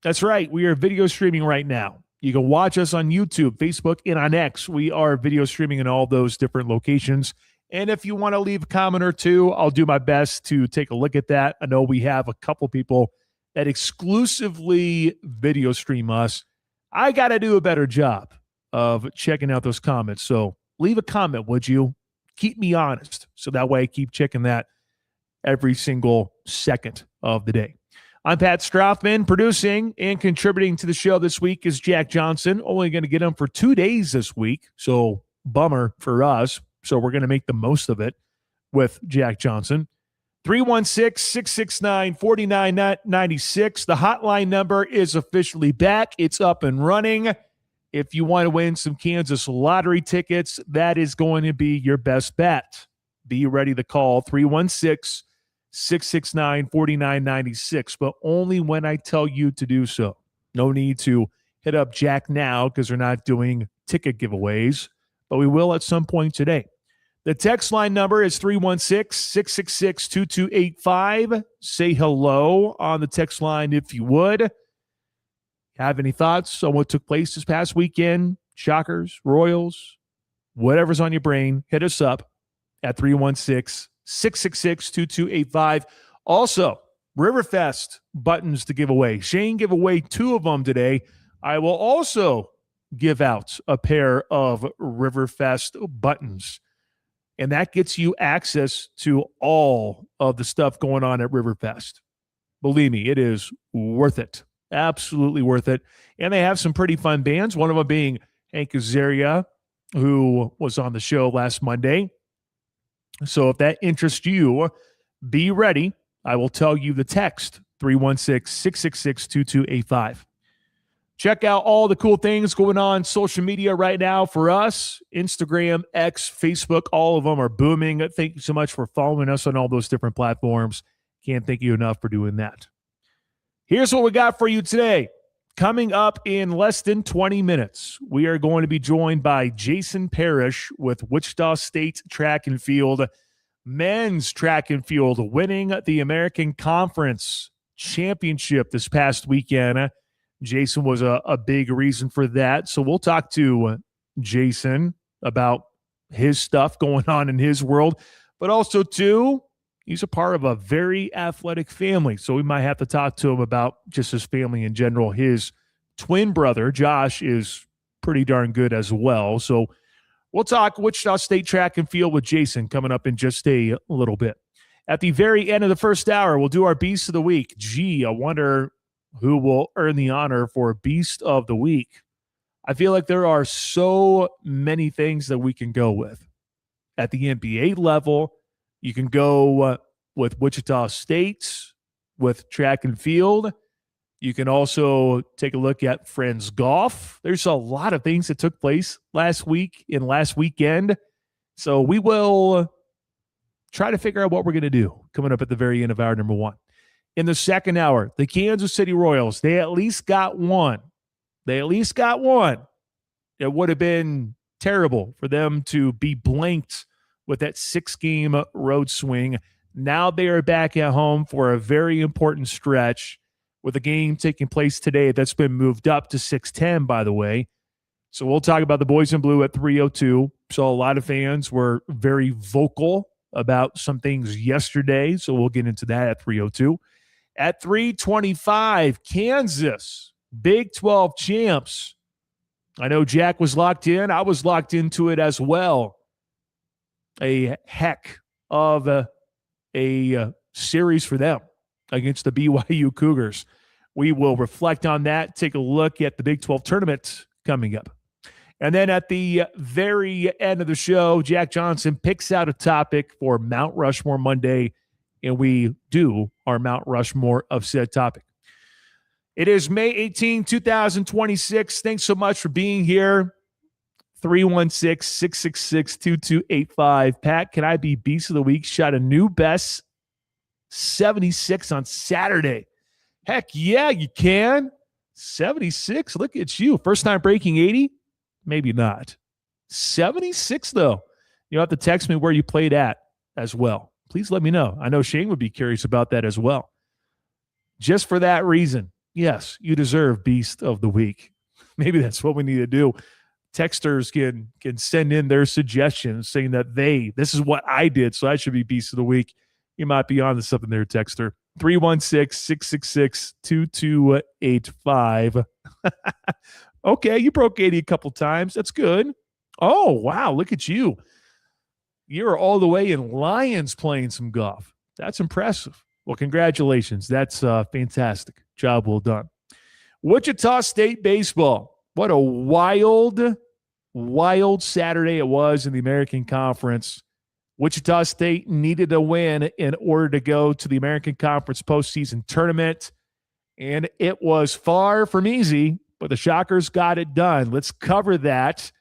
That's right. We are video streaming right now. You can watch us on YouTube, Facebook, and on X. We are video streaming in all those different locations. And if you want to leave a comment or two, I'll do my best to take a look at that. I know we have a couple people that exclusively video stream us. I got to do a better job of checking out those comments. So leave a comment, would you? Keep me honest. So that way I keep checking that every single second of the day. I'm Pat Strathman. Producing and contributing to the show this week is Jack Johnson. Only going to get him for 2 days this week. So bummer for us. So we're going to make the most of it with Jack Johnson. 316-669-4996. The hotline number is officially back. It's up and running. If you want to win some Kansas lottery tickets, that is going to be your best bet. Be ready to call 316-669-4996, but only when I tell you to do so. No need to hit up Jack now because we're not doing ticket giveaways, but we will at some point today. The text line number is 316-666-2285. Say hello on the text line if you would. Have any thoughts on what took place this past weekend? Shockers, Royals, whatever's on your brain, hit us up at 316-666-2285. Also, Riverfest buttons to give away. Shane gave away 2 of them today. I will also give out a pair of Riverfest buttons. And that gets you access to all of the stuff going on at Riverfest. Believe me, it is worth it. Absolutely worth it. And they have some pretty fun bands, one of them being Hank Azaria, who was on the show last Monday. So if that interests you, be ready. I will tell you the text, 316-666-2285. Check out all the cool things going on social media right now for us. Instagram, X, Facebook, all of them are booming. Thank you so much for following us on all those different platforms. Can't thank you enough for doing that. Here's what we got for you today. Coming up in less than 20 minutes, we are going to be joined by Jason Parrish with Wichita State Track and Field, men's track and field, winning the American Conference Championship this past weekend. Jason was a big reason for that. So we'll talk to Jason about his stuff going on in his world, but also, too, he's a part of a very athletic family. So we might have to talk to him about just his family in general. His twin brother, Josh, is pretty darn good as well. So we'll talk Wichita State Track and Field with Jason coming up in just a little bit. At the very end of the first hour, we'll do our Beast of the Week. Gee, I wonder who will earn the honor for Beast of the Week. I feel like there are so many things that we can go with. At the NBA level, you can go with Wichita State, with track and field. You can also take a look at Friends Golf. There's a lot of things that took place last week and last weekend. So we will try to figure out what we're going to do coming up at the very end of hour number 1. In the second hour, the Kansas City Royals, they at least got one. It would have been terrible for them to be blanked with that 6-game road swing. Now they are back at home for a very important stretch with a game taking place today that's been moved up to 6:10, by the way. So we'll talk about the boys in blue at 3:02. So a lot of fans were very vocal about some things yesterday. So we'll get into that at 3:02. At 3:25, Kansas, Big 12 champs. I know Jack was locked in. I was locked into it as well. A heck of a series for them against the BYU Cougars. We will reflect on that, take a look at the Big 12 tournament coming up. And then at the very end of the show, Jack Johnson picks out a topic for Mount Rushmore Monday, and we do our Mount Rushmore of said topic. It is May 18, 2026. Thanks so much for being here. 316-666-2285. Pat, can I be Beast of the Week? Shot a new best 76 on Saturday. Heck yeah, you can. 76, look at you. First time breaking 80? Maybe not. 76, though. You'll have to text me where you played at as well. Please let me know. I know Shane would be curious about that as well. Just for that reason, yes, you deserve Beast of the Week. Maybe that's what we need to do. Texters can send in their suggestions saying that this is what I did, so I should be Beast of the Week. You might be on to something there, Texter. 316-666-2285. Okay, you broke 80 a couple times. That's good. Oh, wow, look at you. You're all the way in Lions playing some golf. That's impressive. Well, congratulations. That's fantastic. Job well done. Wichita State baseball. What a wild Saturday it was in the American Conference. Wichita State needed a win in order to go to the American Conference postseason tournament, and it was far from easy, but the Shockers got it done. Let's cover that.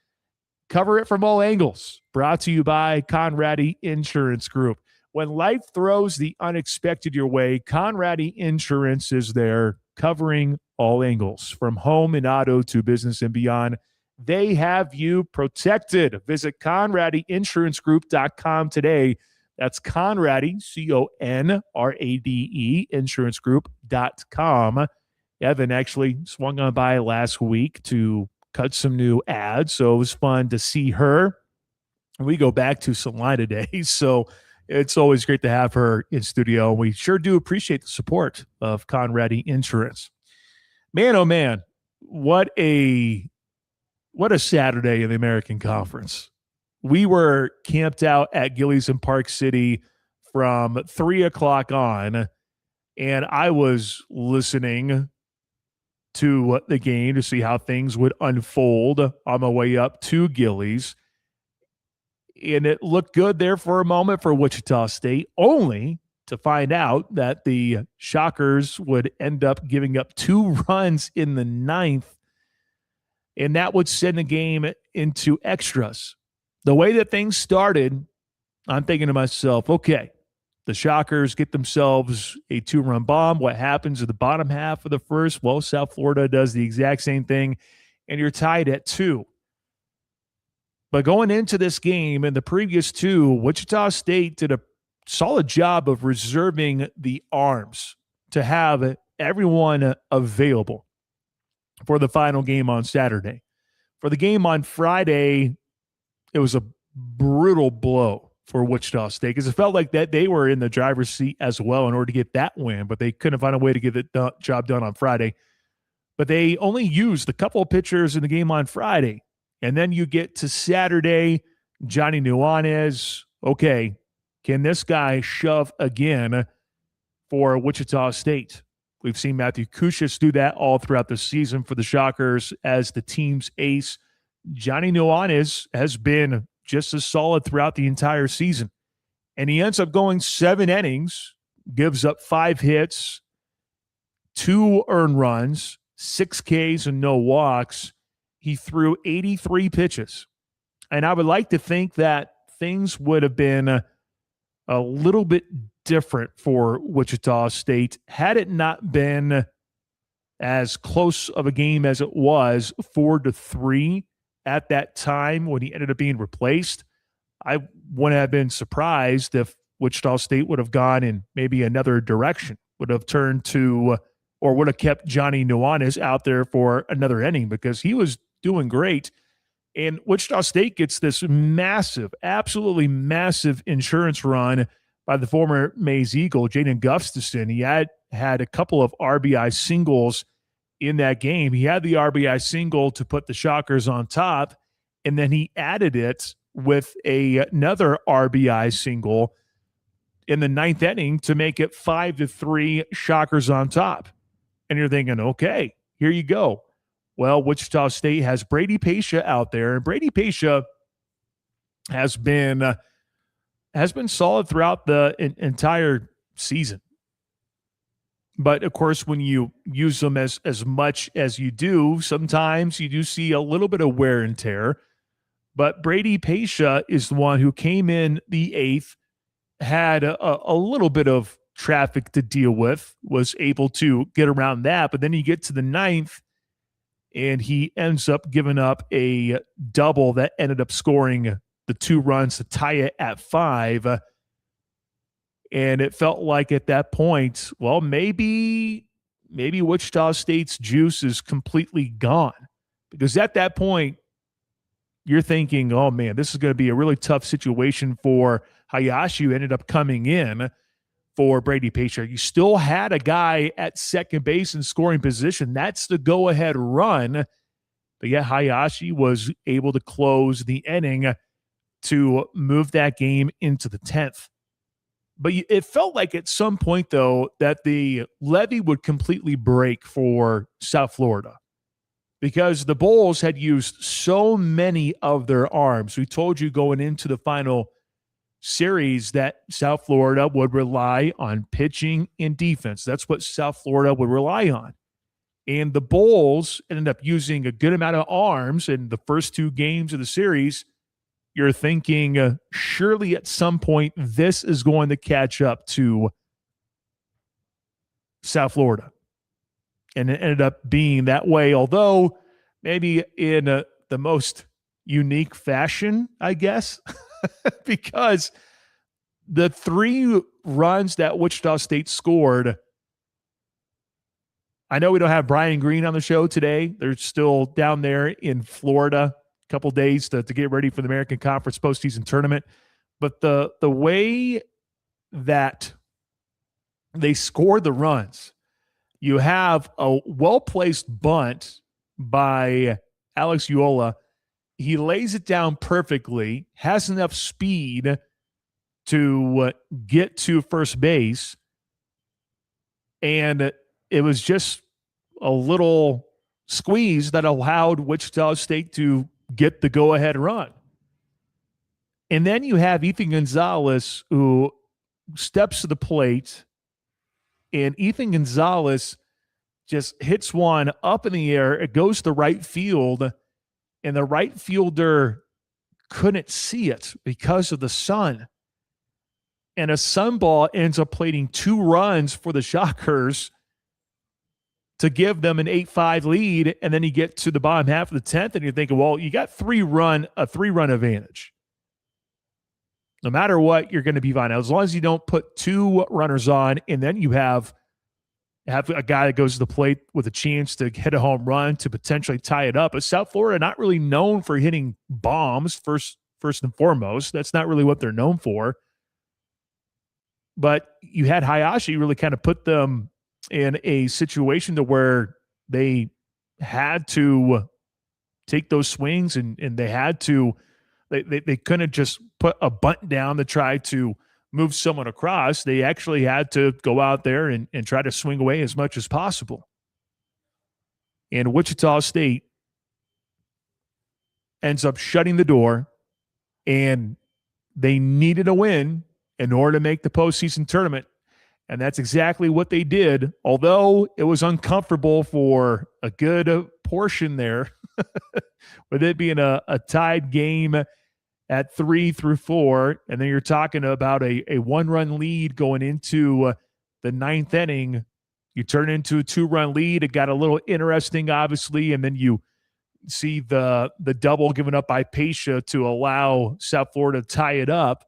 Cover it from all angles. Brought to you by Conradi Insurance Group. When life throws the unexpected your way, Conradi Insurance is there covering all angles, from home and auto to business and beyond. They have you protected. Visit ConradiInsuranceGroup.com today. That's Conradi, Conrade, insurancegroup.com. Evan actually swung on by last week to cut some new ads, so it was fun to see her. We go back to Salina days, so it's always great to have her in studio. We sure do appreciate the support of Conradi Insurance. Man, oh man, what a Saturday in the American Conference. We were camped out at Gillies in Park City from 3 o'clock on, and I was listening to the game to see how things would unfold on my way up to Gillies. And it looked good there for a moment for Wichita State, only to find out that the Shockers would end up giving up 2 runs in the 9th, and that would send the game into extras. The way that things started, I'm thinking to myself, okay, the Shockers get themselves a 2-run bomb. What happens in the bottom half of the first? Well, South Florida does the exact same thing, and you're tied at 2. But going into this game and the previous 2, Wichita State did a solid job of reserving the arms to have everyone available for the final game on Saturday. For the game on Friday, it was a brutal blow for Wichita State because it felt like that they were in the driver's seat as well in order to get that win, but they couldn't find a way to get the job done on Friday. But they only used a couple of pitchers in the game on Friday. And then you get to Saturday, Johnny Nuanez. Okay, can this guy shove again for Wichita State? We've seen Matthew Kushis do that all throughout the season for the Shockers as the team's ace. Johnny Nuanez has been just as solid throughout the entire season. And he ends up going 7 innings, gives up 5 hits, 2 earned runs, 6 Ks, and no walks. He threw 83 pitches. And I would like to think that things would have been a little bit different for Wichita State had it not been as close of a game as it was, 4-3 at that time when he ended up being replaced. I wouldn't have been surprised if Wichita State would have gone in maybe another direction, would have turned to or would have kept Johnny Nuanez out there for another inning because he was doing great. And Wichita State gets this massive, absolutely massive insurance run by the former Mays Eagle, Jaden Gustafson. He had a couple of RBI singles in that game. He had the RBI single to put the Shockers on top, and then he added it with another RBI single in the 9th inning to make it 5-3 Shockers on top. And you're thinking, okay, here you go. Well, Wichita State has Brady Pasha out there, and Brady Pasha has been solid throughout the entire season. But, of course, when you use them as much as you do, sometimes you do see a little bit of wear and tear. But Brady Pasha is the one who came in the 8th, had a little bit of traffic to deal with, was able to get around that. But then you get to the 9th, and he ends up giving up a double that ended up scoring the 2 runs to tie it at 5. And it felt like at that point, well, maybe Wichita State's juice is completely gone. Because at that point, you're thinking, oh, man, this is going to be a really tough situation for Hayashi, who ended up coming in for Brady Pasha. You still had a guy at second base in scoring position. That's the go-ahead run But yet Hayashi was able to close the inning to move that game into the 10th. But it felt like at some point, though, that the levee would completely break for South Florida because the Bulls had used so many of their arms. We told you going into the final series that South Florida would rely on pitching and defense. That's what South Florida would rely on. And the Bulls ended up using a good amount of arms in the first 2 games of the series. You're thinking surely at some point this is going to catch up to South Florida. And it ended up being that way, although maybe in the most unique fashion, I guess, because the 3 runs that Wichita State scored, I know we don't have Brian Green on the show today. They're still down there in Florida, a couple days to get ready for the American Conference postseason tournament. But the way that they scored the runs, you have a well-placed bunt by Alex Uola. He lays it down perfectly, has enough speed to get to first base, and it was just a little squeeze that allowed Wichita State to get the go-ahead run. And then you have Ethan Gonzalez, who steps to the plate, and Ethan Gonzalez just hits one up in the air. It goes to right field, and the right fielder couldn't see it because of the sun. And a sun ball ends up plating 2 runs for the Shockers to give them an 8-5 lead. And then you get to the bottom half of the 10th, and you're thinking, well, you got a 3-run advantage. No matter what, you're going to be fine. As long as you don't put 2 runners on, and then you have a guy that goes to the plate with a chance to hit a home run to potentially tie it up. But South Florida, not really known for hitting bombs, first and foremost. That's not really what they're known for. But you had Hayashi really kind of put them in a situation to where they had to take those swings, and they had to they couldn't just put a bunt down to try to move someone across. They actually had to go out there and try to swing away as much as possible. And Wichita State ends up shutting the door, and they needed a win in order to make the postseason tournament. And that's exactly what they did, although it was uncomfortable for a good portion there, with it being a tied game at 3-4. And then you're talking about a 1-run lead going into the 9th inning. You turn into a 2-run lead. It got a little interesting, obviously, and then you see the double given up by Pescia to allow South Florida to tie it up.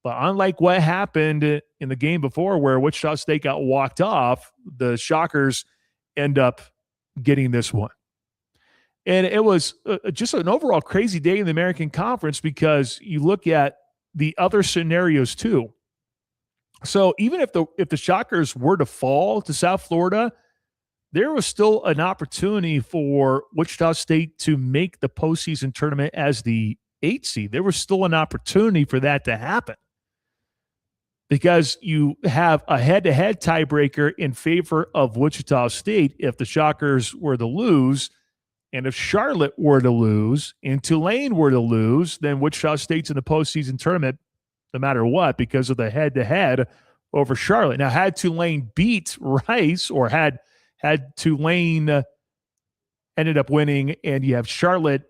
But unlike what happened in the game before where Wichita State got walked off, the Shockers end up getting this one. And it was just an overall crazy day in the American Conference because you look at the other scenarios too. So even if the Shockers were to fall to South Florida, there was still an opportunity for Wichita State to make the postseason tournament as the 8th seed. There was still an opportunity for that to happen, because you have a head-to-head tiebreaker in favor of Wichita State if the Shockers were to lose. And if Charlotte were to lose and Tulane were to lose, then Wichita State's in the postseason tournament no matter what because of the head-to-head over Charlotte. Now, had Tulane beat Rice, or had Tulane ended up winning and you have Charlotte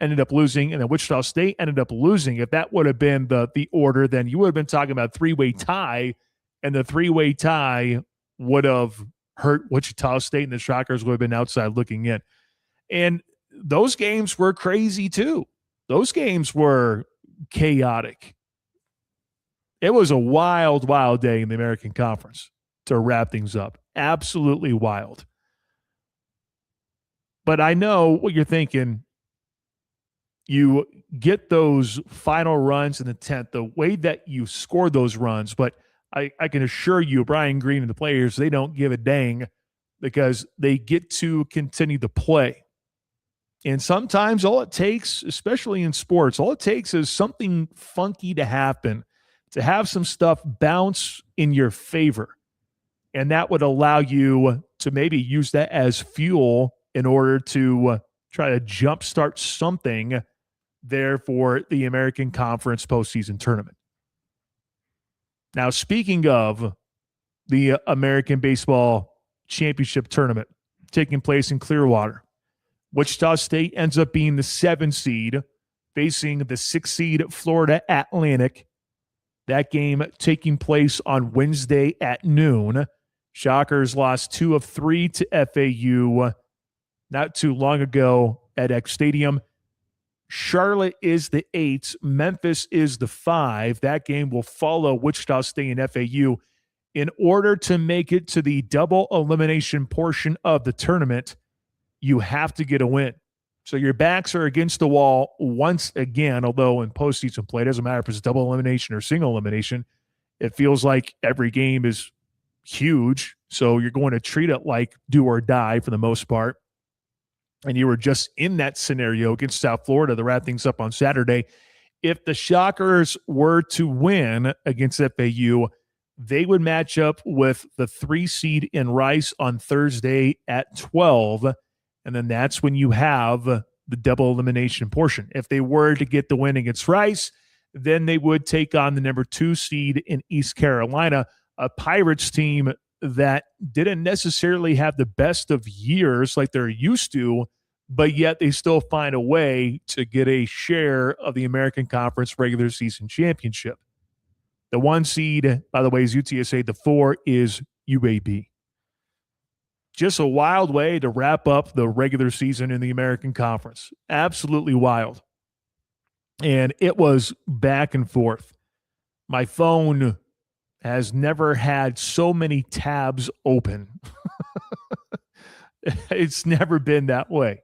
ended up losing, and then Wichita State ended up losing, if that would have been the order, then you would have been talking about a 3-way tie, and the 3-way tie would have hurt Wichita State, and the Shockers would have been outside looking in. And those games were crazy too. Those games were chaotic. It was a wild, wild day in the American Conference to wrap things up. Absolutely wild. But I know what you're thinking. You get those final runs in the 10th, the way that you scored those runs. But I can assure you, Brian Green and the players, they don't give a dang because they get to continue to play. And sometimes all it takes, especially in sports, all it takes is something funky to happen, to have some stuff bounce in your favor. And that would allow you to maybe use that as fuel in order to try to jumpstart something there for the American Conference postseason tournament. Now, speaking of the American Baseball Championship Tournament taking place in Clearwater, Wichita State ends up being the 7 seed, facing the 6 seed Florida Atlantic. That game taking place on Wednesday at noon. Shockers lost 2 of 3 to FAU not too long ago at X Stadium. Charlotte is the 8. Memphis is the 5. That game will follow Wichita State and FAU. In order to make it to the double elimination portion of the tournament, you have to get a win. So your backs are against the wall once again, although in postseason play, it doesn't matter if it's double elimination or single elimination. It feels like every game is huge, so you're going to treat it like do or die for the most part. And you were just in that scenario against South Florida to wrap things up on Saturday. If the Shockers were to win against FAU, they would match up with the 3 seed in Rice on Thursday at 12. And then that's when you have the double elimination portion. If they were to get the win against Rice, then they would take on the number 2 seed in East Carolina, a Pirates team that didn't necessarily have the best of years like they're used to, but yet they still find a way to get a share of the American Conference regular season championship. The 1 seed, by the way, is UTSA. The 4 is UAB. Just a wild way to wrap up the regular season in the American Conference. Absolutely wild. And it was back and forth. My phone has never had so many tabs open. It's never been that way.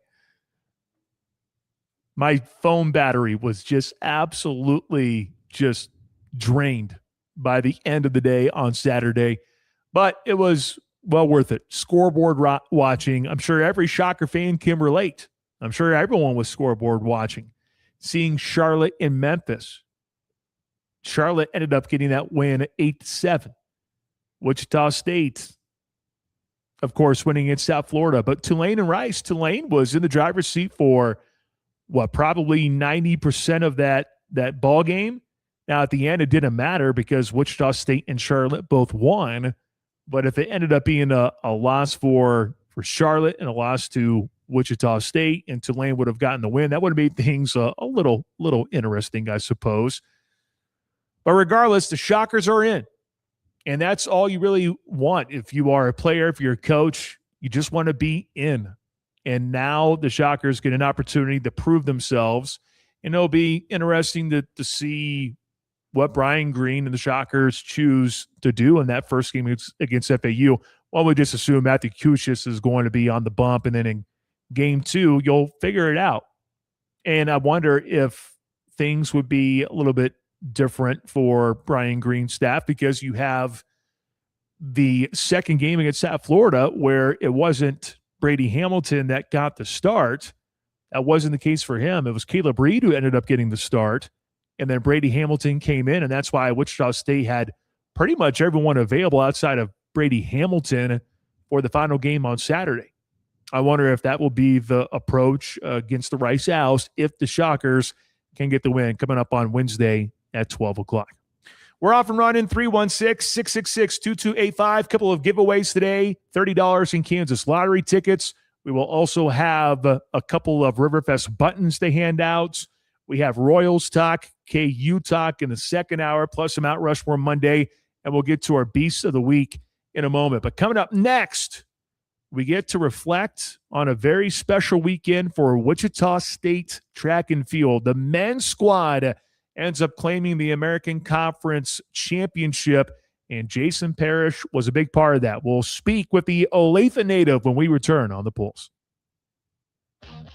My phone battery was just absolutely just drained by the end of the day on Saturday. But it was well worth it. Scoreboard watching. I'm sure every Shocker fan can relate. I'm sure everyone was scoreboard watching. Seeing Charlotte and Memphis. Charlotte ended up getting that win 8-7. Wichita State, of course, winning against South Florida. But Tulane and Rice. Tulane was in the driver's seat for, probably 90% of that ball game. Now, at the end, it didn't matter because Wichita State and Charlotte both won. But if it ended up being a loss for Charlotte and a loss to Wichita State and Tulane would have gotten the win, that would have made things a little interesting, I suppose. But regardless, the Shockers are in. And that's all you really want. If you are a player, if you're a coach, you just want to be in. And now the Shockers get an opportunity to prove themselves. And it'll be interesting to see what Brian Green and the Shockers choose to do in that first game against FAU. Well, we just assume Matthew Kuchis is going to be on the bump. And then in game 2, you'll figure it out. And I wonder if things would be a little bit different for Brian Green's staff because you have the second game against South Florida where it wasn't Brady Hamilton that got the start. That wasn't the case for him. It was Caleb Reed who ended up getting the start. And then Brady Hamilton came in, and that's why Wichita State had pretty much everyone available outside of Brady Hamilton for the final game on Saturday. I wonder if that will be the approach against the Rice Owls if the Shockers can get the win coming up on Wednesday at 12 o'clock. We're off and running 316-666-2285. Couple of giveaways today, $30 in Kansas lottery tickets. We will also have a couple of Riverfest buttons to hand out. We have Royals talk, KU talk in the second hour, plus some Mount Rushmore Monday, and we'll get to our Beasts of the Week in a moment. But coming up next, we get to reflect on a very special weekend for Wichita State track and field. The men's squad ends up claiming the American Conference Championship, and Jason Parrish was a big part of that. We'll speak with the Olathe native when we return on The Pulse.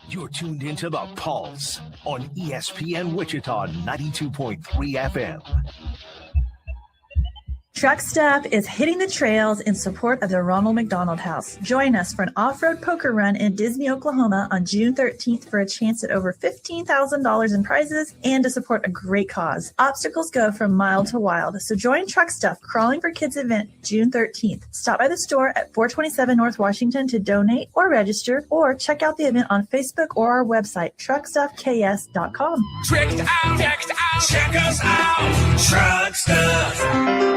You're tuned into The Pulse on ESPN Wichita 92.3 FM. Truck Stop is hitting the trails in support of the Ronald McDonald House. Join us for an off-road poker run in Disney, Oklahoma on June 13th for a chance at over $15,000 in prizes and to support a great cause. Obstacles go from mild to wild, so join Truck Stop Crawling for Kids event June 13th. Stop by the store at 427 North Washington to donate or register, or check out the event on Facebook or our website, truckstuffks.com. Check us out. Truck Stuff.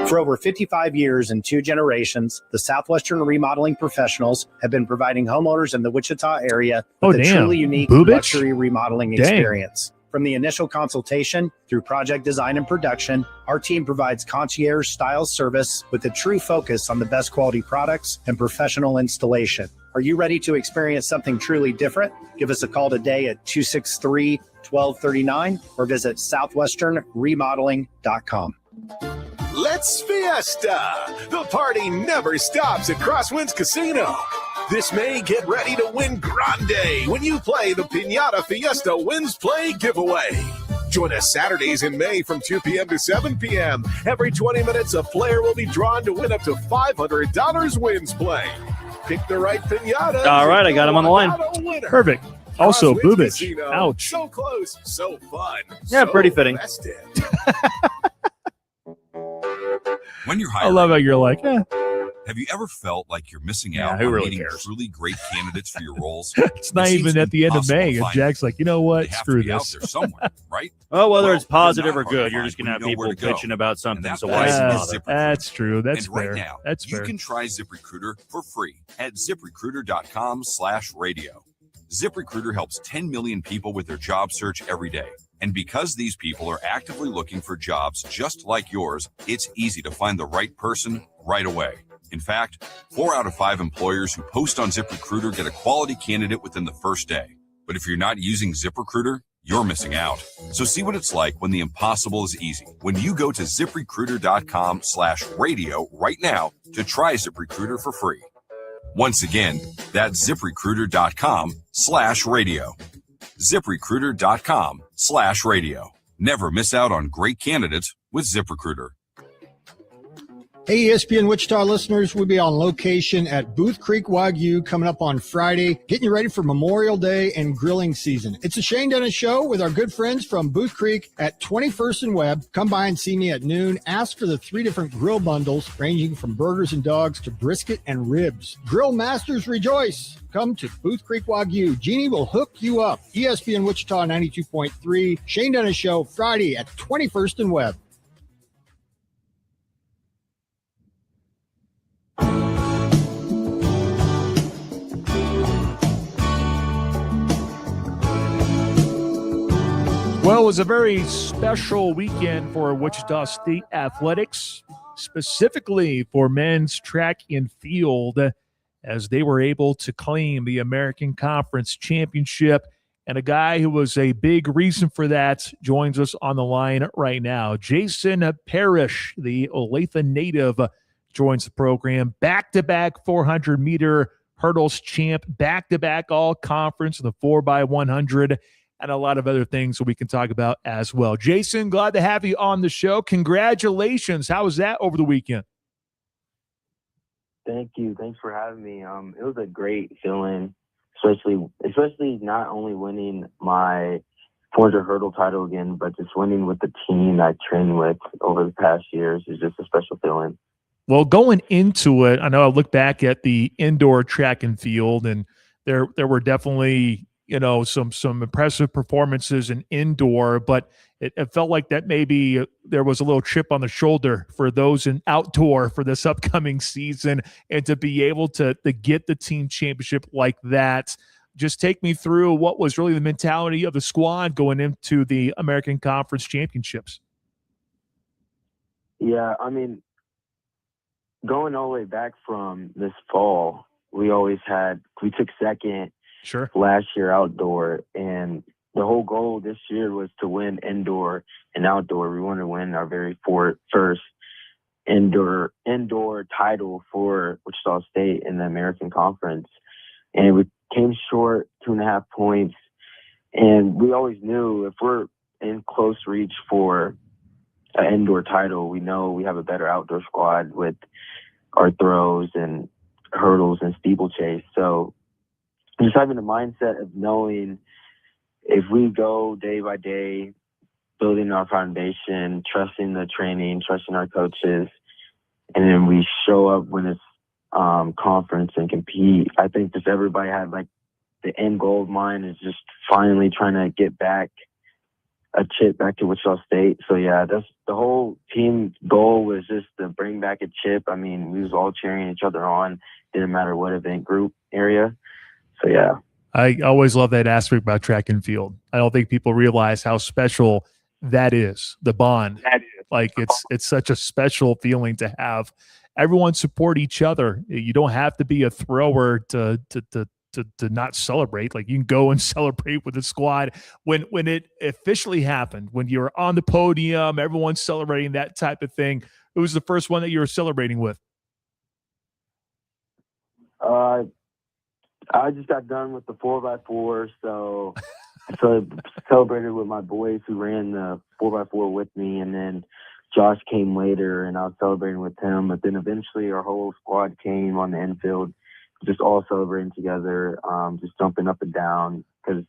For over 55 years and 2 generations, the Southwestern Remodeling Professionals have been providing homeowners in the Wichita area with a truly unique luxury remodeling experience. From the initial consultation through project design and production, our team provides concierge-style service with a true focus on the best quality products and professional installation. Are you ready to experience something truly different? Give us a call today at 263-1239 or visit southwesternremodeling.com. Let's fiesta! The party never stops at Crosswinds Casino. This May, get ready to win grande when you play the Piñata Fiesta Wins Play giveaway. Join us Saturdays in May from 2 p.m. to 7 p.m. Every 20 minutes, a player will be drawn to win up to $500 Wins Play. Pick the right piñata. All right, I got him on the line. Perfect. Also, Boobich. Casino. Ouch. So close, so fun. Yeah, so pretty fitting. Festive. When you're I hiring, love how you're like, have you ever felt like you're missing out who on really meeting cares? truly great candidates for your roles? it's not even at the end of May, and Jack's like, you know what? Screw Out this. there somewhere, right? Well, whether Well, it's positive they're or not good, hard to you're find just going to have when you know where people to go. bitching about something. And So that why person even is bother? That's true. That's and fair. right now, That's you fair. can try ZipRecruiter for free at ZipRecruiter.com/radio. ZipRecruiter helps 10 million people with their job search every day. And because these people are actively looking for jobs just like yours, it's easy to find the right person right away. In fact, 4 out of 5 employers who post on ZipRecruiter get a quality candidate within the first day. But if you're not using ZipRecruiter, you're missing out. So see what it's like when the impossible is easy. When you go to ZipRecruiter.com/radio right now to try ZipRecruiter for free. Once again, that's ZipRecruiter.com/radio. ZipRecruiter.com/radio. Never miss out on great candidates with ZipRecruiter. Hey, ESPN Wichita listeners, we'll be on location at Booth Creek Wagyu coming up on Friday, getting you ready for Memorial Day and grilling season. It's a Shane Dennis show with our good friends from Booth Creek at 21st and Webb. Come by and see me at noon. Ask for the 3 different grill bundles ranging from burgers and dogs to brisket and ribs. Grill masters rejoice. Come to Booth Creek Wagyu. Jeannie will hook you up. ESPN Wichita 92.3. Shane Dennis show Friday at 21st and Webb. Well, it was a very special weekend for Wichita State athletics, specifically for men's track and field, as they were able to claim the American Conference Championship. And a guy who was a big reason for that joins us on the line right now. Jason Parrish, the Olathe native, joins the program. Back-to-back 400-meter hurdles champ, back-to-back all-conference, the 4x100, and a lot of other things that we can talk about as well. Jason, glad to have you on the show. Congratulations. How was that over the weekend? Thank you. Thanks for having me. It was a great feeling, especially not only winning my 400 hurdle title again, but just winning with the team I trained with over the past years is just a special feeling. Well, going into it, I know I look back at the indoor track and field, and there were definitely some impressive performances in indoor, but it felt like that maybe there was a little chip on the shoulder for those in outdoor for this upcoming season, and to be able to get the team championship like that. Just take me through what was really the mentality of the squad going into the American Conference Championships. Yeah, I mean, going all the way back from this fall, we took second last year outdoor, and the whole goal this year was to win indoor and outdoor. We wanted to win our very first indoor title for Wichita State in the American Conference, and we came short 2.5 points. And we always knew if we're in close reach for an indoor title, we know we have a better outdoor squad with our throws and hurdles and steeplechase. So just having the mindset of knowing if we go day by day, building our foundation, trusting the training, trusting our coaches, and then we show up when it's conference and compete. I think just everybody had like the end goal of mine is just finally trying to get back a chip back to Wichita State. So yeah, that's the whole team goal was just to bring back a chip. I mean, we was all cheering each other on, didn't matter what event group area. So yeah. I always love that aspect about track and field. I don't think people realize how special that is, the bond. Like it's such a special feeling to have everyone support each other. You don't have to be a thrower to not celebrate. Like you can go and celebrate with the squad when it officially happened, when you're on the podium, everyone's celebrating, that type of thing. Who was the first one that you were celebrating with? I just got done with the 4x4, so I celebrated with my boys who ran the 4x4 with me, and then Josh came later, and I was celebrating with him. But then eventually our whole squad came on the infield, just all celebrating together, just jumping up and down because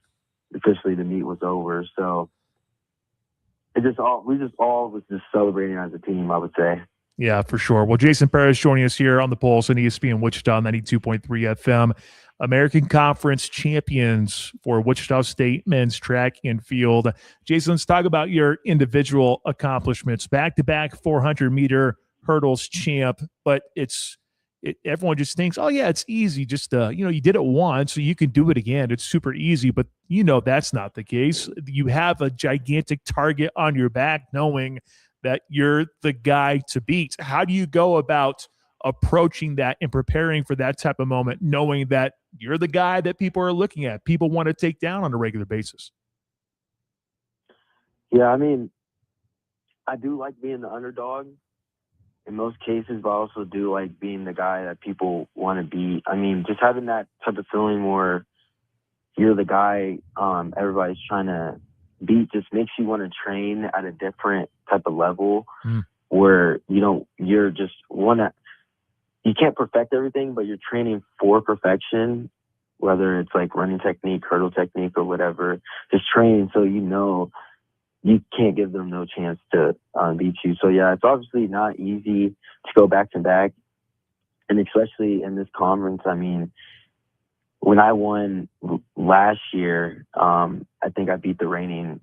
officially the meet was over. So we just all was just celebrating as a team, I would say. Yeah, for sure. Well, Jason Perez joining us here on the Pulse on ESPN Wichita 92.3 FM. American Conference champions for Wichita State men's track and field. Jason, let's talk about your individual accomplishments. Back-to-back 400-meter hurdles champ, but everyone just thinks, oh, yeah, it's easy. Just, you did it once, so you can do it again. It's super easy, but that's not the case. You have a gigantic target on your back knowing that you're the guy to beat. How do you go about approaching that and preparing for that type of moment, knowing that you're the guy that people are looking at, people want to take down on a regular basis? Yeah, I mean, I do like being the underdog in most cases, but I also do like being the guy that people want to beat. I mean, just having that type of feeling where you're the guy everybody's trying to beat just makes you want to train at a different type of level where you're just you can't perfect everything, but you're training for perfection, whether it's like running technique, hurdle technique, or whatever. Just training so you can't give them no chance to beat you. So yeah, it's obviously not easy to go back to back, and especially in this conference. I mean, when I won last year, I think I beat the reigning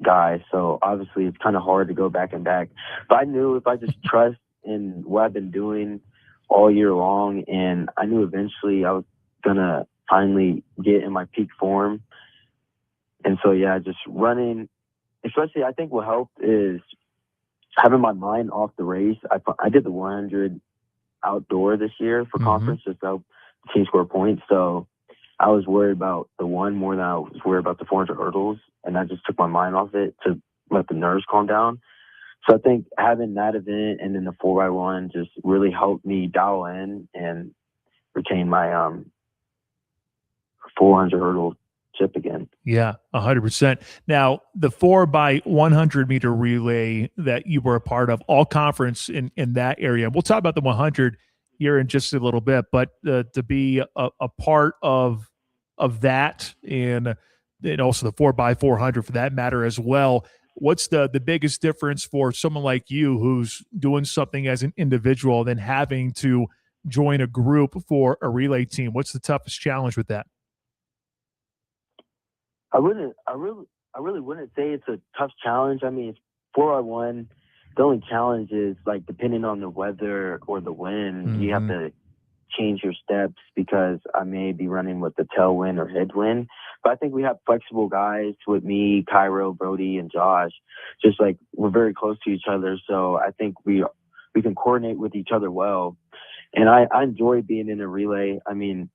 guy. So obviously it's kind of hard to go back and back. But I knew if I just trust in what I've been doing all year long, and I knew eventually I was going to finally get in my peak form. And so, yeah, just running, especially I think what helped is having my mind off the race. I did the 100 outdoor this year for conference just to help the team score points. So I was worried about the one more than I was worried about the 400 hurdles, and I just took my mind off it to let the nerves calm down. So I think having that event and then the 4x1 just really helped me dial in and retain my 400 hurdle chip again. Yeah, 100%. Now, the 4x100 meter relay that you were a part of, all conference in that area. We'll talk about the 100 here in just a little bit, but to be a part of that and also the 4x400 for that matter as well. What's the biggest difference for someone like you who's doing something as an individual than having to join a group for a relay team? What's the toughest challenge with that? I really wouldn't say it's a tough challenge. I mean, it's 4x1. The only challenge is like depending on the weather or the wind, you have to change your steps because I may be running with the tailwind or headwind. But I think we have flexible guys with me, Cairo, Brody, and Josh. Just like we're very close to each other, so I think we can coordinate with each other well. And I enjoy being in a relay. I mean,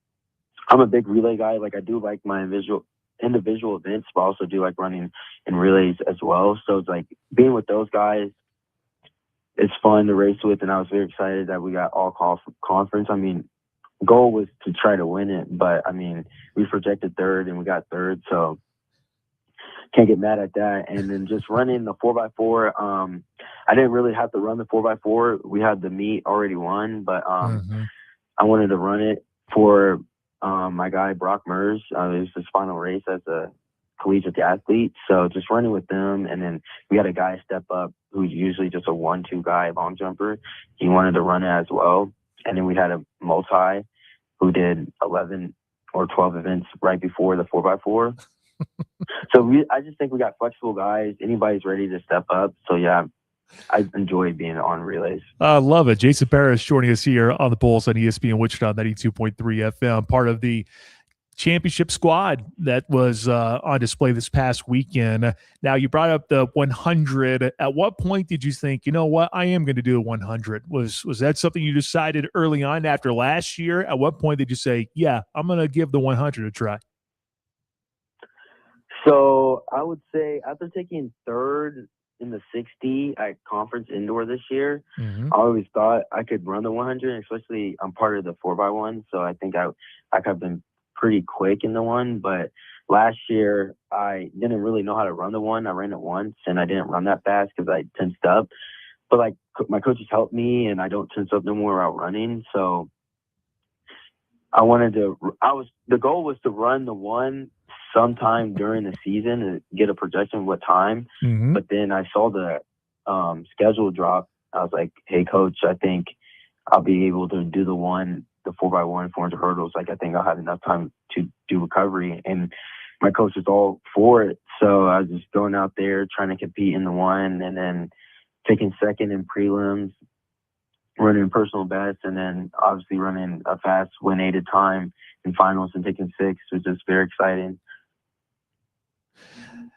I'm a big relay guy. Like I do like my individual events, but I also do like running in relays as well. So it's like being with those guys, it's fun to race with, and I was very excited that we got all conference. I mean, goal was to try to win it, but I mean, we projected third and we got third, so can't get mad at that. And then just running the 4x4, I didn't really have to run the 4x4. We had the meet already won, but I wanted to run it for my guy Brock Mers. It was his final race as a collegiate athlete. So just running with them, and then we had a guy step up who's usually just a 1-2 guy, long jumper. He wanted to run it as well. And then we had a multi who did 11 or 12 events right before the 4x4. So I just think we got flexible guys. Anybody's ready to step up. So yeah, I enjoy being on relays. I love it. Jason Paris joining us here on the Pulse on ESPN Wichita 92.3 FM, part of the championship squad that was on display this past weekend. Now, you brought up the 100. At what point did you think, you know what, I am going to do a 100? Was that something you decided early on after last year? At what point did you say, yeah, I'm going to give the 100 a try? So I would say after taking third in the 60 at conference indoor this year, I always thought I could run the 100, especially I'm part of the 4x1. So I think I could have been pretty quick in the one, but last year I didn't really know how to run the one. I ran it once and I didn't run that fast because I tensed up, but like my coaches helped me and I don't tense up no more while running. So the goal was to run the one sometime during the season and get a projection of what time. But then I saw the schedule drop. I was like, hey coach, I think I'll be able to do the 4x1 400 hurdles. Like, I think I'll have enough time to do recovery. And my coach was all for it. So I was just going out there trying to compete in the one and then taking second in prelims, running personal best, and then obviously running a fast 1/8 time in finals and taking 6, which is very exciting.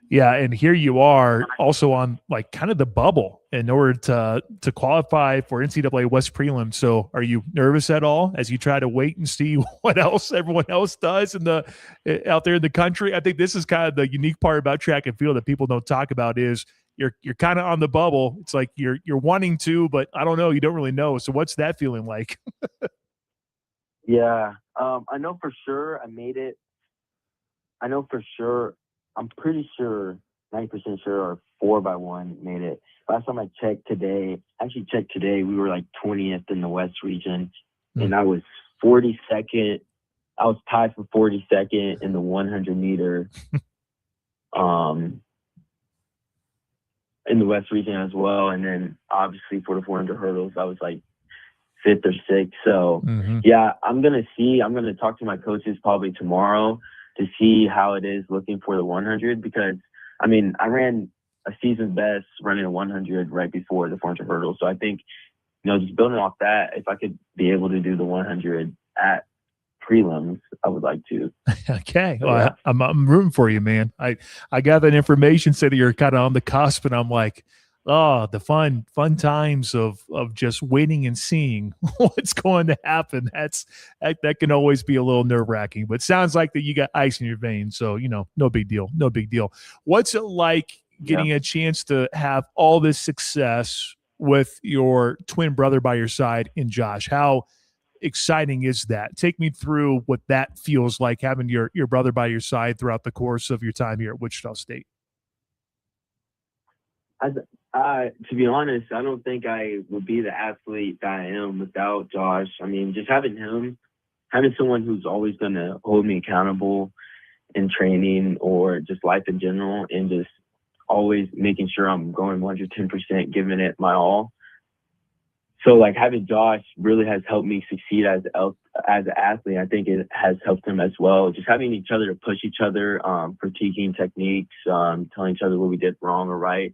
Yeah, and here you are also on like kind of the bubble in order to qualify for NCAA West prelim. So are you nervous at all as you try to wait and see what else everyone else does out there in the country? I think this is kind of the unique part about track and field that people don't talk about is you're kind of on the bubble. It's like you're wanting to, but I don't know, you don't really know. So what's that feeling like? Yeah, I know for sure I made it. I know for sure. I'm pretty sure, 90% sure, our 4x1 made it. Last time I checked today, we were like 20th in the West region, and I was 42nd. I was tied for 42nd in the 100 meter in the West region as well. And then obviously for the 400 hurdles, I was like 5th or 6th. So yeah, I'm going to talk to my coaches probably tomorrow to see how it is looking for the 100, because I mean, I ran a season best running a 100 right before the 400 hurdles. So I think, just building off that, if I could be able to do the 100 at prelims, I would like to. Okay. Well, yeah. I'm rooting for you, man. I got that information, said that you're kind of on the cusp, and I'm like, oh, the fun times of just waiting and seeing what's going to happen. That can always be a little nerve-wracking, but it sounds like that you got ice in your veins. So, no big deal. No big deal. What's it like getting a chance to have all this success with your twin brother by your side in Josh? How exciting is that? Take me through what that feels like, having your brother by your side throughout the course of your time here at Wichita State. To be honest, I don't think I would be the athlete that I am without Josh. I mean, just having someone who's always going to hold me accountable in training or just life in general, and just always making sure I'm going 110%, giving it my all. So like having Josh really has helped me succeed as an athlete. I think it has helped him as well. Just having each other to push each other, critiquing techniques, telling each other what we did wrong or right.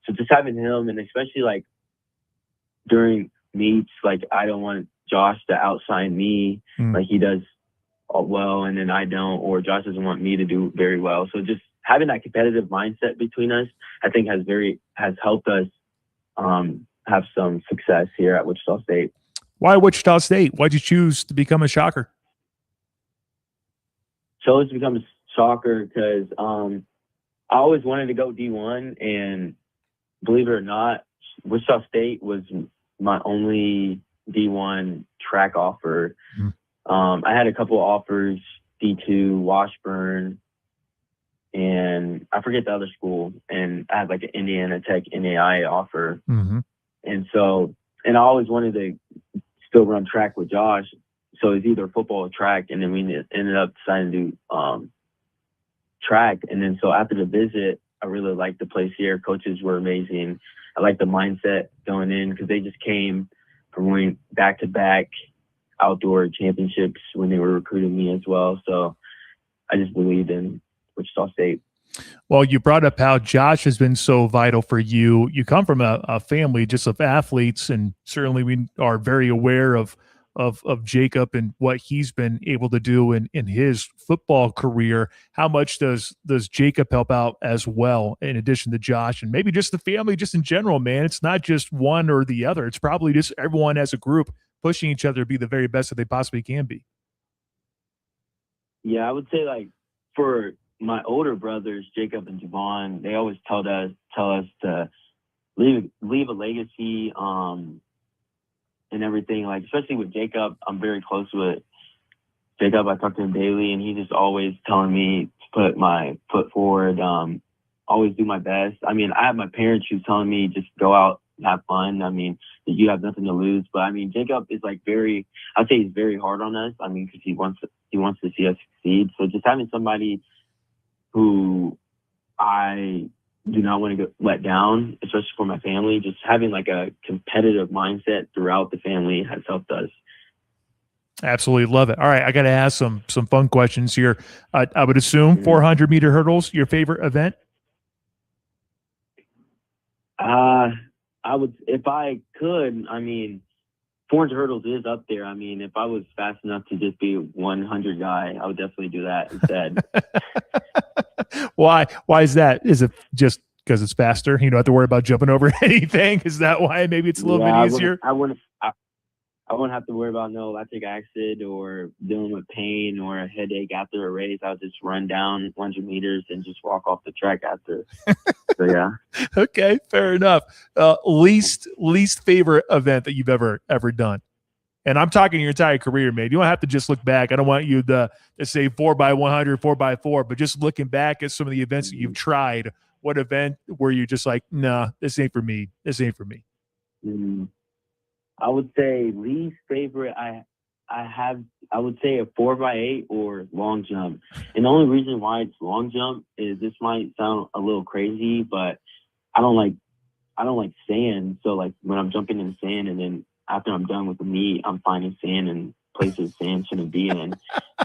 So just having him, and especially like during meets, like I don't want Josh to outshine me like he does well, and then I don't, or Josh doesn't want me to do very well. So just having that competitive mindset between us, I think has helped us have some success here at Wichita State. Why Wichita State? Why'd you choose to become a Shocker? Chose to become a Shocker because I always wanted to go D1, and believe it or not, Wichita State was my only D1 track offer. I had a couple of offers, D2, Washburn, and I forget the other school, and I had like an Indiana Tech NAI offer. Mm-hmm. And so, and I always wanted to still run track with Josh. So it's either football or track. And then we ended up deciding to do track. And then so after the visit, I really liked the place here. Coaches were amazing. I liked the mindset going in because they just came from winning back-to-back outdoor championships when they were recruiting me as well. So I just believed in Wichita State. Well, you brought up how Josh has been so vital for you. You come from a family just of athletes, and certainly we are very aware of Jacob and what he's been able to do in his football career. How much does Jacob help out as well, in addition to Josh, and maybe just the family, just in general, man? It's not just one or the other. It's probably just everyone as a group pushing each other to be the very best that they possibly can be. Yeah, I would say like for my older brothers, Jacob and Javon, they always tell us to leave a legacy, and everything. Like, especially with Jacob, I'm very close with Jacob. I talk to him daily, and he's just always telling me to put my foot forward, always do my best. I mean, I have my parents who's telling me just go out and have fun. I mean, you have nothing to lose. But I mean, Jacob is like I'd say he's very hard on us. I mean, because he wants to see us succeed. So just having somebody who I do not want to let down, especially for my family, just having like a competitive mindset throughout the family has helped us. Absolutely love it. All right, I got to ask some fun questions here. I would assume 400-meter hurdles, your favorite event? I would, if I could, I mean, 400 hurdles is up there. I mean, if I was fast enough to just be a 100 guy, I would definitely do that instead. Why is that? Is it just because it's faster? You don't have to worry about jumping over anything? Is that why maybe it's a little bit easier? I wouldn't have to worry about no lactic acid or dealing with pain or a headache after a race. I would just run down 100 meters and just walk off the track after. So yeah. Okay, fair enough. Least favorite event that you've ever done. And I'm talking your entire career, man. You don't have to just look back. I don't want you to say 4x100, 4x4, but just looking back at some of the events that you've tried, what event were you just like, nah, this ain't for me. This ain't for me. I would say least favorite I would say a 4x8 or long jump. And the only reason why it's long jump is this might sound a little crazy, but I don't like sand. So like when I'm jumping in sand and then after I'm done with the meet, I'm finding sand in places sand shouldn't be in.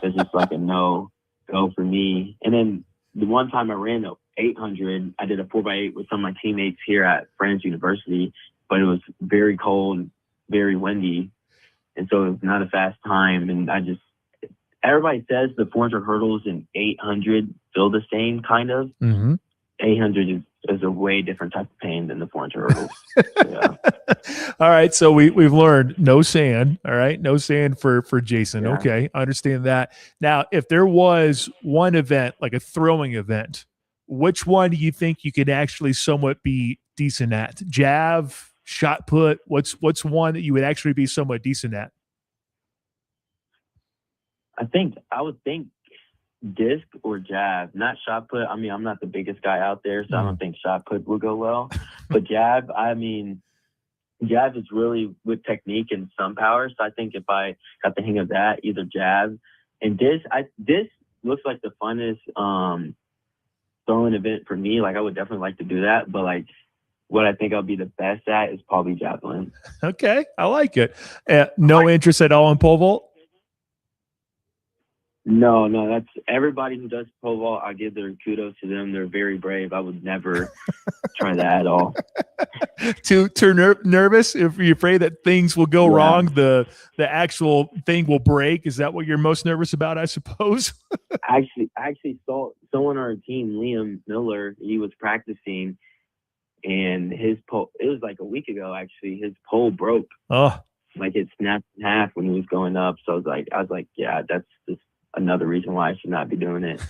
It's just like a no go for me. And then the one time I ran the 800, I did a 4x8 with some of my teammates here at Friends University, but it was very cold, very windy. And so it was not a fast time. And everybody says the 400 hurdles and 800 feel the same kind of. Mm-hmm. 800 is a way different type of pain than the 400 hurdles. Yeah. All right. So we've learned no sand. All right. No sand for Jason. Yeah. Okay. I understand that. Now, if there was one event, like a throwing event, which one do you think you could actually somewhat be decent at? Jav, shot put? What's one that you would actually be somewhat decent at? I would think disc or jab, not shot put. I mean, I'm not the biggest guy out there, so I don't think shot put will go well. But jab, I mean, jab is really with technique and some power. So I think if I got the hang of that, either jab and disc. Disc looks like the funnest throwing event for me. Like I would definitely like to do that, but like what I think I'll be the best at is probably javelin. Okay, I like it. No interest at all in pole vault? No, that's everybody who does pole vault. I give their kudos to them. They're very brave. I would never try that at all. Too nervous? If you're afraid that things will go wrong, the actual thing will break. Is that what you're most nervous about, I suppose? I actually saw someone on our team, Liam Miller. He was practicing, and his pole. It was like a week ago, actually. His pole broke. Oh, like it snapped in half when he was going up. So I was like, yeah, that's just another reason why I should not be doing it.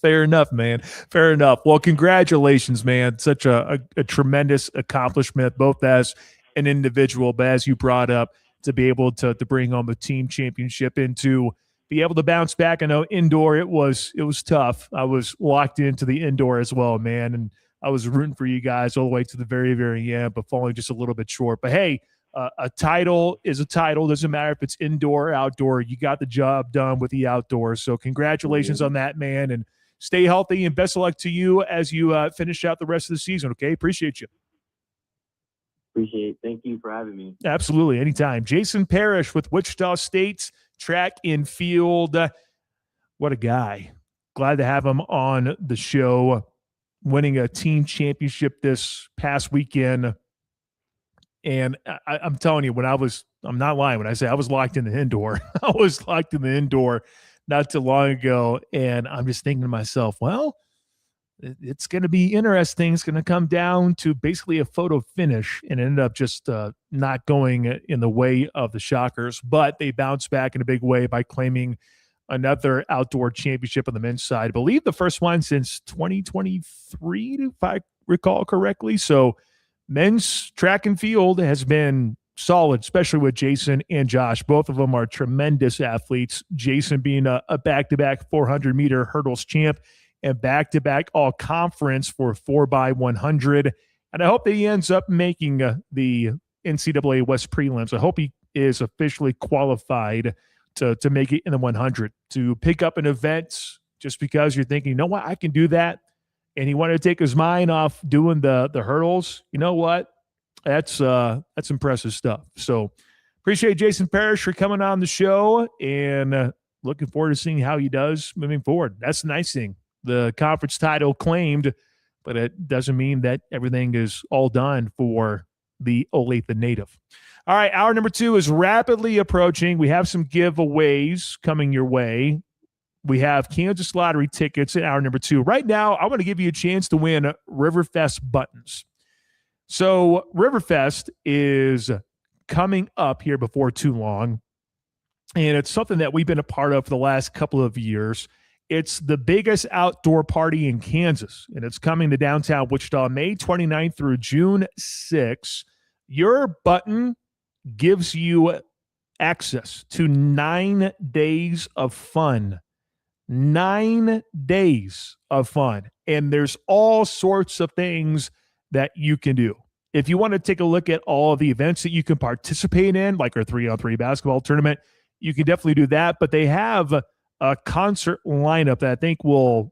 Fair enough, man. Fair enough. Well, congratulations, man. Such a tremendous accomplishment, both as an individual, but as you brought up, to be able to bring home a team championship into be able to bounce back. I know indoor it was tough. I was locked into the indoor as well, man, and I was rooting for you guys all the way to the very, very end, but falling just a little bit short. But hey, a title is a title. Doesn't matter if it's indoor or outdoor. You got the job done with the outdoors. So congratulations on that, man, and stay healthy, and best of luck to you as you finish out the rest of the season, okay? Appreciate you. Appreciate it. Thank you for having me. Absolutely. Anytime. Jason Parrish with Wichita State's track and field. What a guy. Glad to have him on the show. Winning a team championship this past weekend. And I'm telling you, I'm not lying when I say I was locked in the indoor. I was locked in the indoor not too long ago. And I'm just thinking to myself, well, it's going to be interesting. It's going to come down to basically a photo finish, and it ended up just not going in the way of the Shockers. But they bounced back in a big way by claiming another outdoor championship on the men's side. I believe the first one since 2023, if I recall correctly. So men's track and field has been solid, especially with Jason and Josh. Both of them are tremendous athletes. Jason being a back-to-back 400-meter hurdles champ and back-to-back all-conference for 4x100. And I hope that he ends up making the NCAA West prelims. I hope he is officially qualified to make it in the 100, to pick up an event just because you're thinking, you know what, I can do that. And he wanted to take his mind off doing the hurdles. You know what? That's impressive stuff. So appreciate Jason Parrish for coming on the show, and looking forward to seeing how he does moving forward. That's the nice thing. The conference title claimed, but it doesn't mean that everything is all done for the Olathe native. All right, hour number 2 is rapidly approaching. We have some giveaways coming your way. We have Kansas Lottery tickets in hour number 2. Right now, I want to give you a chance to win Riverfest buttons. So Riverfest is coming up here before too long, and it's something that we've been a part of for the last couple of years. It's the biggest outdoor party in Kansas, and it's coming to downtown Wichita May 29th through June 6th. Your button gives you access to 9 days of fun. 9 days of fun. And there's all sorts of things that you can do. If you want to take a look at all of the events that you can participate in, like our 3-on-3 basketball tournament, you can definitely do that. But they have a concert lineup that I think will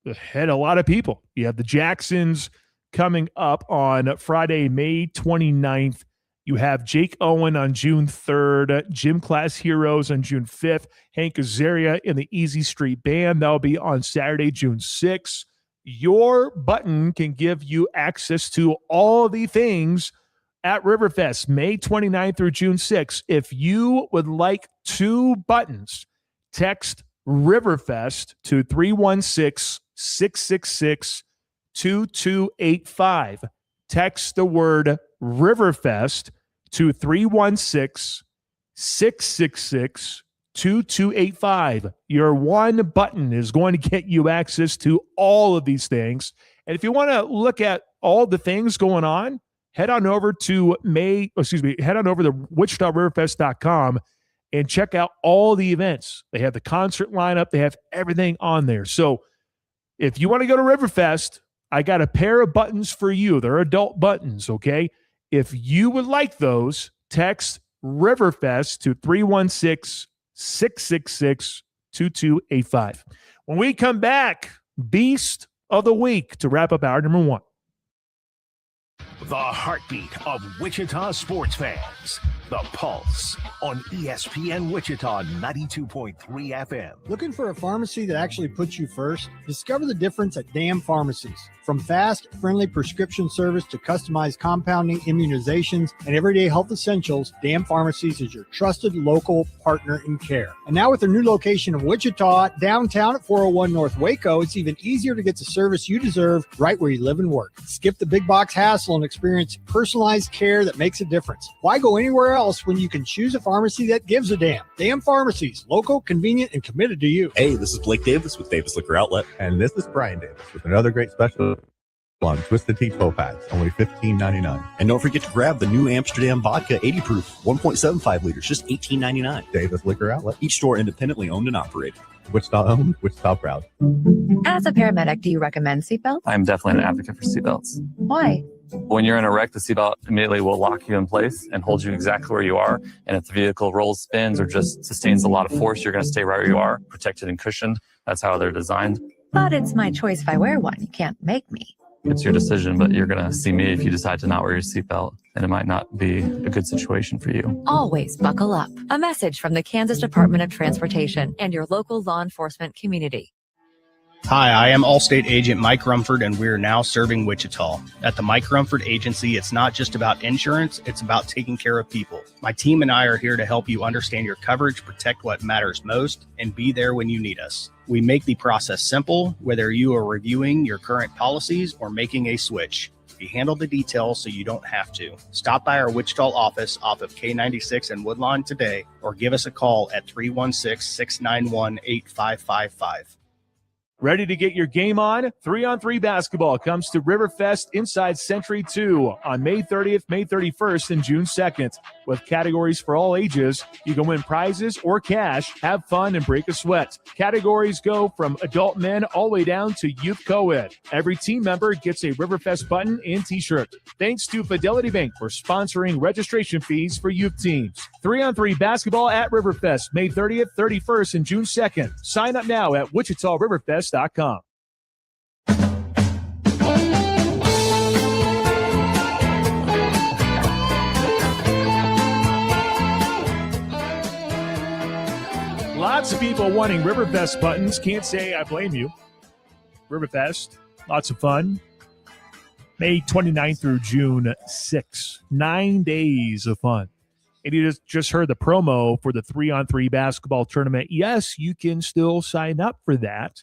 hit a lot of people. You have the Jacksons coming up on Friday, May 29th. You have Jake Owen on June 3rd, Gym Class Heroes on June 5th, Hank Azaria in the Easy Street Band. That'll be on Saturday, June 6th. Your button can give you access to all the things at Riverfest, May 29th through June 6th. If you would like 2 buttons, text Riverfest to 316-666-2285. Text the word Riverfest to 316-666-2285. Your one button is going to get you access to all of these things. And if you want to look at all the things going on, head on over to WichitaRiverfest.com and check out all the events. They have the concert lineup. They have everything on there. So if you want to go to Riverfest, I got a pair of buttons for you. They're adult buttons, okay? If you would like those, text Riverfest to 316-666-2285. When we come back, Beast of the Week to wrap up hour number 1. The heartbeat of Wichita sports fans. The Pulse on ESPN Wichita 92.3 FM. Looking for a pharmacy that actually puts you first? Discover the difference at DAM Pharmacies. From fast, friendly prescription service to customized compounding, immunizations, and everyday health essentials, DAM Pharmacies is your trusted local partner in care. And now with their new location in Wichita, downtown at 401 North Waco, it's even easier to get the service you deserve right where you live and work. Skip the big box hassle and experience personalized care that makes a difference. Why go anywhere else when you can choose a pharmacy that gives a damn? DAM Pharmacies, local, convenient, and committed to you. Hey, this is Blake Davis with Davis Liquor Outlet. And this is Brian Davis with another great special on Twisted Tea 12 packs, only $15.99. And don't forget to grab the new Amsterdam Vodka 80 proof, 1.75 liters, just $18.99. Davis Liquor Outlet. Each store independently owned and operated. Wichita owned, Wichita proud. As a paramedic, do you recommend seatbelts? I'm definitely an advocate for seatbelts. Why? When you're in a wreck, the seatbelt immediately will lock you in place and hold you exactly where you are. And if the vehicle rolls, spins, or just sustains a lot of force, you're going to stay right where you are, protected and cushioned. That's how they're designed. But it's my choice if I wear one. You can't make me. It's your decision, but you're going to see me if you decide to not wear your seatbelt, and it might not be a good situation for you. Always buckle up. A message from the Kansas Department of Transportation and your local law enforcement community. Hi, I am Allstate Agent Mike Rumford, and we're now serving Wichita. At the Mike Rumford Agency, it's not just about insurance, it's about taking care of people. My team and I are here to help you understand your coverage, protect what matters most, and be there when you need us. We make the process simple, whether you are reviewing your current policies or making a switch. We handle the details so you don't have to. Stop by our Wichita office off of K96 and Woodlawn today, or give us a call at 316-691-8555. Ready to get your game on? 3-on-3 basketball comes to Riverfest inside Century 2 on May 30th, May 31st, and June 2nd. With categories for all ages, you can win prizes or cash, have fun, and break a sweat. Categories go from adult men all the way down to youth co-ed. Every team member gets a Riverfest button and t-shirt. Thanks to Fidelity Bank for sponsoring registration fees for youth teams. 3-on-3 basketball at Riverfest, May 30th, 31st, and June 2nd. Sign up now at WichitaRiverfest.com. Lots of people wanting Riverfest buttons. Can't say I blame you. Riverfest, lots of fun. May 29th through June 6th. 9 days of fun. And you just heard the promo for the 3-on-3 basketball tournament. Yes, you can still sign up for that.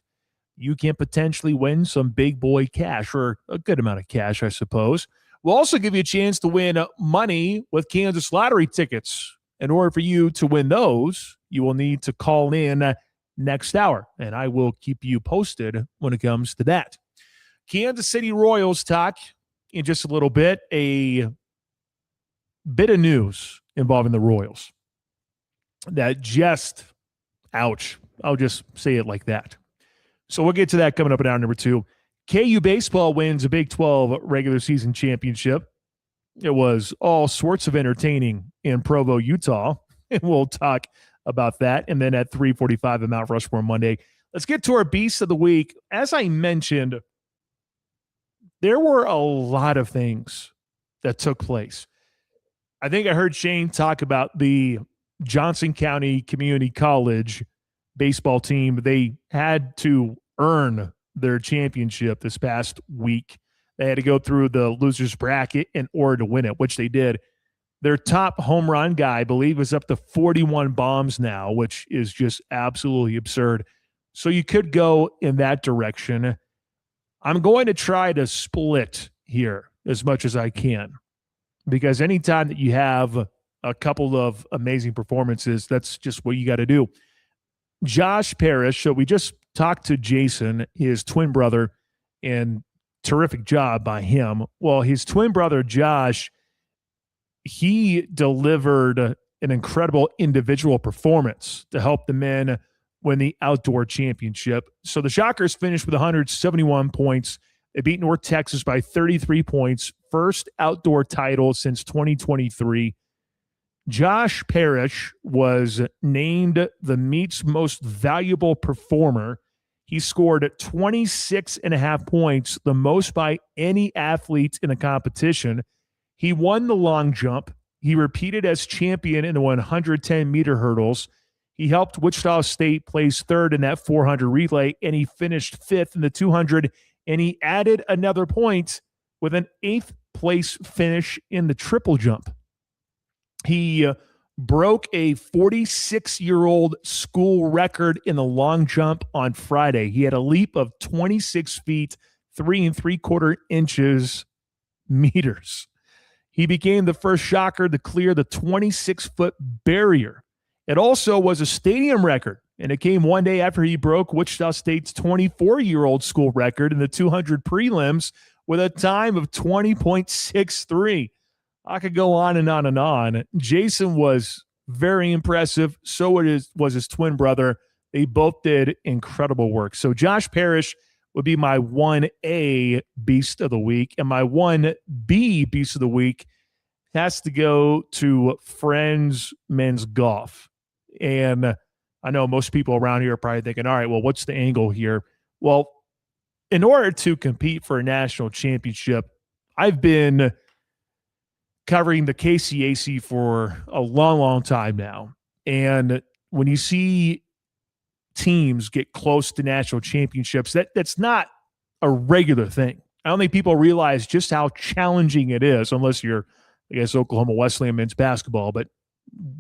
You can potentially win some big boy cash, or a good amount of cash, I suppose. We'll also give you a chance to win money with Kansas lottery tickets. In order for you to win those, you will need to call in next hour, and I will keep you posted when it comes to that. Kansas City Royals talk in just a little bit. A bit of news involving the Royals that just, ouch, I'll just say it like that. So we'll get to that coming up in hour number 2. KU baseball wins a Big 12 regular season championship. It was all sorts of entertaining in Provo, Utah, and we'll talk about that. And then at 3:45 at Mount Rushmore Monday, let's get to our Beast of the Week. As I mentioned, there were a lot of things that took place. I think I heard Shane talk about the Johnson County Community College baseball team. They had to earn their championship this past week. They had to go through the loser's bracket in order to win it, which they did. Their top home run guy, I believe, is up to 41 bombs now, which is just absolutely absurd. So you could go in that direction. I'm going to try to split here as much as I can, because anytime that you have a couple of amazing performances, that's just what you got to do. Josh Parrish, so we just talked to Jason, his twin brother, and terrific job by him. Well, his twin brother, Josh, he delivered an incredible individual performance to help the men win the outdoor championship. So the Shockers finished with 171 points. They beat North Texas by 33 points. First outdoor title since 2023. Josh Parrish was named the meet's most valuable performer. He scored 26.5 points, the most by any athlete in the competition. He won the long jump. He repeated as champion in the 110-meter hurdles. He helped Wichita State place third in that 400 relay, and he finished fifth in the 200, and he added another point with an 8th place finish in the triple jump. He broke a 46-year-old school record in the long jump on Friday. He had a leap of 26 feet, 3 3/4 inches meters. He became the first Shocker to clear the 26-foot barrier. It also was a stadium record, and it came one day after he broke Wichita State's 24-year-old school record in the 200 prelims with a time of 20.63. I could go on and on and on. Jason was very impressive. So was his twin brother. They both did incredible work. So Josh Parrish would be my 1A Beast of the Week. And my 1B Beast of the Week has to go to Friends Men's Golf. And I know most people around here are probably thinking, all right, well, what's the angle here? Well, in order to compete for a national championship, I've been covering the KCAC for a long, long time now. And when you see teams get close to national championships, that's not a regular thing. I don't think people realize just how challenging it is, unless you're, I guess, Oklahoma Wesleyan men's basketball, but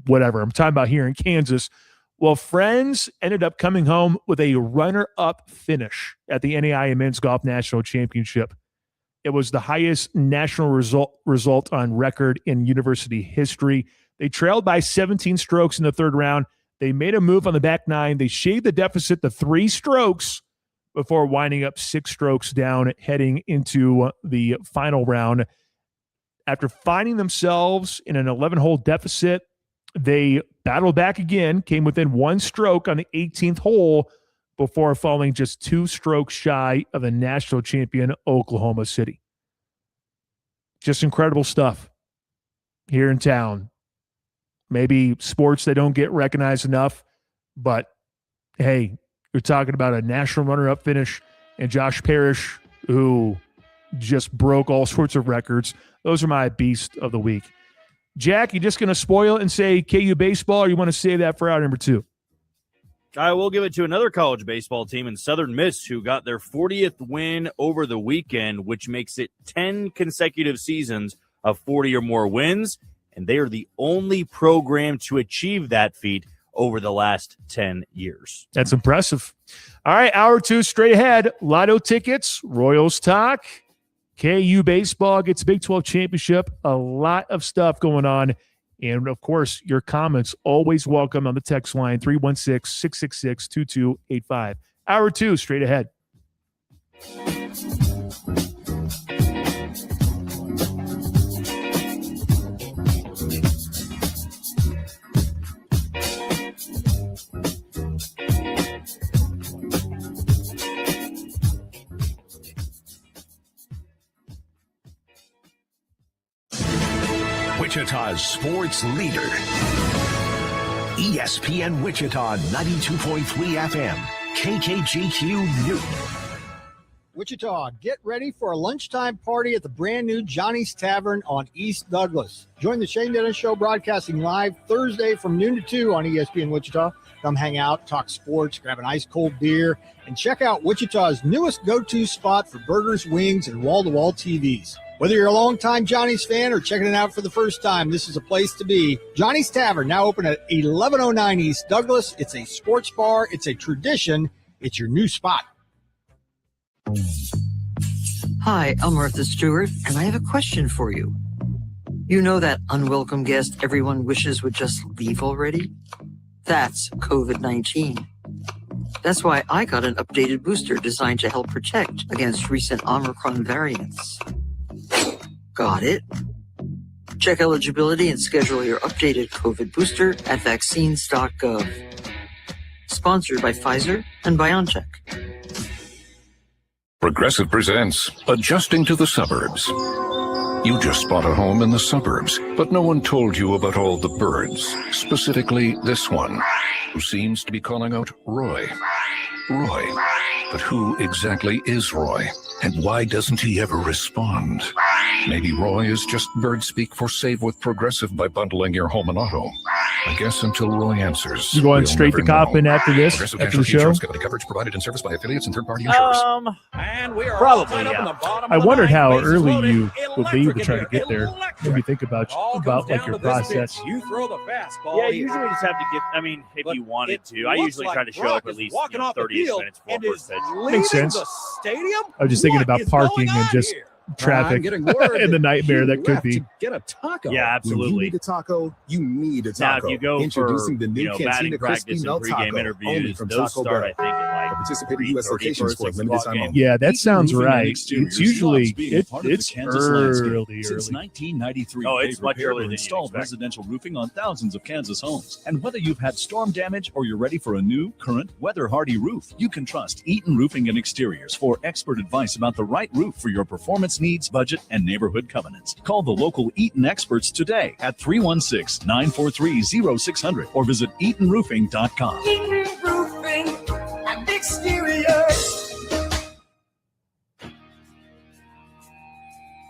whatever. I'm talking about here in Kansas. Well, Friends ended up coming home with a runner-up finish at the NAIA Men's Golf National Championship. It was the highest national result on record in university history. They trailed by 17 strokes in the third round. They made a move on the back nine. They shaved the deficit to 3 strokes before winding up 6 strokes down heading into the final round. After finding themselves in an 11-hole deficit, they battled back again, came within 1 stroke on the 18th hole before falling just 2 strokes shy of the national champion, Oklahoma City. Just incredible stuff here in town. Maybe sports that don't get recognized enough, but hey, you're talking about a national runner-up finish and Josh Parrish, who just broke all sorts of records. Those are my Beast of the Week. Jack, you just going to spoil it and say KU baseball, or you want to save that for hour number 2? I will give it to another college baseball team in Southern Miss who got their 40th win over the weekend, which makes it 10 consecutive seasons of 40 or more wins. And they are the only program to achieve that feat over the last 10 years. That's impressive. All right, hour 2 straight ahead. Lotto tickets, Royals talk, KU baseball gets Big 12 championship. A lot of stuff going on. And, of course, your comments always welcome on the text line, 316-666-2285. Hour 2 straight ahead. Wichita's sports leader. ESPN Wichita 92.3 FM. KKGQ Newton. Wichita, get ready for a lunchtime party at the brand new Johnny's Tavern on East Douglas. Join the Shane Dennis Show broadcasting live Thursday from noon to 2 on ESPN Wichita. Come hang out, talk sports, grab an ice-cold beer, and check out Wichita's newest go-to spot for burgers, wings, and wall-to-wall TVs. Whether you're a longtime Johnny's fan or checking it out for the first time, this is a place to be. Johnny's Tavern, now open at 1109 East Douglas. It's a sports bar. It's a tradition. It's your new spot. Hi, I'm Martha Stewart, and I have a question for you. You know that unwelcome guest everyone wishes would just leave already? That's COVID-19. That's why I got an updated booster designed to help protect against recent Omicron variants. Got it? Check eligibility and schedule your updated COVID booster at vaccines.gov. Sponsored by Pfizer and BioNTech. Progressive presents Adjusting to the Suburbs. You just bought a home in the suburbs, but no one told you about all the birds, specifically this one, who seems to be calling out Roy. Roy. But who exactly is Roy? And why doesn't he ever respond? Maybe Roy is just bird speak for save with Progressive by bundling your home and auto. I guess until Roy answers. You going straight to Coppin after this, after the show? Insurance Company coverage provided in service by affiliates and third-party insurers. And we are probably, yeah. I wondered how early you would leave to try to get there. Let me think about like your process. You throw the fastball. Yeah, usually you just have to get, I mean, if you wanted to. I usually try to show up at least 30 minutes before first pitch. Makes sense. I was just thinking about parking and just traffic and the nightmare that could be. Get a taco. Yeah, absolutely. When you need a taco, you need a taco. Now, if you go Introducing for the new batting Cantina practice Crispy and Melt pregame Taco, interviews, from those Taco start, Bell. I think, at July participating U.S. locations for a limited time only. Yeah, that sounds right. Exteriors It's usually loves being a part of the it's Kansas landscape. early. Since 1993, Oh, it's they've much repaired earlier or than you'd installed expect. residential roofing on thousands of Kansas homes. And whether you've had storm damage or you're ready for a new, current, weather-hardy roof, you can trust Eaton Roofing and Exteriors for expert advice about the right roof for your performance needs, budget, and neighborhood covenants. Call the local Eaton experts today at 316-943-0600 or visit EatonRoofing.com. Roofing and exteriors.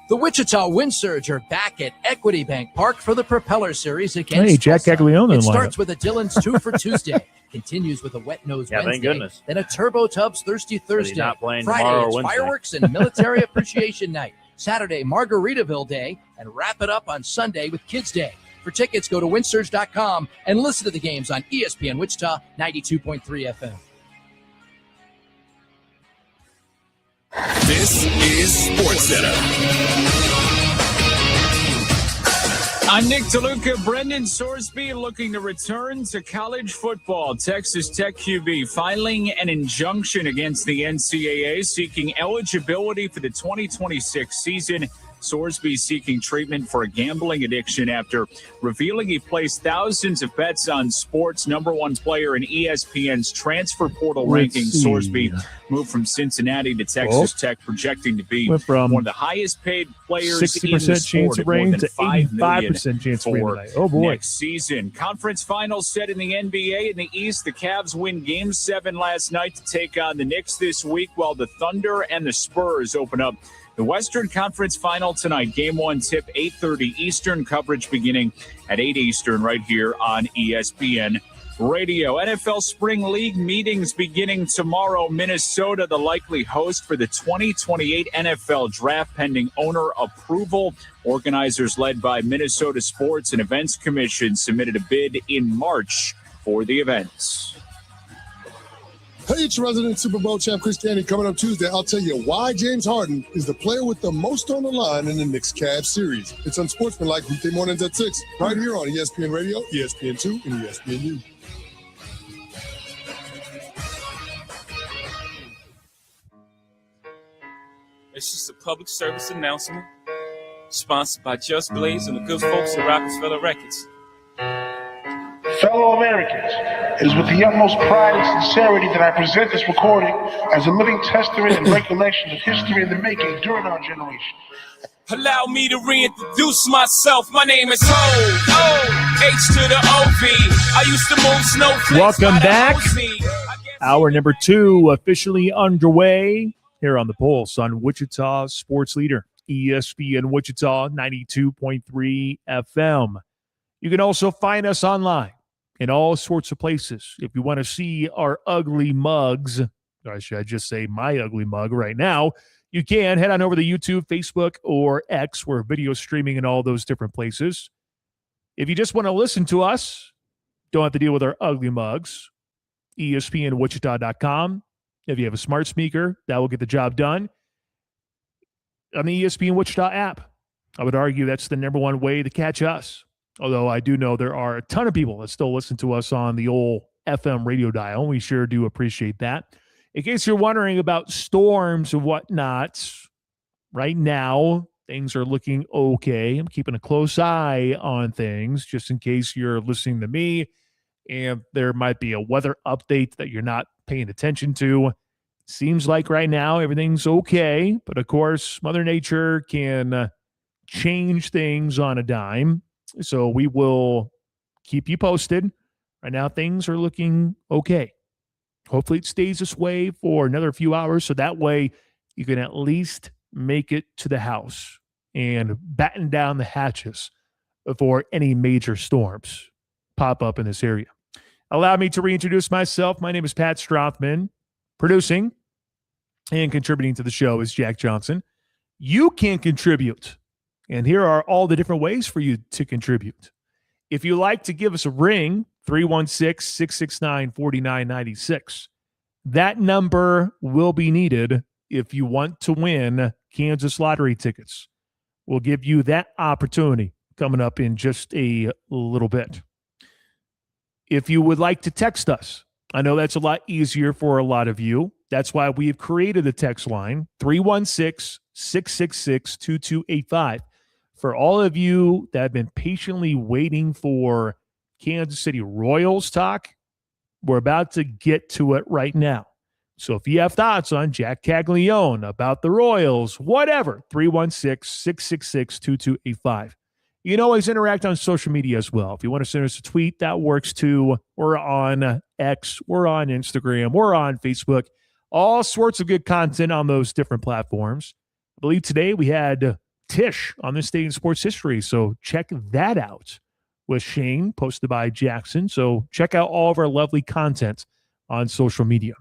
The Wichita Wind Surge are back at Equity Bank Park for the Propeller Series against Hey, Jack Tulsa. Caglione in It the starts lineup. with a Dylan's 2 for Tuesday, continues with a Wet Nose Yeah, thank Wednesday, goodness. then a Turbo Tubs Thirsty Thursday. not playing Friday, tomorrow or it's Wednesday. fireworks and Military Appreciation Night. Saturday, Margaritaville Day, and wrap it up on Sunday with Kids Day. For tickets, go to windsurge.com and listen to the games on ESPN Wichita 92.3 FM. This is SportsCenter. I'm Nick DeLuca. Brendan Sorsby looking to return to college football. Texas Tech QB filing an injunction against the NCAA seeking eligibility for the 2026 season. Sorsby seeking treatment for a gambling addiction after revealing he placed thousands of bets on sports. Number one player in ESPN's transfer portal rankings, Sorsby moved from Cincinnati to Texas Tech, projecting to be Went from one of the highest paid players 60% in the sport chance of at more rain than to $5 million 85% chance of rain for tonight. Oh, boy. next season. Conference finals set in the NBA. In the East, the Cavs win Game 7 last night to take on the Knicks this week, while the Thunder and the Spurs open up the Western Conference Final tonight. Game 1 tip, 8:30 Eastern. Coverage beginning at 8 Eastern right here on ESPN Radio. NFL Spring League meetings beginning tomorrow. Minnesota, the likely host for the 2028 NFL Draft, pending owner approval. Organizers led by Minnesota Sports and Events Commission submitted a bid in March for the events. Hey, it's your resident Super Bowl champ Chris Candy. Coming up Tuesday, I'll tell you why James Harden is the player with the most on the line in the Knicks Cavs series. It's Unsportsmanlike weekday mornings at 6, right here on ESPN Radio, ESPN2, and ESPNU. It's just a public service announcement sponsored by Just Blaze and the good folks at Rockefeller Records. Fellow Americans, it is with the utmost pride and sincerity that I present this recording as a living testament and recollection of history in the making during our generation. Allow me to reintroduce myself. My name is Ho, H to the O-V. I used to move snowflakes. Welcome by the back. OZ. Hour number 2 officially underway here on the Pulse on Wichita Sports Leader, ESPN Wichita 92.3 FM. You can also find us online in all sorts of places. If you want to see our ugly mugs, or should I just say my ugly mug right now, you can head on over to YouTube, Facebook, or X. We're video streaming in all those different places. If you just want to listen to us, don't have to deal with our ugly mugs, ESPNWichita.com. If you have a smart speaker, that will get the job done. On the ESPN Wichita app, I would argue that's the number one way to catch us. Although I do know there are a ton of people that still listen to us on the old FM radio dial. We sure do appreciate that. In case you're wondering about storms and whatnot, right now, things are looking okay. I'm keeping a close eye on things just in case you're listening to me and there might be a weather update that you're not paying attention to. Seems like right now everything's okay. But, of course, Mother Nature can change things on a dime. So we will keep you posted. Right now, things are looking okay. Hopefully it stays this way for another few hours, so that way you can at least make it to the house and batten down the hatches before any major storms pop up in this area. Allow me to reintroduce myself. My name is Pat Strathman. Producing and contributing to the show is Jack Johnson. You can contribute. And here are all the different ways for you to contribute. If you like to give us a ring, 316-669-4996. That number will be needed if you want to win Kansas lottery tickets. We'll give you that opportunity coming up in just a little bit. If you would like to text us I know that's a lot easier for a lot of you. That's why we've created the text line, 316-666-2285. For all of you that have been patiently waiting for Kansas City Royals talk, we're about to get to it right now. So if you have thoughts on Jack Caglione, about the Royals, whatever, 316-666-2285. You can always interact on social media as well. If you want to send us a tweet, that works too. We're on X, we're on Instagram, we're on Facebook. All sorts of good content on those different platforms. I believe today we had Tish on This Day in Sports History, so check that out with Shane, posted by Jackson. So check out all of our lovely content on social media.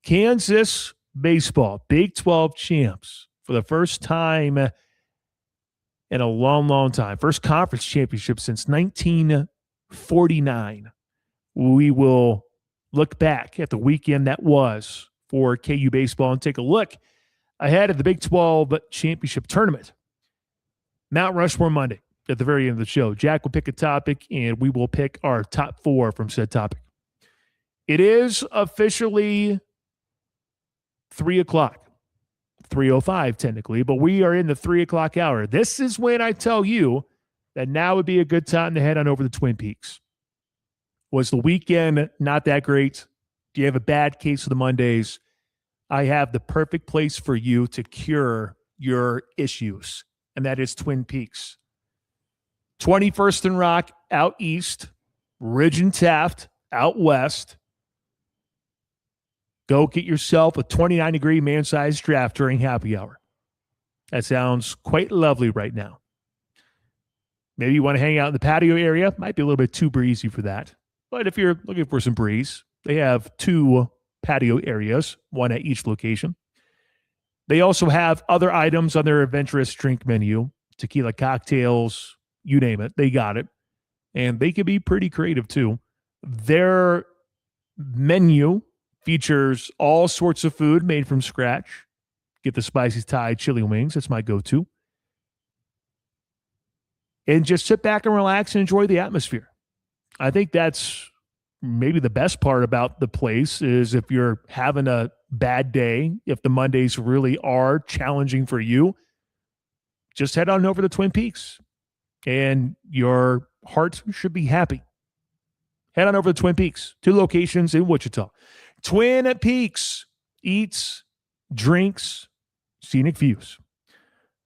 Kansas baseball, Big 12 champs for the first time in a long, long time. First conference championship since 1949. We will look back at the weekend that was for KU baseball and take a look ahead of the Big 12 championship tournament. Mount Rushmore Monday at the very end of the show. Jack will pick a topic, and we will pick our top 4 from said topic. It is officially 3 o'clock, 3:05 technically, but we are in the 3 o'clock hour. This is when I tell you that now would be a good time to head on over to Twin Peaks. Was the weekend not that great? Do you have a bad case of the Mondays? I have the perfect place for you to cure your issues, and that is Twin Peaks. 21st and Rock out east, Ridge and Taft out west. Go get yourself a 29-degree man-sized draft during happy hour. That sounds quite lovely right now. Maybe you want to hang out in the patio area. Might be a little bit too breezy for that. But if you're looking for some breeze, they have 2 patio areas, one at each location. They also have other items on their adventurous drink menu, tequila cocktails, you name it. They got it. And they can be pretty creative too. Their menu features all sorts of food made from scratch. Get the spicy Thai chili wings. That's my go-to. And just sit back and relax and enjoy the atmosphere. I think that's maybe the best part about the place is if you're having a bad day, if the Mondays really are challenging for you, just head on over to Twin Peaks and your heart should be happy. Head on over to Twin Peaks, 2 locations in Wichita. Twin Peaks, eats, drinks, scenic views.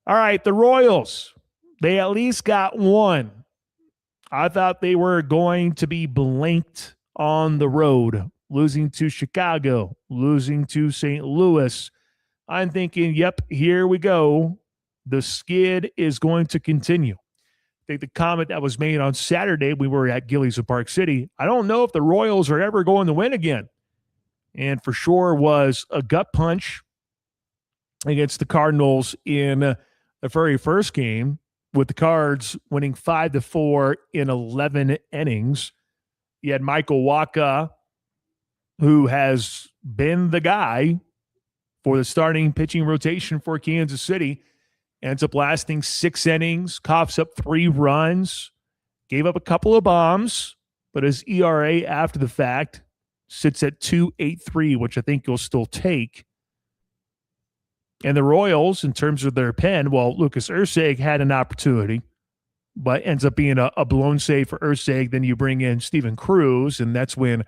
All right, the Royals, they at least got one. I thought they were going to be blanked on the road, losing to Chicago, losing to St. Louis. I'm thinking, yep, here we go. The skid is going to continue. I think the comment that was made on Saturday, we were at Gillies of Park City, I don't know if the Royals are ever going to win again. And for sure was a gut punch against the Cardinals in the very first game, with the Cards winning 5-4 in 11 innings. You had Michael Wacha, who has been the guy for the starting pitching rotation for Kansas City, ends up lasting 6 innings, coughs up 3 runs, gave up a couple of bombs, but his ERA after the fact sits at 2.83, which I think you'll still take. And the Royals, in terms of their pen, well, Lucas Erceg had an opportunity, but ends up being a blown save for Erceg. Then you bring in Steven Cruz, and that's when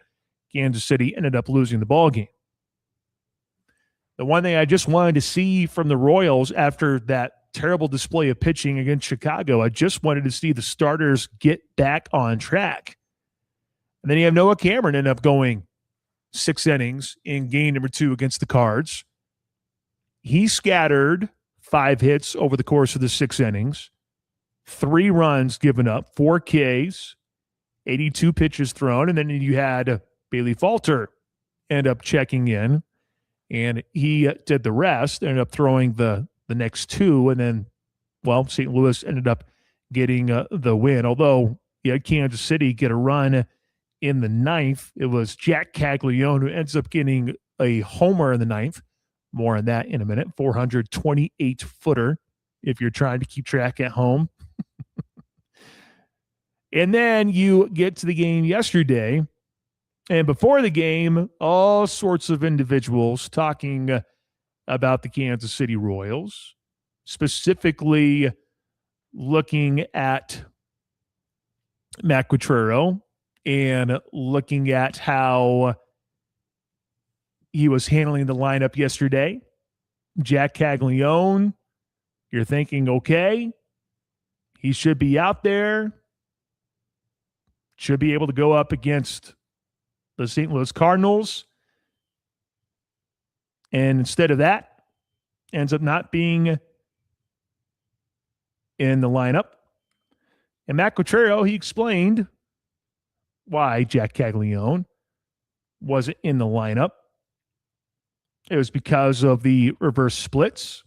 Kansas City ended up losing the ballgame. The one thing I just wanted to see from the Royals after that terrible display of pitching against Chicago, I just wanted to see the starters get back on track. And then you have Noah Cameron end up going 6 innings in game number 2 against the Cards. He scattered 5 hits over the course of the 6 innings, 3 runs given up, 4 Ks, 82 pitches thrown, and then you had Bailey Falter end up checking in, and he did the rest, ended up throwing the next 2, and then, well, St. Louis ended up getting the win. Although you had Kansas City get a run in the 9th, it was Jack Caglione who ends up getting a homer in the 9th. More on that in a minute. 428-footer if you're trying to keep track at home. And then you get to the game yesterday, And before the game, all sorts of individuals talking about the Kansas City Royals, specifically looking at Matt Quatrero and looking at how he was handling the lineup yesterday. Jack Caglione, you're thinking, okay, he should be out there, should be able to go up against the St. Louis Cardinals. And instead of that, ends up not being in the lineup. And Matt Quatrero, he explained why Jack Caglione wasn't in the lineup. It was because of the reverse splits.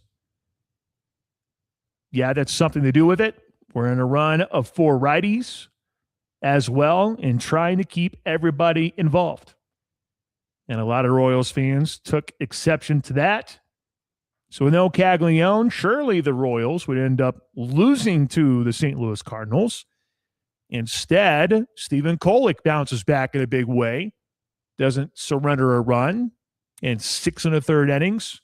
Yeah, that's something to do with it. We're in a run of 4 righties as well and trying to keep everybody involved. And a lot of Royals fans took exception to that. So with no Caglione, surely the Royals would end up losing to the St. Louis Cardinals. Instead, Stephen Kolek bounces back in a big way, doesn't surrender a run in 6 1/3 innings.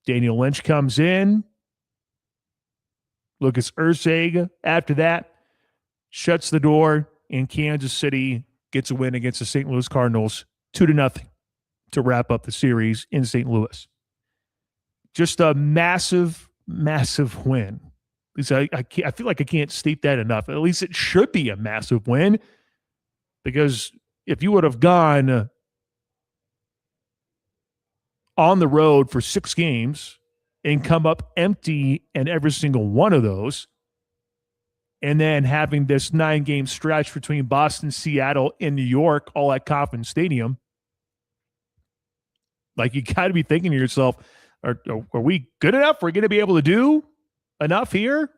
Daniel Lynch comes in. Lucas Erceg, after that, shuts the door, and Kansas City gets a win against the St. Louis Cardinals 2-0 to wrap up the series in St. Louis. Just a massive, massive win. I feel like I can't state that enough. At least it should be a massive win, because if you would have gone on the road for 6 games and come up empty in every single one of those, and then having this 9-game stretch between Boston, Seattle, and New York, all at Kauffman Stadium, like, you got to be thinking to yourself, are we good enough? We're going to be able to do enough here?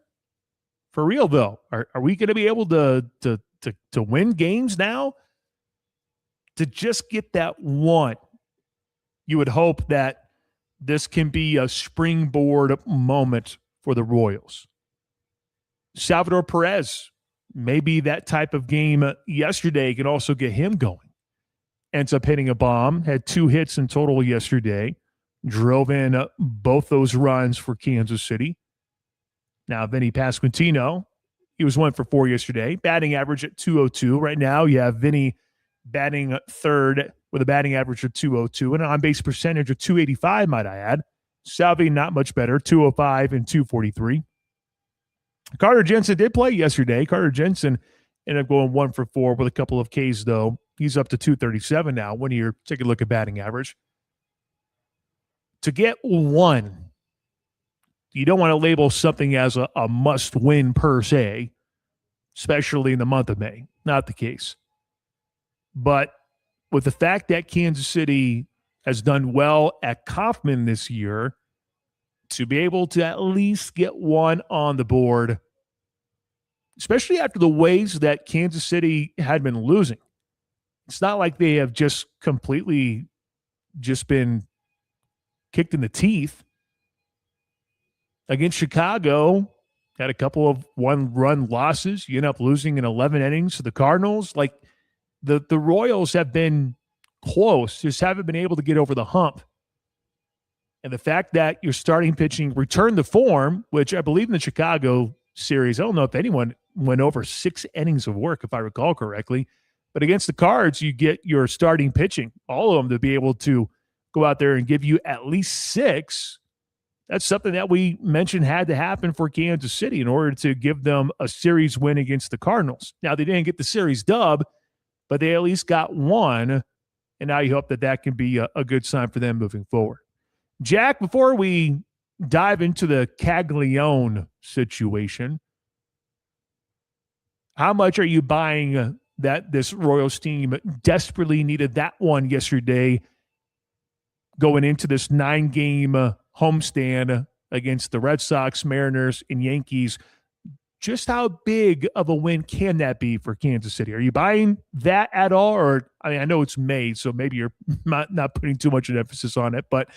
For real, though, are we going to be able to win games now? To just get that one, you would hope that this can be a springboard moment for the Royals. Salvador Perez, maybe that type of game yesterday can also get him going. Ends up hitting a bomb, had 2 hits in total yesterday, drove in both those runs for Kansas City. Now, Vinny Pasquantino, he was 1 for 4 yesterday, batting average at .202. Right now, you have Vinny batting third with a batting average of .202 and an on-base percentage of .285, might I add. Salvi, not much better, .205 and .243. Carter Jensen did play yesterday. Carter Jensen ended up going 1 for 4 with a couple of Ks, though. He's up to .237 now when you take a look at batting average. To get 1, you don't want to label something as a must-win per se, especially in the month of May. Not the case. But with the fact that Kansas City has done well at Kauffman this year, to be able to at least get 1 on the board, especially after the ways that Kansas City had been losing. It's not like they have just completely just been kicked in the teeth. Against Chicago, had a couple of 1-run losses. You end up losing in 11 innings to the Cardinals. Like, the Royals have been close, just haven't been able to get over the hump. And the fact that your starting pitching returned to form, which I believe in the Chicago series, I don't know if anyone went over 6 innings of work, if I recall correctly. But against the Cards, you get your starting pitching, all of them, to be able to go out there and give you at least 6. That's something that we mentioned had to happen for Kansas City in order to give them a series win against the Cardinals. Now, they didn't get the series dub, but they at least got 1. And now you hope that that can be a good sign for them moving forward. Jack, before we dive into the Caglione situation, how much are you buying that this Royals team desperately needed that one yesterday going into this 9-game homestand against the Red Sox, Mariners, and Yankees? Just how big of a win can that be for Kansas City? Are you buying that at all? Or, I mean, I know it's May, so maybe you're not putting too much of an emphasis on it, but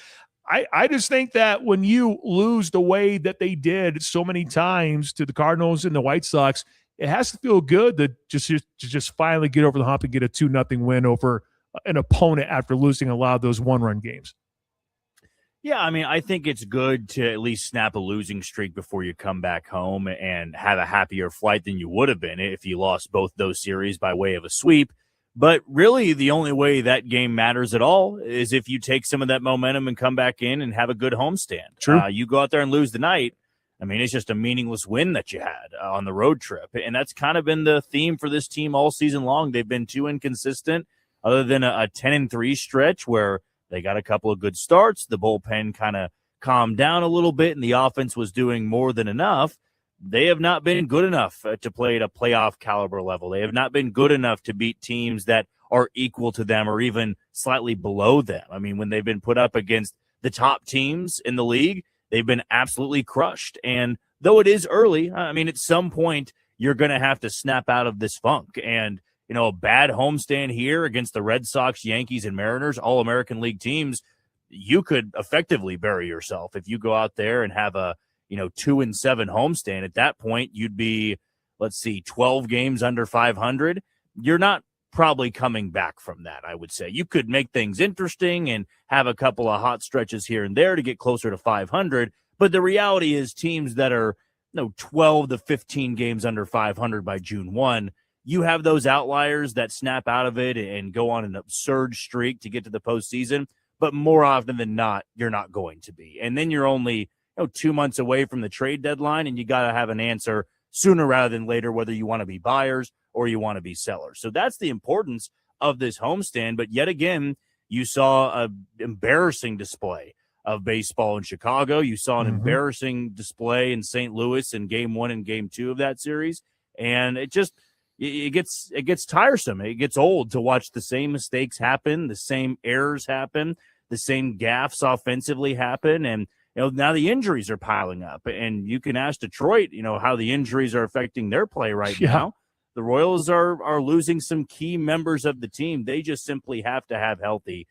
I just think that when you lose the way that they did so many times to the Cardinals and the White Sox, it has to feel good to just finally get over the hump and get a 2-0 win over an opponent after losing a lot of those one-run games. Yeah, I mean, I think it's good to at least snap a losing streak before you come back home and have a happier flight than you would have been if you lost both those series by way of a sweep. But really, the only way that game matters at all is if you take some of that momentum and come back in and have a good homestand. True. You go out there and lose tonight, I mean, it's just a meaningless win that you had on the road trip. And that's kind of been the theme for this team all season long. They've been too inconsistent other than a 10-3 stretch where they got a couple of good starts. The bullpen kind of calmed down a little bit, and the offense was doing more than enough. They have not been good enough to play at a playoff caliber level. They have not been good enough to beat teams that are equal to them or even slightly below them. I mean, when they've been put up against the top teams in the league, they've been absolutely crushed. And though it is early, I mean, at some point, you're going to have to snap out of this funk. And a bad homestand here against the Red Sox, Yankees, and Mariners, all American League teams, you could effectively bury yourself if you go out there and have a 2-7 homestand. At that point, you'd be, 12 games under 500. You're not probably coming back from that, I would say. You could make things interesting and have a couple of hot stretches here and there to get closer to 500. But the reality is teams that are 12 to 15 games under 500 by June 1, you have those outliers that snap out of it and go on an absurd streak to get to the postseason. But more often than not, you're not going to be. And then you're only 2 months away from the trade deadline, and you got to have an answer sooner rather than later, whether you want to be buyers or you want to be sellers. So that's the importance of this homestand. But yet again, you saw an embarrassing display of baseball in Chicago. You saw an embarrassing display in St. Louis in game 1 and game 2 of that series. And it gets tiresome. It gets old to watch the same mistakes happen, the same errors happen, the same gaffes offensively happen. And now the injuries are piling up, and you can ask Detroit, how the injuries are affecting their play right now. The Royals are losing some key members of the team. They just simply have to have healthy.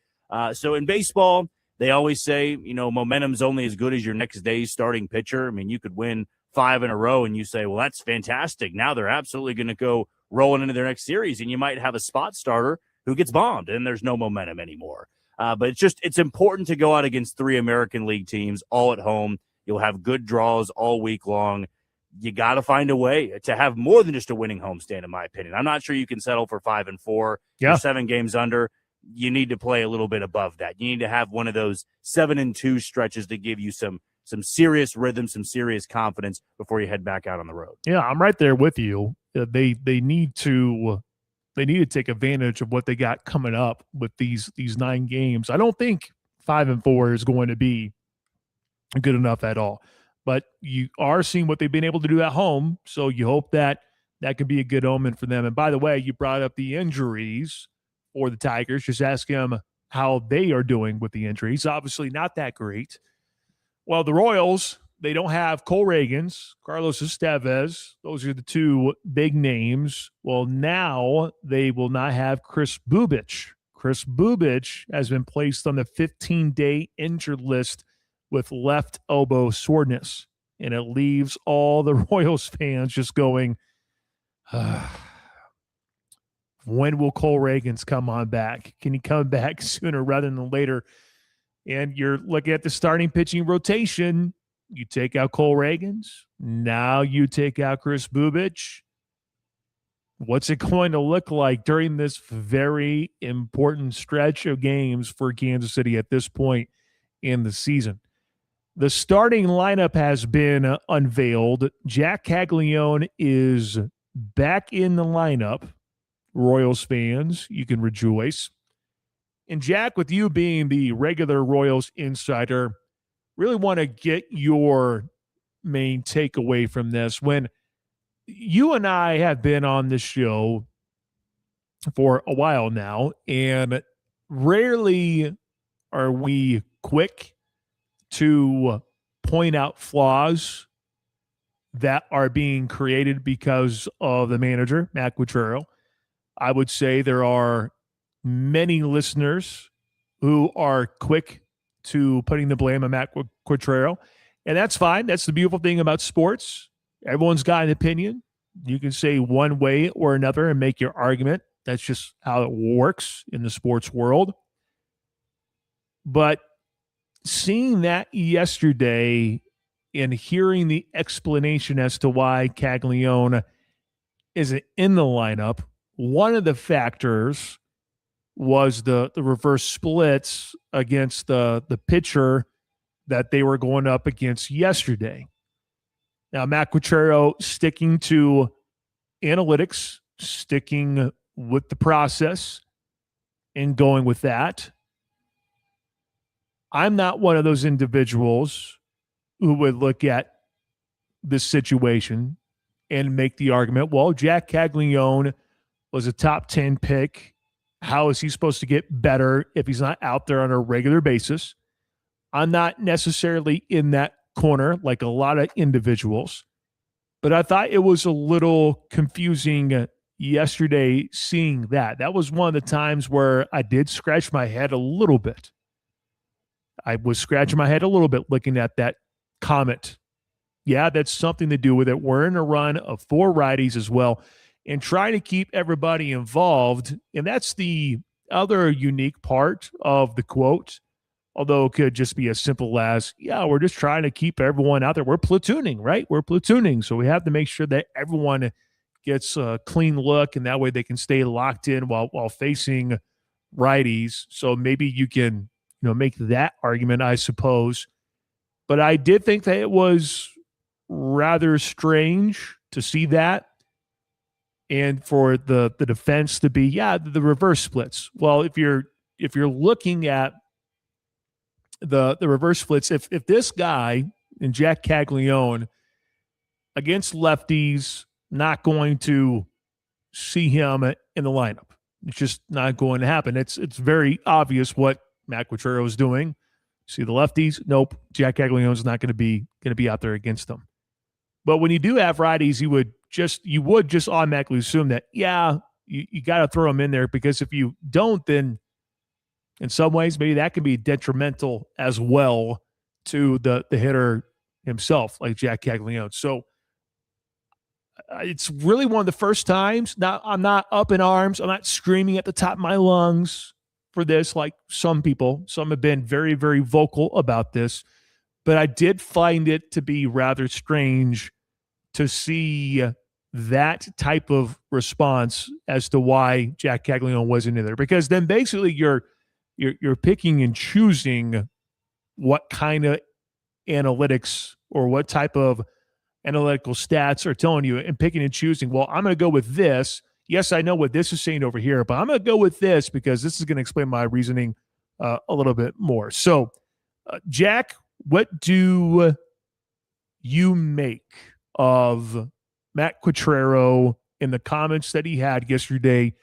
So in baseball, they always say, momentum's only as good as your next day's starting pitcher. I mean, you could win 5 in a row and you say, well, that's fantastic. Now they're absolutely going to go rolling into their next series, and you might have a spot starter who gets bombed and there's no momentum anymore. But it's important to go out against 3 American League teams all at home. You'll have good draws all week long. You got to find a way to have more than just a winning homestand, in my opinion. I'm not sure you can settle for 5-4. Yeah. You're 7 games under. You need to play a little bit above that. You need to have one of those 7-2 stretches to give you some serious rhythm, some serious confidence before you head back out on the road. Yeah, I'm right there with you. They need to take advantage of what they got coming up with these 9 games. I don't think 5-4 is going to be good enough at all. But you are seeing what they've been able to do at home, so you hope that could be a good omen for them. And by the way, you brought up the injuries for the Tigers. Just ask them how they are doing with the injuries. Obviously not that great. Well, the Royals, they don't have Cole Reagans, Carlos Estevez. Those are the 2 big names. Well, now they will not have Chris Bubich. Chris Bubich has been placed on the 15-day injured list with left elbow soreness. And it leaves all the Royals fans just going, when will Cole Reagans come on back? Can he come back sooner rather than later? And you're looking at the starting pitching rotation. You take out Cole Reagans. Now you take out Chris Bubich. What's it going to look like during this very important stretch of games for Kansas City at this point in the season? The starting lineup has been unveiled. Jack Caglione is back in the lineup. Royals fans, you can rejoice. And Jack, with you being the regular Royals insider, really want to get your main takeaway from this. When you and I have been on this show for a while now, and rarely are we quick to point out flaws that are being created because of the manager, Matt Quatrero. I would say there are many listeners who are quick to putting the blame on Matt Quatrero, and that's fine. That's the beautiful thing about sports. Everyone's got an opinion. You can say one way or another and make your argument. That's just how it works in the sports world. But seeing that yesterday and hearing the explanation as to why Caglione isn't in the lineup, one of the factors was the reverse splits against the pitcher that they were going up against yesterday. Now, Matt Quatrero sticking to analytics, sticking with the process, and going with that. I'm not one of those individuals who would look at this situation and make the argument, well, Jack Caglione was a top 10 pick. How is he supposed to get better if he's not out there on a regular basis? I'm not necessarily in that corner like a lot of individuals, but I thought it was a little confusing yesterday seeing that. That was one of the times where I did scratch my head a little bit. I was scratching my head a little bit looking at that comment. Yeah, that's something to do with it. We're in a run of 4 righties as well and trying to keep everybody involved. And that's the other unique part of the quote, although it could just be as simple as, yeah, we're just trying to keep everyone out there. We're platooning, right? We're platooning. So we have to make sure that everyone gets a clean look, and that way they can stay locked in while facing righties. So maybe you can make that argument, I suppose. But I did think that it was rather strange to see that. And for the defense to be, the reverse splits. Well, if you're looking at the reverse splits, if this guy and Jack Caglione against lefties, not going to see him in the lineup. It's just not going to happen. It's very obvious what Matt Quatrero is doing. See the lefties? Nope. Jack Caglione's not going to be out there against them. But when you do have righties, you would just automatically assume that, you got to throw them in there, because if you don't, then in some ways maybe that can be detrimental as well to the hitter himself, like Jack Caglione. So it's really one of the first times. Now, I'm not up in arms. I'm not screaming at the top of my lungs for this like some people. Some have been very, very vocal about this. But I did find it to be rather strange to see that type of response as to why Jack Caglione wasn't in there. Because then basically you're picking and choosing what kind of analytics or what type of analytical stats are telling you, and picking and choosing, well, I'm going to go with this. Yes, I know what this is saying over here, but I'm going to go with this because this is going to explain my reasoning a little bit more. So, Jack, what do you make of Matt Quatrero in the comments that he had yesterday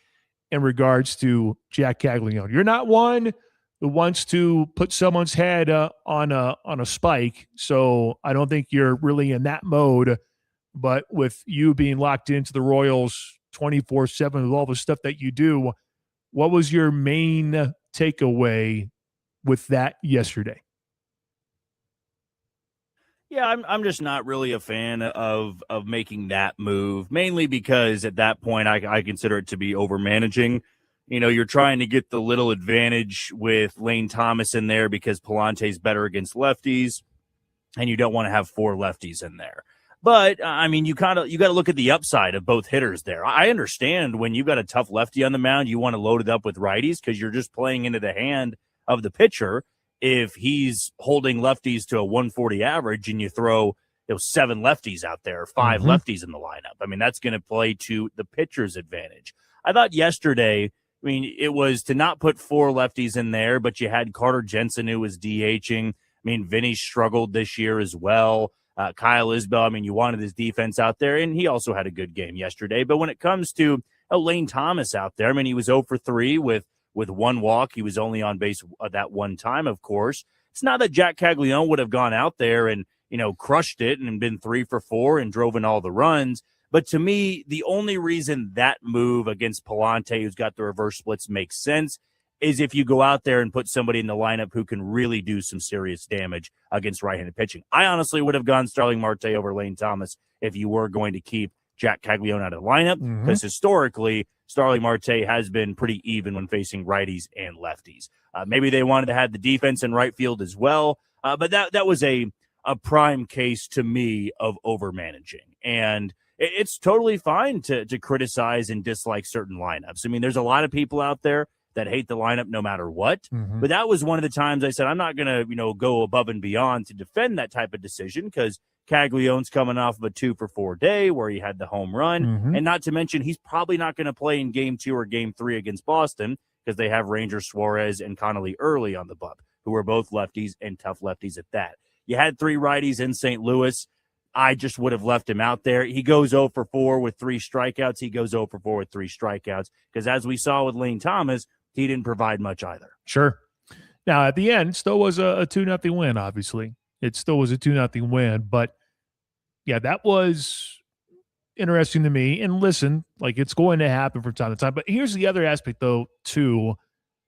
in regards to Jack Caglione? You're not one who wants to put someone's head on a spike, so I don't think you're really in that mode. But with you being locked into the Royals 24/7 with all the stuff that you do, what was your main takeaway with that yesterday? Yeah, I'm just not really a fan of making that move, mainly because at that point I consider it to be over-managing. You're trying to get the little advantage with Lane Thomas in there because Palante's better against lefties, and you don't want to have 4 lefties in there. But, I mean, you got to look at the upside of both hitters there. I understand when you've got a tough lefty on the mound, you want to load it up with righties because you're just playing into the hand of the pitcher. If he's holding lefties to a 140 average and you throw 7 lefties out there, 5 lefties in the lineup, I mean, that's going to play to the pitcher's advantage. I thought yesterday, it was to not put 4 lefties in there, but you had Carter Jensen who was DHing. Vinny struggled this year as well. Kyle Isbell, you wanted his defense out there, and he also had a good game yesterday. But when it comes to Lane Thomas out there, he was 0 for 3 with 1 walk. He was only on base that one time, of course. It's not that Jack Caglione would have gone out there and, crushed it and been 3 for 4 and drove in all the runs. But to me, the only reason that move against Palante, who's got the reverse splits, makes sense is if you go out there and put somebody in the lineup who can really do some serious damage against right-handed pitching. I honestly would have gone Starling Marte over Lane Thomas if you were going to keep Jack Caglione out of the lineup because historically Starling Marte has been pretty even when facing righties and lefties. Maybe they wanted to have the defense in right field as well, but that was a prime case to me of overmanaging. And it's totally fine to criticize and dislike certain lineups. I mean, there's a lot of people out there that hate the lineup no matter what. But that was one of the times I said, I'm not going to, go above and beyond to defend that type of decision because Caglione's coming off of a 2-for-4 day where he had the home run. And not to mention, he's probably not going to play in game 2 or game 3 against Boston because they have Ranger Suarez and Connolly early on the bump, who are both lefties and tough lefties at that. You had 3 righties in St. Louis. I just would have left him out there. He goes 0-for-4 with 3 strikeouts. He goes 0-for-4 with 3 strikeouts because as we saw with Lane Thomas, he didn't provide much either. Sure. Now, at the end, it still was a 2-0 win, obviously. It still was a 2-0 win. But, yeah, that was interesting to me. And listen, like it's going to happen from time to time. But here's the other aspect, though, too,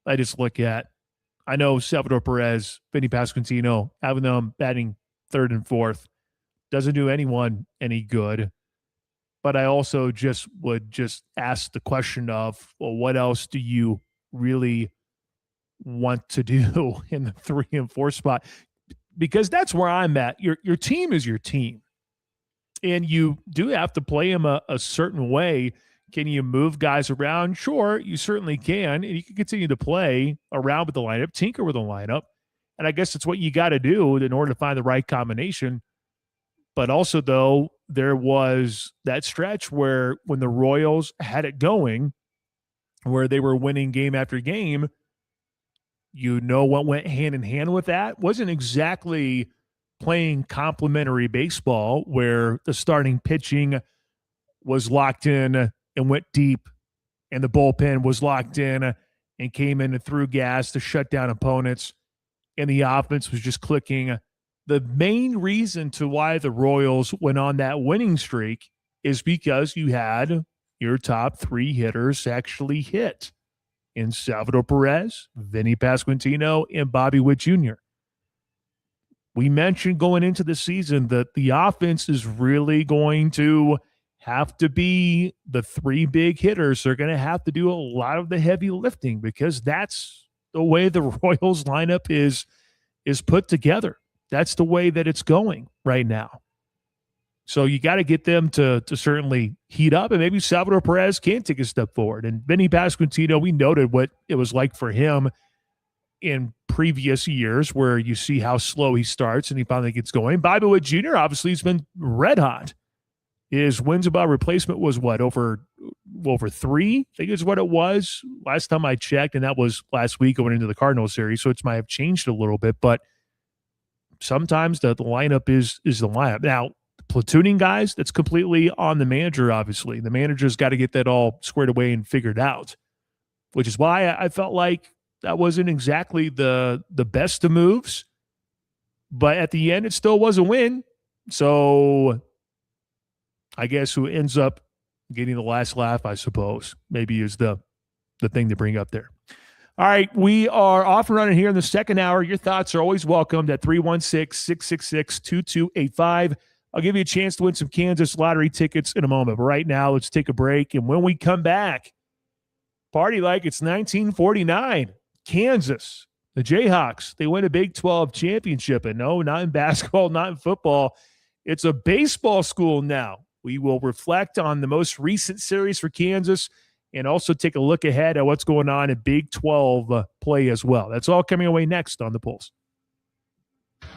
I just look at. I know Salvador Perez, Vinny Pasquantino, having them batting 3rd and 4th doesn't do anyone any good. But I also would ask the question of, well, what else do you really want to do in the 3 and 4 spot? Because that's where I'm at. Your team is your team. And you do have to play them a certain way. Can you move guys around? Sure, you certainly can. And you can continue to play around with the lineup, tinker with the lineup. And I guess it's what you got to do in order to find the right combination. But also, though, there was that stretch where when the Royals had it going, where they were winning game after game, what went hand in hand with that wasn't exactly playing complementary baseball where the starting pitching was locked in and went deep and the bullpen was locked in and came in and threw gas to shut down opponents and the offense was just clicking. The main reason to why the Royals went on that winning streak is because you had your top 3 hitters actually hit in Salvador Perez, Vinny Pasquantino, and Bobby Witt Jr. We mentioned going into the season that the offense is really going to have to be the 3 big hitters. They're going to have to do a lot of the heavy lifting because that's the way the Royals lineup is put together. That's the way that it's going right now. So you got to get them to certainly heat up, and maybe Salvador Perez can take a step forward. And Vinny Pasquantino, we noted what it was like for him in previous years where you see how slow he starts and he finally gets going. Bobby Witt Jr. obviously has been red hot. His wins above replacement was what, over 3? I think is what it was last time I checked, and that was last week going into the Cardinals series, so it might have changed a little bit, but sometimes the lineup is the lineup. Now, platooning guys, that's completely on the manager, obviously. The manager's got to get that all squared away and figured out, which is why I felt like that wasn't exactly the best of moves. But at the end, it still was a win. So I guess who ends up getting the last laugh, I suppose, maybe is the thing to bring up there. All right, we are off and running here in the second hour. Your thoughts are always welcomed at 316-666-2285. I'll give you a chance to win some Kansas lottery tickets in a moment. But right now, let's take a break. And when we come back, party like it's 1949. Kansas, the Jayhawks, they win a Big 12 championship. And no, not in basketball, not in football. It's a baseball school now. We will reflect on the most recent series for Kansas and also take a look ahead at what's going on in Big 12 play as well. That's all coming away next on The Pulse.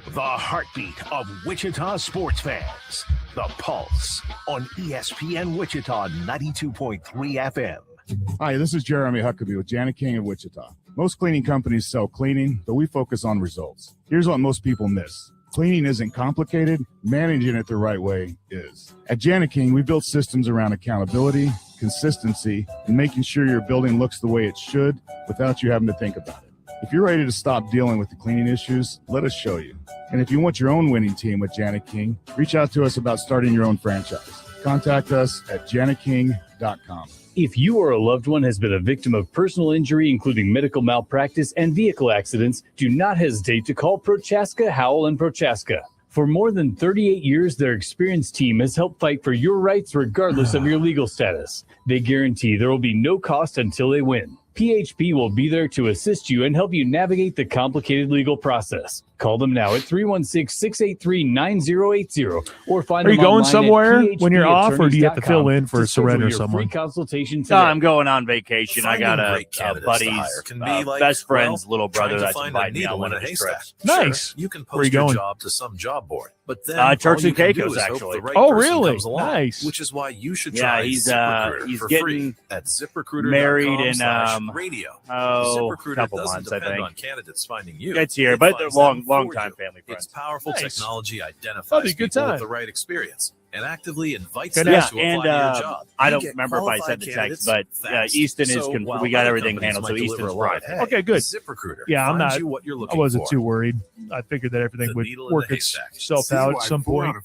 The heartbeat of Wichita sports fans. The Pulse on ESPN Wichita 92.3 FM. Hi, this is Jeremy Huckabee with Janet King of Wichita. Most cleaning companies sell cleaning, but we focus on results. Here's what most people miss. Cleaning isn't complicated. Managing it the right way is. At Janet King, we built systems around accountability, consistency, and making sure your building looks the way it should without you having to think about it. If you're ready to stop dealing with the cleaning issues, let us show you. And if you want your own winning team with Janet King, reach out to us about starting your own franchise. Contact us at janetking.com. If you or a loved one has been a victim of personal injury, including medical malpractice and vehicle accidents, do not hesitate to call Prochaska, Howell & Prochaska. For more than 38 years, their experienced team has helped fight for your rights regardless of your legal status. They guarantee there will be no cost until they win. PHP will be there to assist you and help you navigate the complicated legal process. Call them now at 316-683-9080 or find Are them you going online somewhere at when you're off, or do you have to fill phpattorneys.com in for to schedule surrender your someone? free consultation No, today. I'm going on vacation. I got Finding a great candidates to buddy's hire can be like, best friend's well, little brother trying to that's find a invited me on needle one in of a his haystack. trips. Nice. Sure, you can Where are you post your going? job to some job board, but then Turks all and you can do Caicos, is hope actually. the right Oh, person really? comes along, Nice. which is why you should Yeah, try he's ZipRecruiter for free getting at ZipRecruiter.com married in radio. a ZipRecruiter couple doesn't months, I depend think. on candidates finding you. It's here, It but they're finds long them for time you. family friends. Its powerful Nice. technology That'd identifies be a good people time. with the right experience and actively invites Good them enough. to apply and to your job. I You don't get remember if I said qualified the text, candidates but fast. Easton is So while we got other everything companies handled, might so deliver Easton's a lot of Friday. hay, Okay, good. ZipRecruiter Yeah, I'm finds not. you what you're I looking wasn't for. too worried. I figured that everything The would needle in work the haystack. itself out at some point.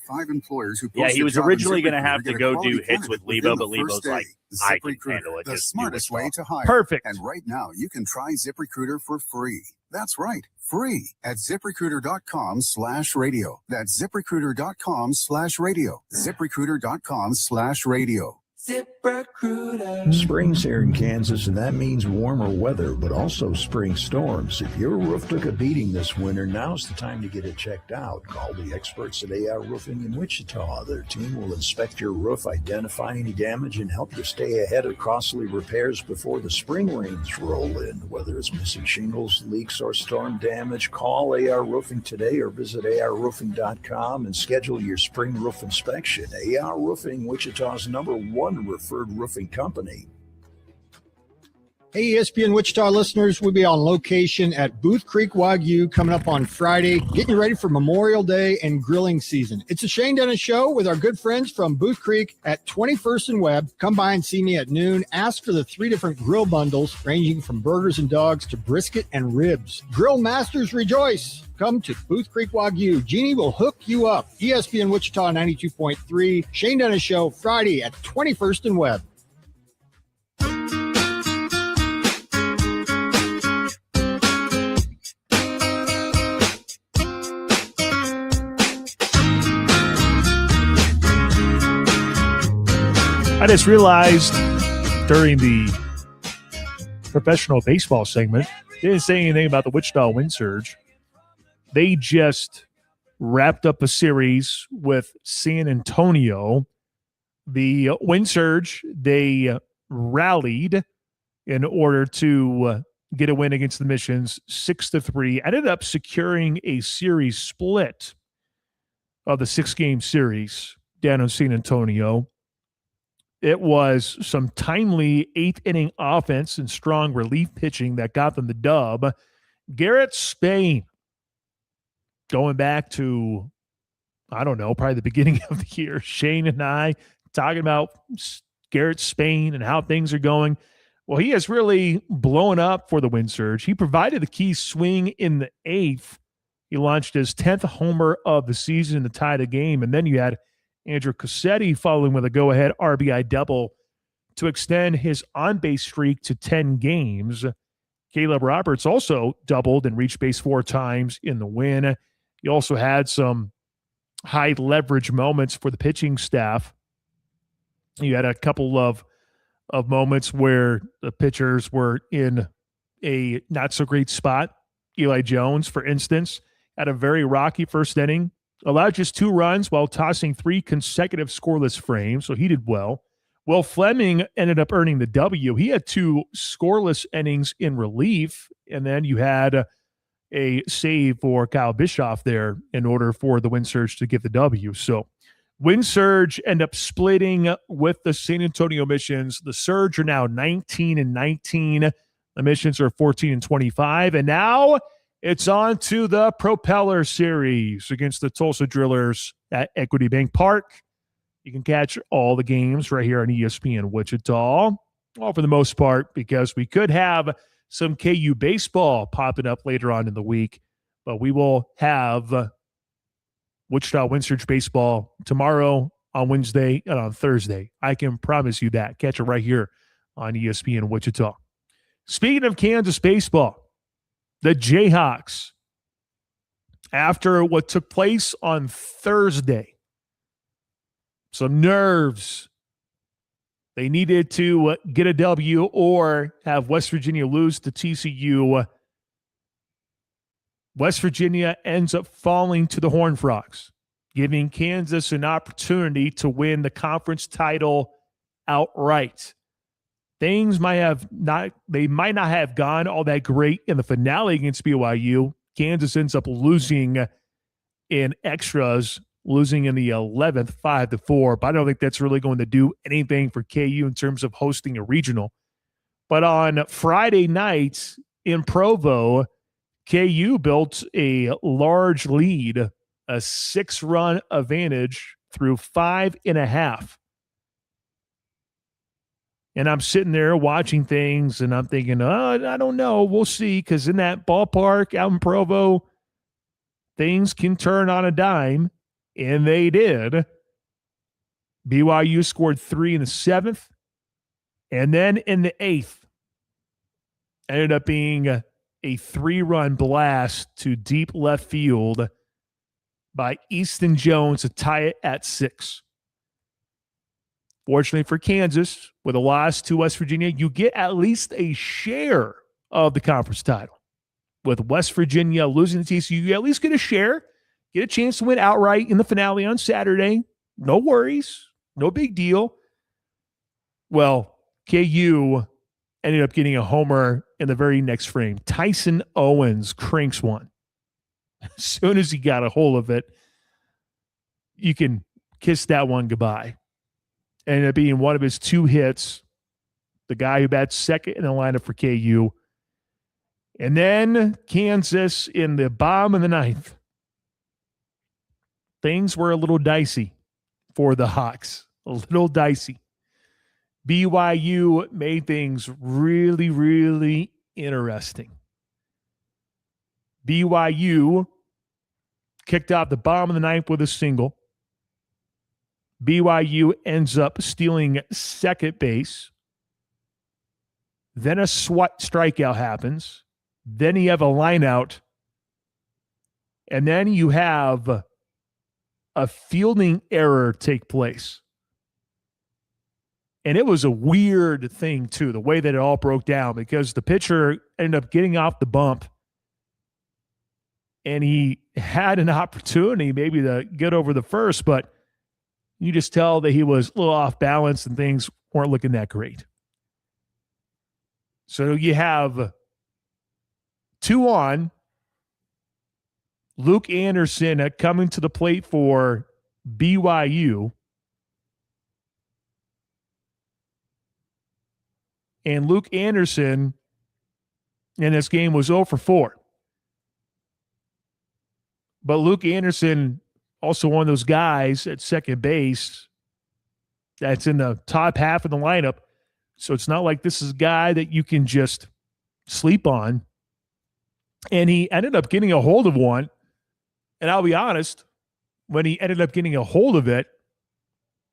Yeah, he was originally going to have to go do hits with Lebo, but Lebo's like, I can handle it. The Just smartest way to hire. Perfect. And right now, you can try ZipRecruiter for free. That's right, free at ZipRecruiter.com/radio. That's ZipRecruiter.com/radio. ZipRecruiter.com/radio. Spring's here in Kansas, and that means warmer weather, but also spring storms. If your roof took a beating this winter, now's the time to get it checked out. Call the experts at AR Roofing in Wichita. Their team will inspect your roof, identify any damage, and help you stay ahead of costly repairs before the spring rains roll in. Whether it's missing shingles, leaks, or storm damage, call AR Roofing today or visit arroofing.com and schedule your spring roof inspection. AR Roofing, Wichita's #1 referred roofing company. Hey, ESPN Wichita listeners, we'll be on location at Booth Creek Wagyu coming up on Friday, getting you ready for Memorial Day and grilling season. It's a Shane Dennis show with our good friends from Booth Creek at 21st and Webb. Come by and see me at noon. Ask for the 3 different grill bundles ranging from burgers and dogs to brisket and ribs. Grill masters rejoice. Come to Booth Creek Wagyu. Jeannie will hook you up. ESPN Wichita 92.3. Shane Dennis show Friday at 21st and Webb. I just realized during the professional baseball segment, they didn't say anything about the Wichita Wind Surge. They just wrapped up a series with San Antonio. The Wind Surge, they rallied in order to get a win against the Missions 6-3. Ended up securing a series split of the 6-game series down in San Antonio. It was some timely 8th-inning offense and strong relief pitching that got them the dub. Garrett Spain, going back to, I don't know, probably the beginning of the year, Shane and I talking about Garrett Spain and how things are going. Well, he has really blown up for the Wind Surge. He provided the key swing in the 8th. He launched his 10th homer of the season to tie the game, and then you had Andrew Cassetti following with a go-ahead RBI double to extend his on-base streak to 10 games. Caleb Roberts also doubled and reached base 4 times in the win. He also had some high-leverage moments for the pitching staff. You had a couple of moments where the pitchers were in a not-so-great spot. Eli Jones, for instance, had a very rocky first inning, allowed just 2 runs while tossing 3 consecutive scoreless frames, so he did well. Will Fleming ended up earning the W. He had 2 scoreless innings in relief, and then you had a save for Kyle Bischoff there in order for the Wind Surge to get the W. So Wind Surge end up splitting with the San Antonio Missions. The Surge are now 19-19. The Missions are 14-25, and now it's on to the Propeller Series against the Tulsa Drillers at Equity Bank Park. You can catch all the games right here on ESPN Wichita, all for the most part, because we could have some KU baseball popping up later on in the week, but we will have Wichita Wind Surge baseball tomorrow, on Wednesday, and on Thursday. I can promise you that. Catch it right here on ESPN Wichita. Speaking of Kansas baseball, the Jayhawks after what took place on Thursday. Some nerves. They needed to get a W or have West Virginia lose to TCU. West Virginia ends up falling to the Horned Frogs, giving Kansas an opportunity to win the conference title outright. Things might not have gone all that great in the finale against BYU. Kansas ends up losing in extras, losing in the 11th, 5-4. But I don't think that's really going to do anything for KU in terms of hosting a regional. But on Friday night in Provo, KU built a large lead, a 6-run advantage through 5.5. And I'm sitting there watching things, and I'm thinking, I don't know. We'll see, because in that ballpark out in Provo, things can turn on a dime, and they did. BYU scored 3 in the 7th, and then in the 8th, ended up being a 3-run blast to deep left field by Easton Jones to tie it at 6. Fortunately for Kansas, with a loss to West Virginia, you get at least a share of the conference title. With West Virginia losing to TCU, you at least get a share, get a chance to win outright in the finale on Saturday. No worries, no big deal. Well, KU ended up getting a homer in the very next frame. Tyson Owens cranks one. As soon as he got a hold of it, you can kiss that one goodbye. Ended up being one of his 2 hits, the guy who bats second in the lineup for KU. And then Kansas in the bottom of the 9th. Things were a little dicey for the Hawks. A little dicey. BYU made things really, really interesting. BYU kicked off the bottom of the 9th with a single. BYU ends up stealing second base. Then a strikeout happens. Then you have a line out. And then you have a fielding error take place. And it was a weird thing, too, the way that it all broke down, because the pitcher ended up getting off the bump. And he had an opportunity maybe to get over the first, but you just tell that he was a little off balance and things weren't looking that great. So you have 2 on. Luke Anderson coming to the plate for BYU. And Luke Anderson in this game was 0 for 4. But Luke Anderson, also one of those guys at second base that's in the top half of the lineup. So it's not like this is a guy that you can just sleep on. And he ended up getting a hold of one. And I'll be honest, when he ended up getting a hold of it,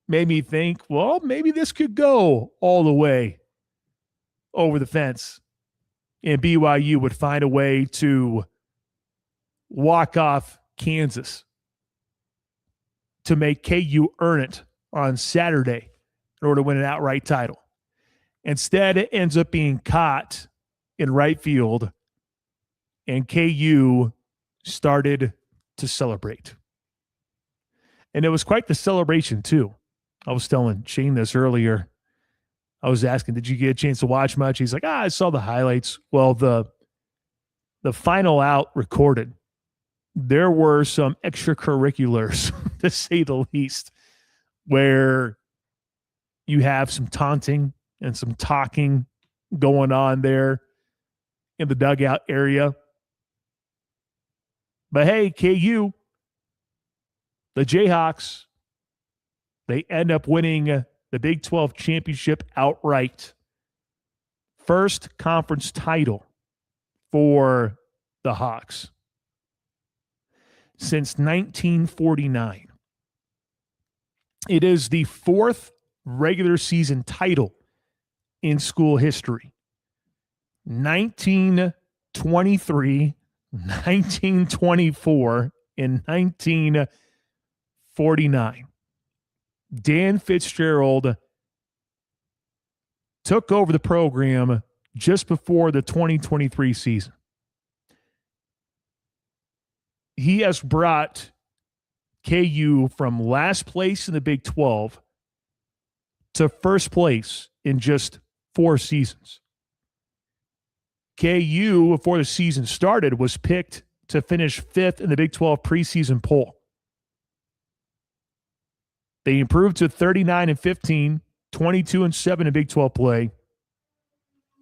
made me think, well, maybe this could go all the way over the fence. And BYU would find a way to walk off Kansas to make KU earn it on Saturday in order to win an outright title. Instead, it ends up being caught in right field, and KU started to celebrate. And it was quite the celebration, too. I was telling Shane this earlier. I was asking, did you get a chance to watch much? He's like, I saw the highlights. Well, the final out recorded, there were some extracurriculars, to say the least, where you have some taunting and some talking going on there in the dugout area. But hey, KU, the Jayhawks, they end up winning the Big 12 championship outright. First conference title for the Hawks since 1949. It is the 4th regular season title in school history. 1923 1924 and 1949. Dan Fitzgerald took over the program just before the 2023 season. He has brought KU from last place in the Big 12 to first place in just 4 seasons. KU, before the season started, was picked to finish 5th in the Big 12 preseason poll. They improved to 39-15, 22-7 in Big 12 play.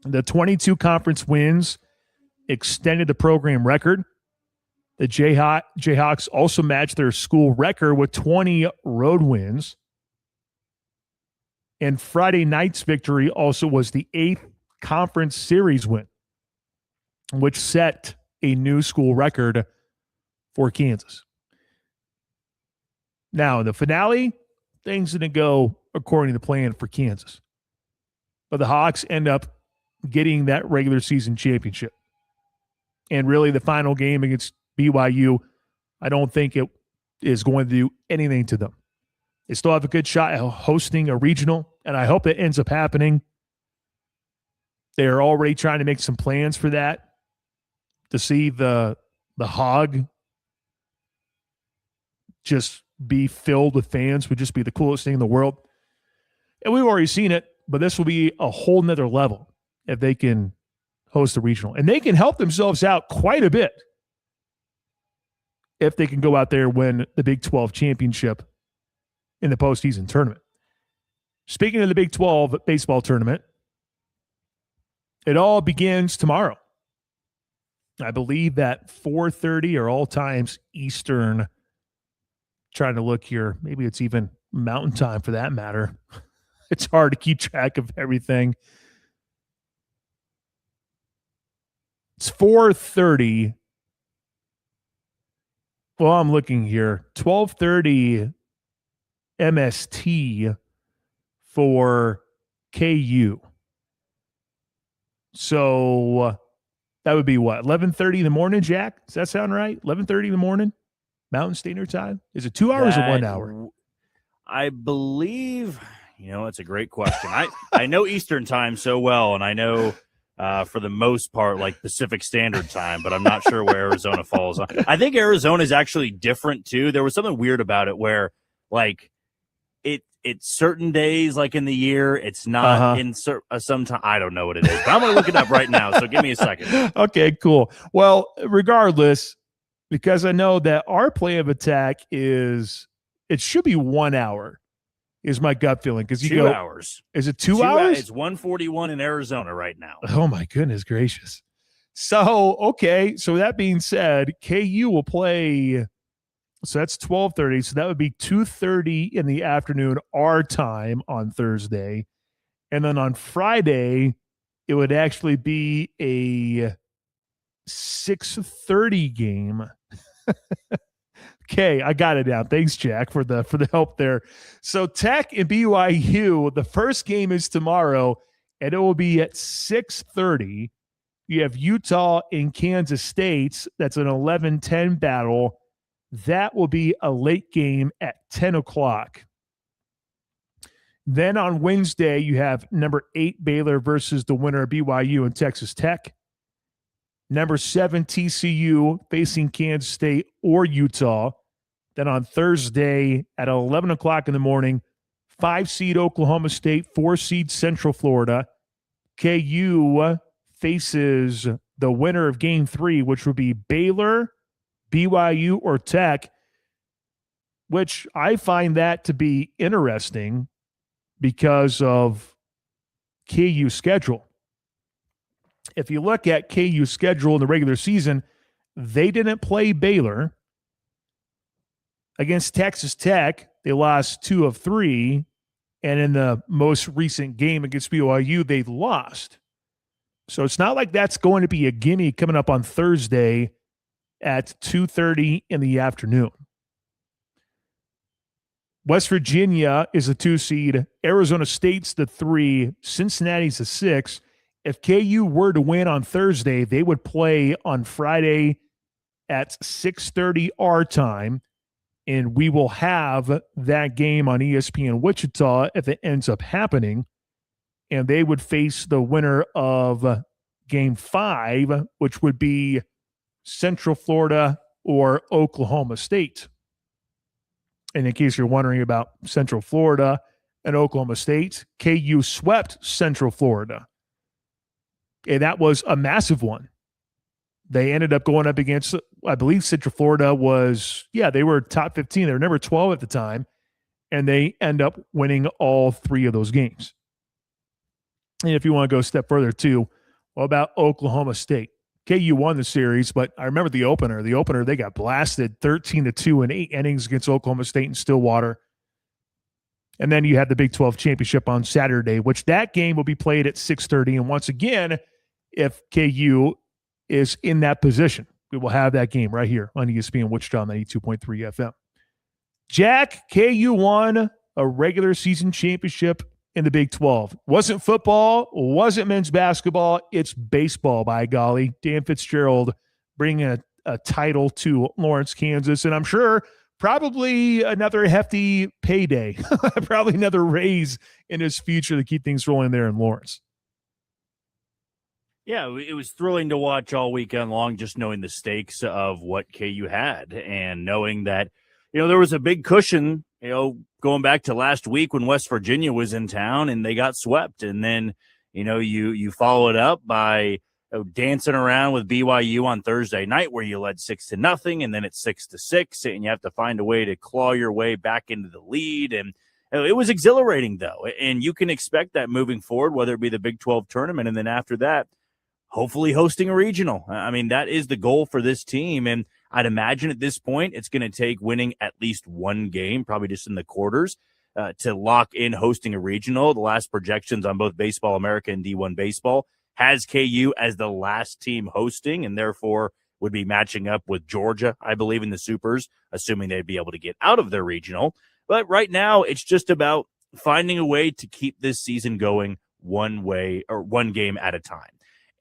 The 22 conference wins extended the program record. The Jayhawks also matched their school record with 20 road wins. And Friday night's victory also was the 8th conference series win, which set a new school record for Kansas. Now, in the finale, things didn't go according to plan for Kansas. But the Hawks end up getting that regular season championship. And really, the final game against BYU, I don't think it is going to do anything to them. They still have a good shot at hosting a regional, and I hope it ends up happening. They are already trying to make some plans for that. To see the Hog just be filled with fans would just be the coolest thing in the world. And we've already seen it, but this will be a whole nother level if they can host the regional. And they can help themselves out quite a bit if they can go out there and win the Big 12 championship in the postseason tournament. Speaking of the Big 12 baseball tournament, it all begins tomorrow. I believe that 4:30 or all times Eastern. Trying to look here. Maybe it's even Mountain Time for that matter. It's hard to keep track of everything. It's 4:30. Well, I'm looking here. 12:30 MST for KU. So that would be what? 11:30 in the morning, Jack? Does that sound right? 11:30 in the morning? Mountain Standard Time? Is it 2 hours or 1 hour? I believe, it's a great question. I know Eastern Time so well, and I know for the most part, like Pacific Standard Time, but I'm not sure where Arizona falls on. I think Arizona is actually different too. There was something weird about it where, like, it's certain days, like in the year, it's not in some time. I don't know what it is, but I'm going to look it up right now. So give me a second. Okay, cool. Well, regardless, because I know that our plan of attack it should be 1 hour, is my gut feeling. Because 2 hours. Is it 2 hours? It's 1:41 in Arizona right now. Oh my goodness gracious. So, okay. So that being said, KU will play. So that's 12:30. So that would be 2:30 in the afternoon, our time on Thursday. And then on Friday, it would actually be a 6:30 game. Okay, I got it down. Thanks, Jack, for the help there. So Tech and BYU, the first game is tomorrow, and it will be at 6:30. You have Utah and Kansas State. That's an 11-10 battle. That will be a late game at 10 o'clock. Then on Wednesday, you have number 8 Baylor versus the winner of BYU and Texas Tech. Number 7 TCU facing Kansas State or Utah. Then on Thursday at 11 o'clock in the morning, 5-seed Oklahoma State, 4-seed Central Florida. KU faces the winner of Game 3, which would be Baylor, BYU, or Tech, which I find that to be interesting because of KU's schedule. If you look at KU's schedule in the regular season, they didn't play Baylor. Against Texas Tech, they lost 2 of 3. And in the most recent game against BYU, they lost. So it's not like that's going to be a gimme coming up on Thursday at 2:30 in the afternoon. West Virginia is a 2-seed. Arizona State's the 3. Cincinnati's the 6. If KU were to win on Thursday, they would play on Friday at 6:30 our time, and we will have that game on ESPN Wichita if it ends up happening. And they would face the winner of Game 5, which would be Central Florida or Oklahoma State. And in case you're wondering about Central Florida and Oklahoma State, KU swept Central Florida. And that was a massive one. They ended up going up against, I believe Central Florida was, they were top 15. They were number 12 at the time. And they end up winning all 3 of those games. And if you want to go a step further too, what about Oklahoma State? KU won the series, but I remember the opener. The opener, they got blasted 13-2 in 8 innings against Oklahoma State in Stillwater. And then you had the Big 12 championship on Saturday, which that game will be played at 6:30. And once again, if KU is in that position, we will have that game right here on ESPN Wichita 92.3 FM. Jack, KU won a regular season championship in the Big 12. Wasn't football, wasn't men's basketball, it's baseball, by golly. Dan Fitzgerald bringing a title to Lawrence, Kansas, and I'm sure probably another hefty payday, probably another raise in his future to keep things rolling there in Lawrence. Yeah, it was thrilling to watch all weekend long, just knowing the stakes of what KU had and knowing that, there was a big cushion, going back to last week when West Virginia was in town and they got swept. And then, you follow it up by dancing around with BYU on Thursday night where you led 6-0 and then it's 6-6 and you have to find a way to claw your way back into the lead. And it was exhilarating though. And you can expect that moving forward, whether it be the Big 12 tournament. And then after that, hopefully hosting a regional. I mean, that is the goal for this team. And I'd imagine at this point, it's going to take winning at least one game, probably just in the quarters, to lock in hosting a regional. The last projections on both Baseball America and D1 Baseball has KU as the last team hosting, and therefore would be matching up with Georgia, I believe, in the Supers, assuming they'd be able to get out of their regional. But right now, it's just about finding a way to keep this season going one way or one game at a time.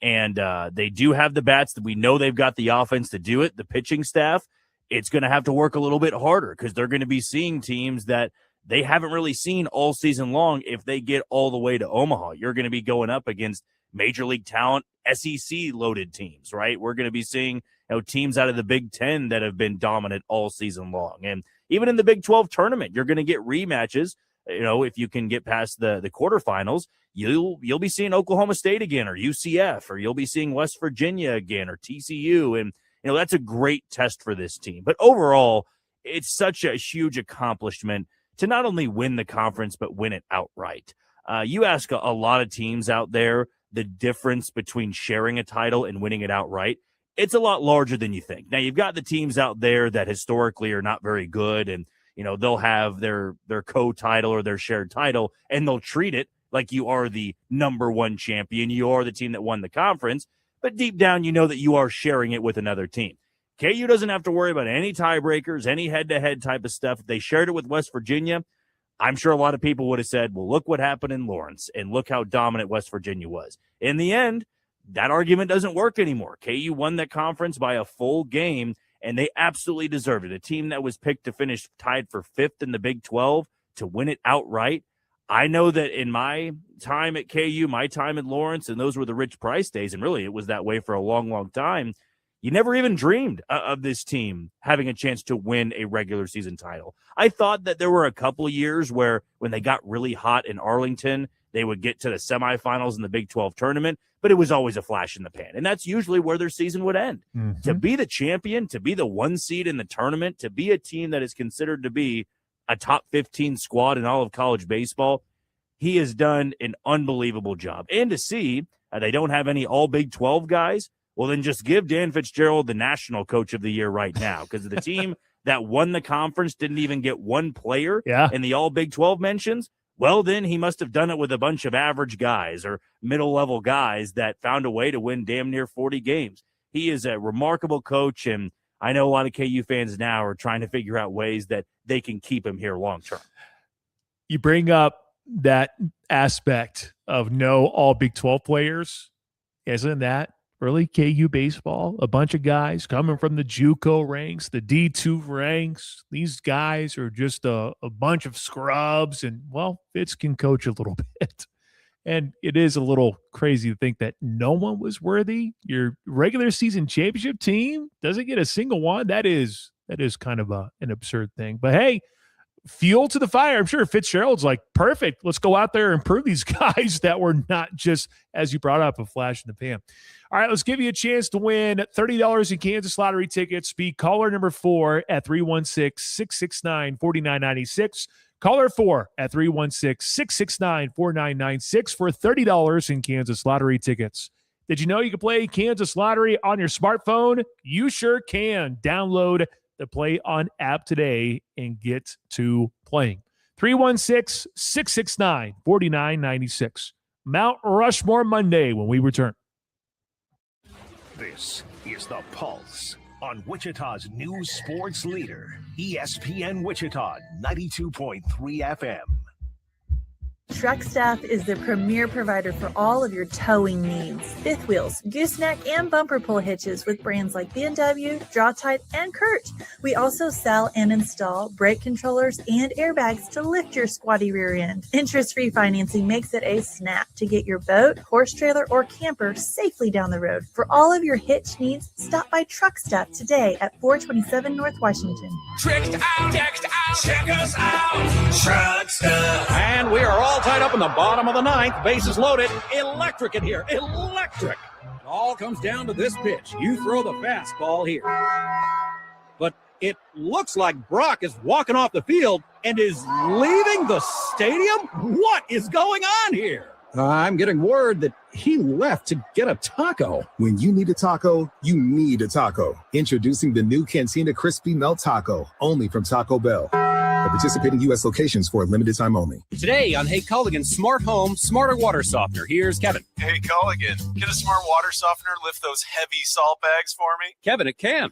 And they do have the bats that we know they've got the offense to do it. The pitching staff, it's going to have to work a little bit harder because they're going to be seeing teams that they haven't really seen all season long. If they get all the way to Omaha, you're going to be going up against major league talent, SEC loaded teams, right? We're going to be seeing teams out of the Big 10 that have been dominant all season long. And even in the Big 12 tournament, you're going to get rematches. If you can get past the quarterfinals, you'll be seeing Oklahoma State again or UCF, or you'll be seeing West Virginia again or TCU. And, that's a great test for this team. But overall, it's such a huge accomplishment to not only win the conference, but win it outright. You ask a lot of teams out there the difference between sharing a title and winning it outright. It's a lot larger than you think. Now, you've got the teams out there that historically are not very good, and they'll have their co-title or their shared title, and they'll treat it like you are the number one champion. You are the team that won the conference, but deep down, you know that you are sharing it with another team. KU doesn't have to worry about any tiebreakers, any head-to-head type of stuff. If they shared it with West Virginia, I'm sure a lot of people would have said, well, look what happened in Lawrence, and look how dominant West Virginia was. In the end, that argument doesn't work anymore. KU won that conference by a full game, and they absolutely deserved it. A team that was picked to finish tied for 5th in the Big 12 to win it outright. I know that in my time at KU, my time in Lawrence, and those were the Rich Price days, and really it was that way for a long, long time, you never even dreamed of this team having a chance to win a regular season title. I thought that there were a couple of years where when they got really hot in Arlington, they would get to the semifinals in the Big 12 tournament, but it was always a flash in the pan. And that's usually where their season would end. Mm-hmm. To be the champion, to be the one seed in the tournament, to be a team that is considered to be a top 15 squad in all of college baseball, he has done an unbelievable job. And to see they don't have any all Big 12 guys, well, then just give Dan Fitzgerald the national coach of the year right now, because the team that won the conference didn't even get one player in the all Big 12 mentions. Well, then he must have done it with a bunch of average guys or middle-level guys that found a way to win damn near 40 games. He is a remarkable coach, and I know a lot of KU fans now are trying to figure out ways that they can keep him here long-term. You bring up that aspect of no all Big 12 players. Isn't that early KU baseball, a bunch of guys coming from the JUCO ranks, the D2 ranks. These guys are just a bunch of scrubs, and, well, Fitz can coach a little bit. And it is a little crazy to think that no one was worthy. Your regular season championship team doesn't get a single one. That is kind of an absurd thing. But, hey, fuel to the fire. I'm sure Fitzgerald's like, perfect. Let's go out there and prove these guys that we're not just, as you brought up, a flash in the pan. All right, let's give you a chance to win $30 in Kansas lottery tickets. Be caller number 4 at 316-669-4996. Caller 4 at 316-669-4996 for $30 in Kansas lottery tickets. Did you know you can play Kansas Lottery on your smartphone? You sure can. Download the Play On app today and get to playing. 316-669-4996. Mount Rushmore Monday when we return. This is The Pulse on Wichita's new sports leader, ESPN Wichita 92.3 FM. Truck Staff is the premier provider for all of your towing needs. Fifth wheels, gooseneck, and bumper pull hitches with brands like B&W, Draw-Tite, and Kurt. We also sell and install brake controllers and airbags to lift your squatty rear end. Interest-free financing makes it a snap to get your boat, horse trailer, or camper safely down the road. For all of your hitch needs, stop by Truck Staff today at 427 North Washington. Tricked out, check us out, Truck Stuff. And we are all tied up in the bottom of the ninth. Bases loaded. Electric in here. Electric. It all comes down to this pitch. You throw the fastball here. But it looks like Brock is walking off the field and is leaving the stadium. What is going on here? I'm getting word that he left to get a taco. When you need a taco, you need a taco. Introducing the new Cantina Crispy Melt Taco, only from Taco Bell. At participating U.S. locations for a limited time only. Today on Hey Culligan's Smart Home, Smarter Water Softener. Here's Kevin. Hey, Culligan, can a smart water softener lift those heavy salt bags for me? Kevin, it can.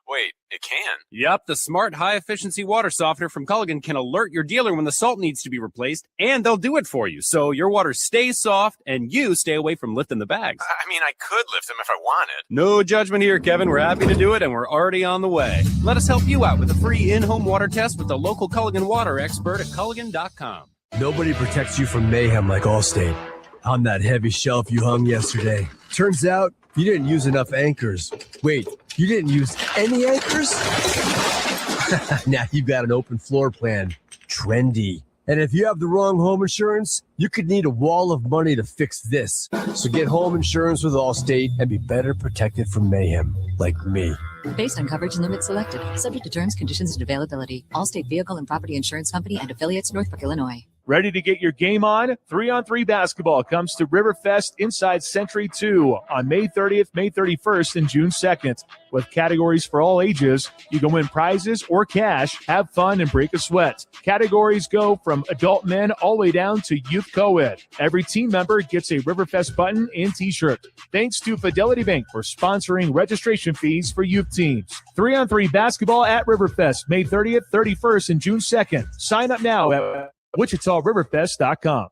Wait, it can? Yep, the smart high-efficiency water softener from Culligan can alert your dealer when the salt needs to be replaced, and they'll do it for you, so your water stays soft and you stay away from lifting the bags. I mean, I could lift them if I wanted. No judgment here, Kevin. We're happy to do it, and we're already on the way. Let us help you out with a free in-home water test with the local Culligan water expert at Culligan.com. Nobody protects you from mayhem like Allstate. On that heavy shelf you hung yesterday. Turns out you didn't use enough anchors. Wait, you didn't use any anchors? Now you've got an open floor plan. Trendy. And if you have the wrong home insurance, you could need a wall of money to fix this. So get home insurance with Allstate and be better protected from mayhem, like me. Based on coverage and limits selected. Subject to terms, conditions, and availability. Allstate Vehicle and Property Insurance Company and Affiliates, Northbrook, Illinois. Ready to get your game on? 3-on-3 basketball comes to Riverfest inside Century 2 on May 30th, May 31st, and June 2nd. With categories for all ages, you can win prizes or cash, have fun, and break a sweat. Categories go from adult men all the way down to youth co-ed. Every team member gets a Riverfest button and t-shirt. Thanks to Fidelity Bank for sponsoring registration fees for youth teams. 3-on-3 basketball at Riverfest, May 30th, 31st, and June 2nd. Sign up now at WichitaRiverFest.com.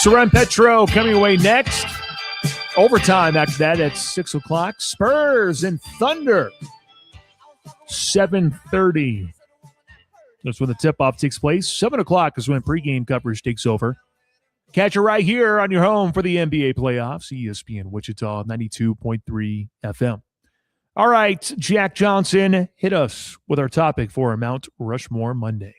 Saran Petro coming away next. Overtime after that at 6 o'clock. Spurs and Thunder. 7:30. That's when the tip-off takes place. 7 o'clock is when pregame coverage takes over. Catch it right here on your home for the NBA playoffs, ESPN Wichita 92.3 FM. All right, Jack Johnson, hit us with our topic for Mount Rushmore Monday.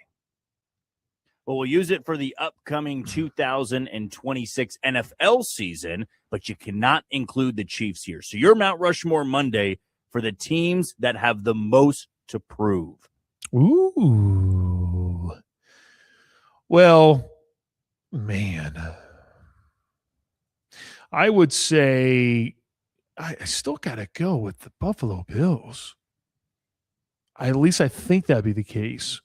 Well, we'll use it for the upcoming 2026 NFL season, but you cannot include the Chiefs here. So your Mount Rushmore Monday for the teams that have the most to prove. Ooh. Well, man, I would say I still got to go with the Buffalo Bills. At least I think that'd be the case.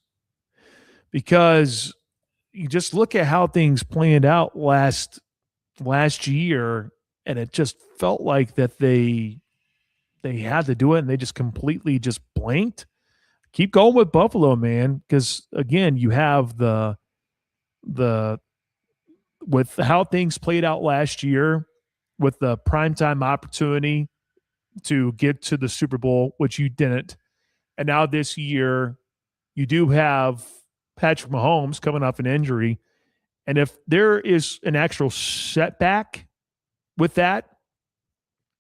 Because you just look at how things planned out last year, and it just felt like that they had to do it, and they just completely just blanked. keep going with Buffalo, man, because again, you have the with how things played out last year, with the primetime opportunity to get to the Super Bowl, which you didn't, and now this year you do have Patrick Mahomes coming off an injury, and if there is an actual setback with that,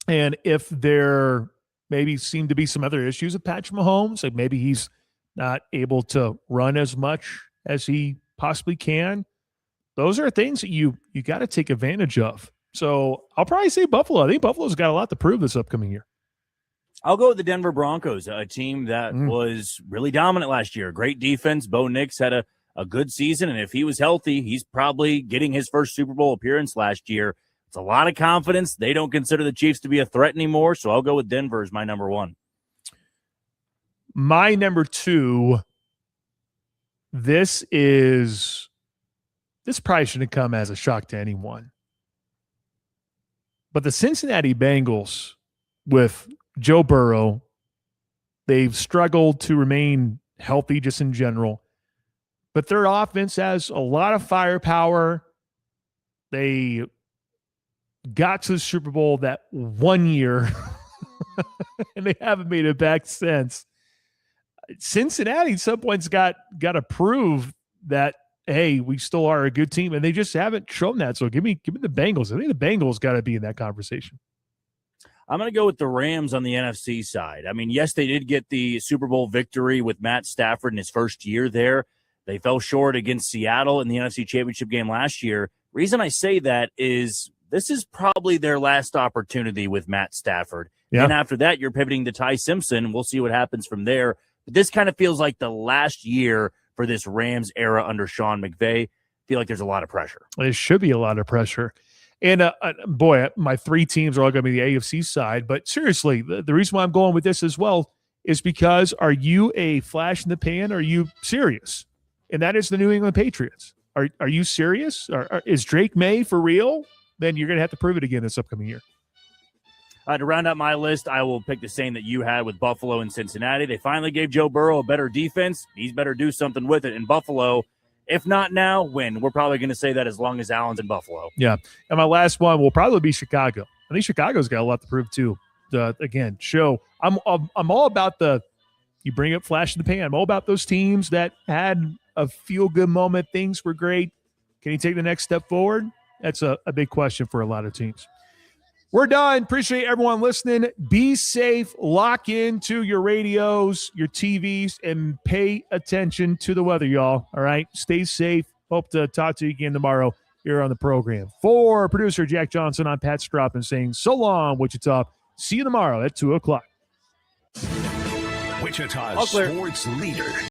and if there maybe seem to be some other issues with Patrick Mahomes, like maybe he's not able to run as much as he possibly can, those are things that you got to take advantage of. So I'll probably say Buffalo. I think Buffalo's got a lot to prove this upcoming year. I'll go with the Denver Broncos, a team that was really dominant last year. Great defense. Bo Nix had a good season, and if he was healthy, he's probably getting his first Super Bowl appearance last year. It's a lot of confidence. They don't consider the Chiefs to be a threat anymore, so I'll go with Denver as my number one. My number two, this probably shouldn't come as a shock to anyone. But the Cincinnati Bengals with Joe Burrow, they've struggled to remain healthy just in general. But their offense has a lot of firepower. They got to the Super Bowl that one year, and they haven't made it back since. Cincinnati at some points got to prove that, hey, we still are a good team, and they just haven't shown that. So give me the Bengals. I think the Bengals got to be in that conversation. I'm going to go with the Rams on the NFC side. I mean, yes, they did get the Super Bowl victory with Matt Stafford in his first year there. They fell short against Seattle in the NFC Championship game last year. Reason I say that is this is probably their last opportunity with Matt Stafford. Yeah. And after that, you're pivoting to Ty Simpson. We'll see what happens from there. But this kind of feels like the last year for this Rams era under Sean McVay. I feel like there's a lot of pressure. There should be a lot of pressure. And, boy, my three teams are all going to be the AFC side. But seriously, the reason why I'm going with this as well is because are you a flash in the pan? Or are you serious? And that is the New England Patriots. Are you serious? Is Drake May for real? Then you're going to have to prove it again this upcoming year. To round out my list, I will pick the same that you had with Buffalo and Cincinnati. They finally gave Joe Burrow a better defense. He's better do something with it in Buffalo. If not now, when? We're probably going to say that as long as Allen's in Buffalo. Yeah. And my last one will probably be Chicago. I think Chicago's got a lot to prove too. Again, I'm all about you bring up flash in the pan. I'm all about those teams that had a feel-good moment. Things were great. Can you take the next step forward? That's a big question for a lot of teams. We're done. Appreciate everyone listening. Be safe. Lock into your radios, your TVs, and pay attention to the weather, y'all. All right? Stay safe. Hope to talk to you again tomorrow here on the program. For producer Jack Johnson, I'm Pat Strathman saying so long, Wichita. See you tomorrow at 2 o'clock. Wichita's sports leader.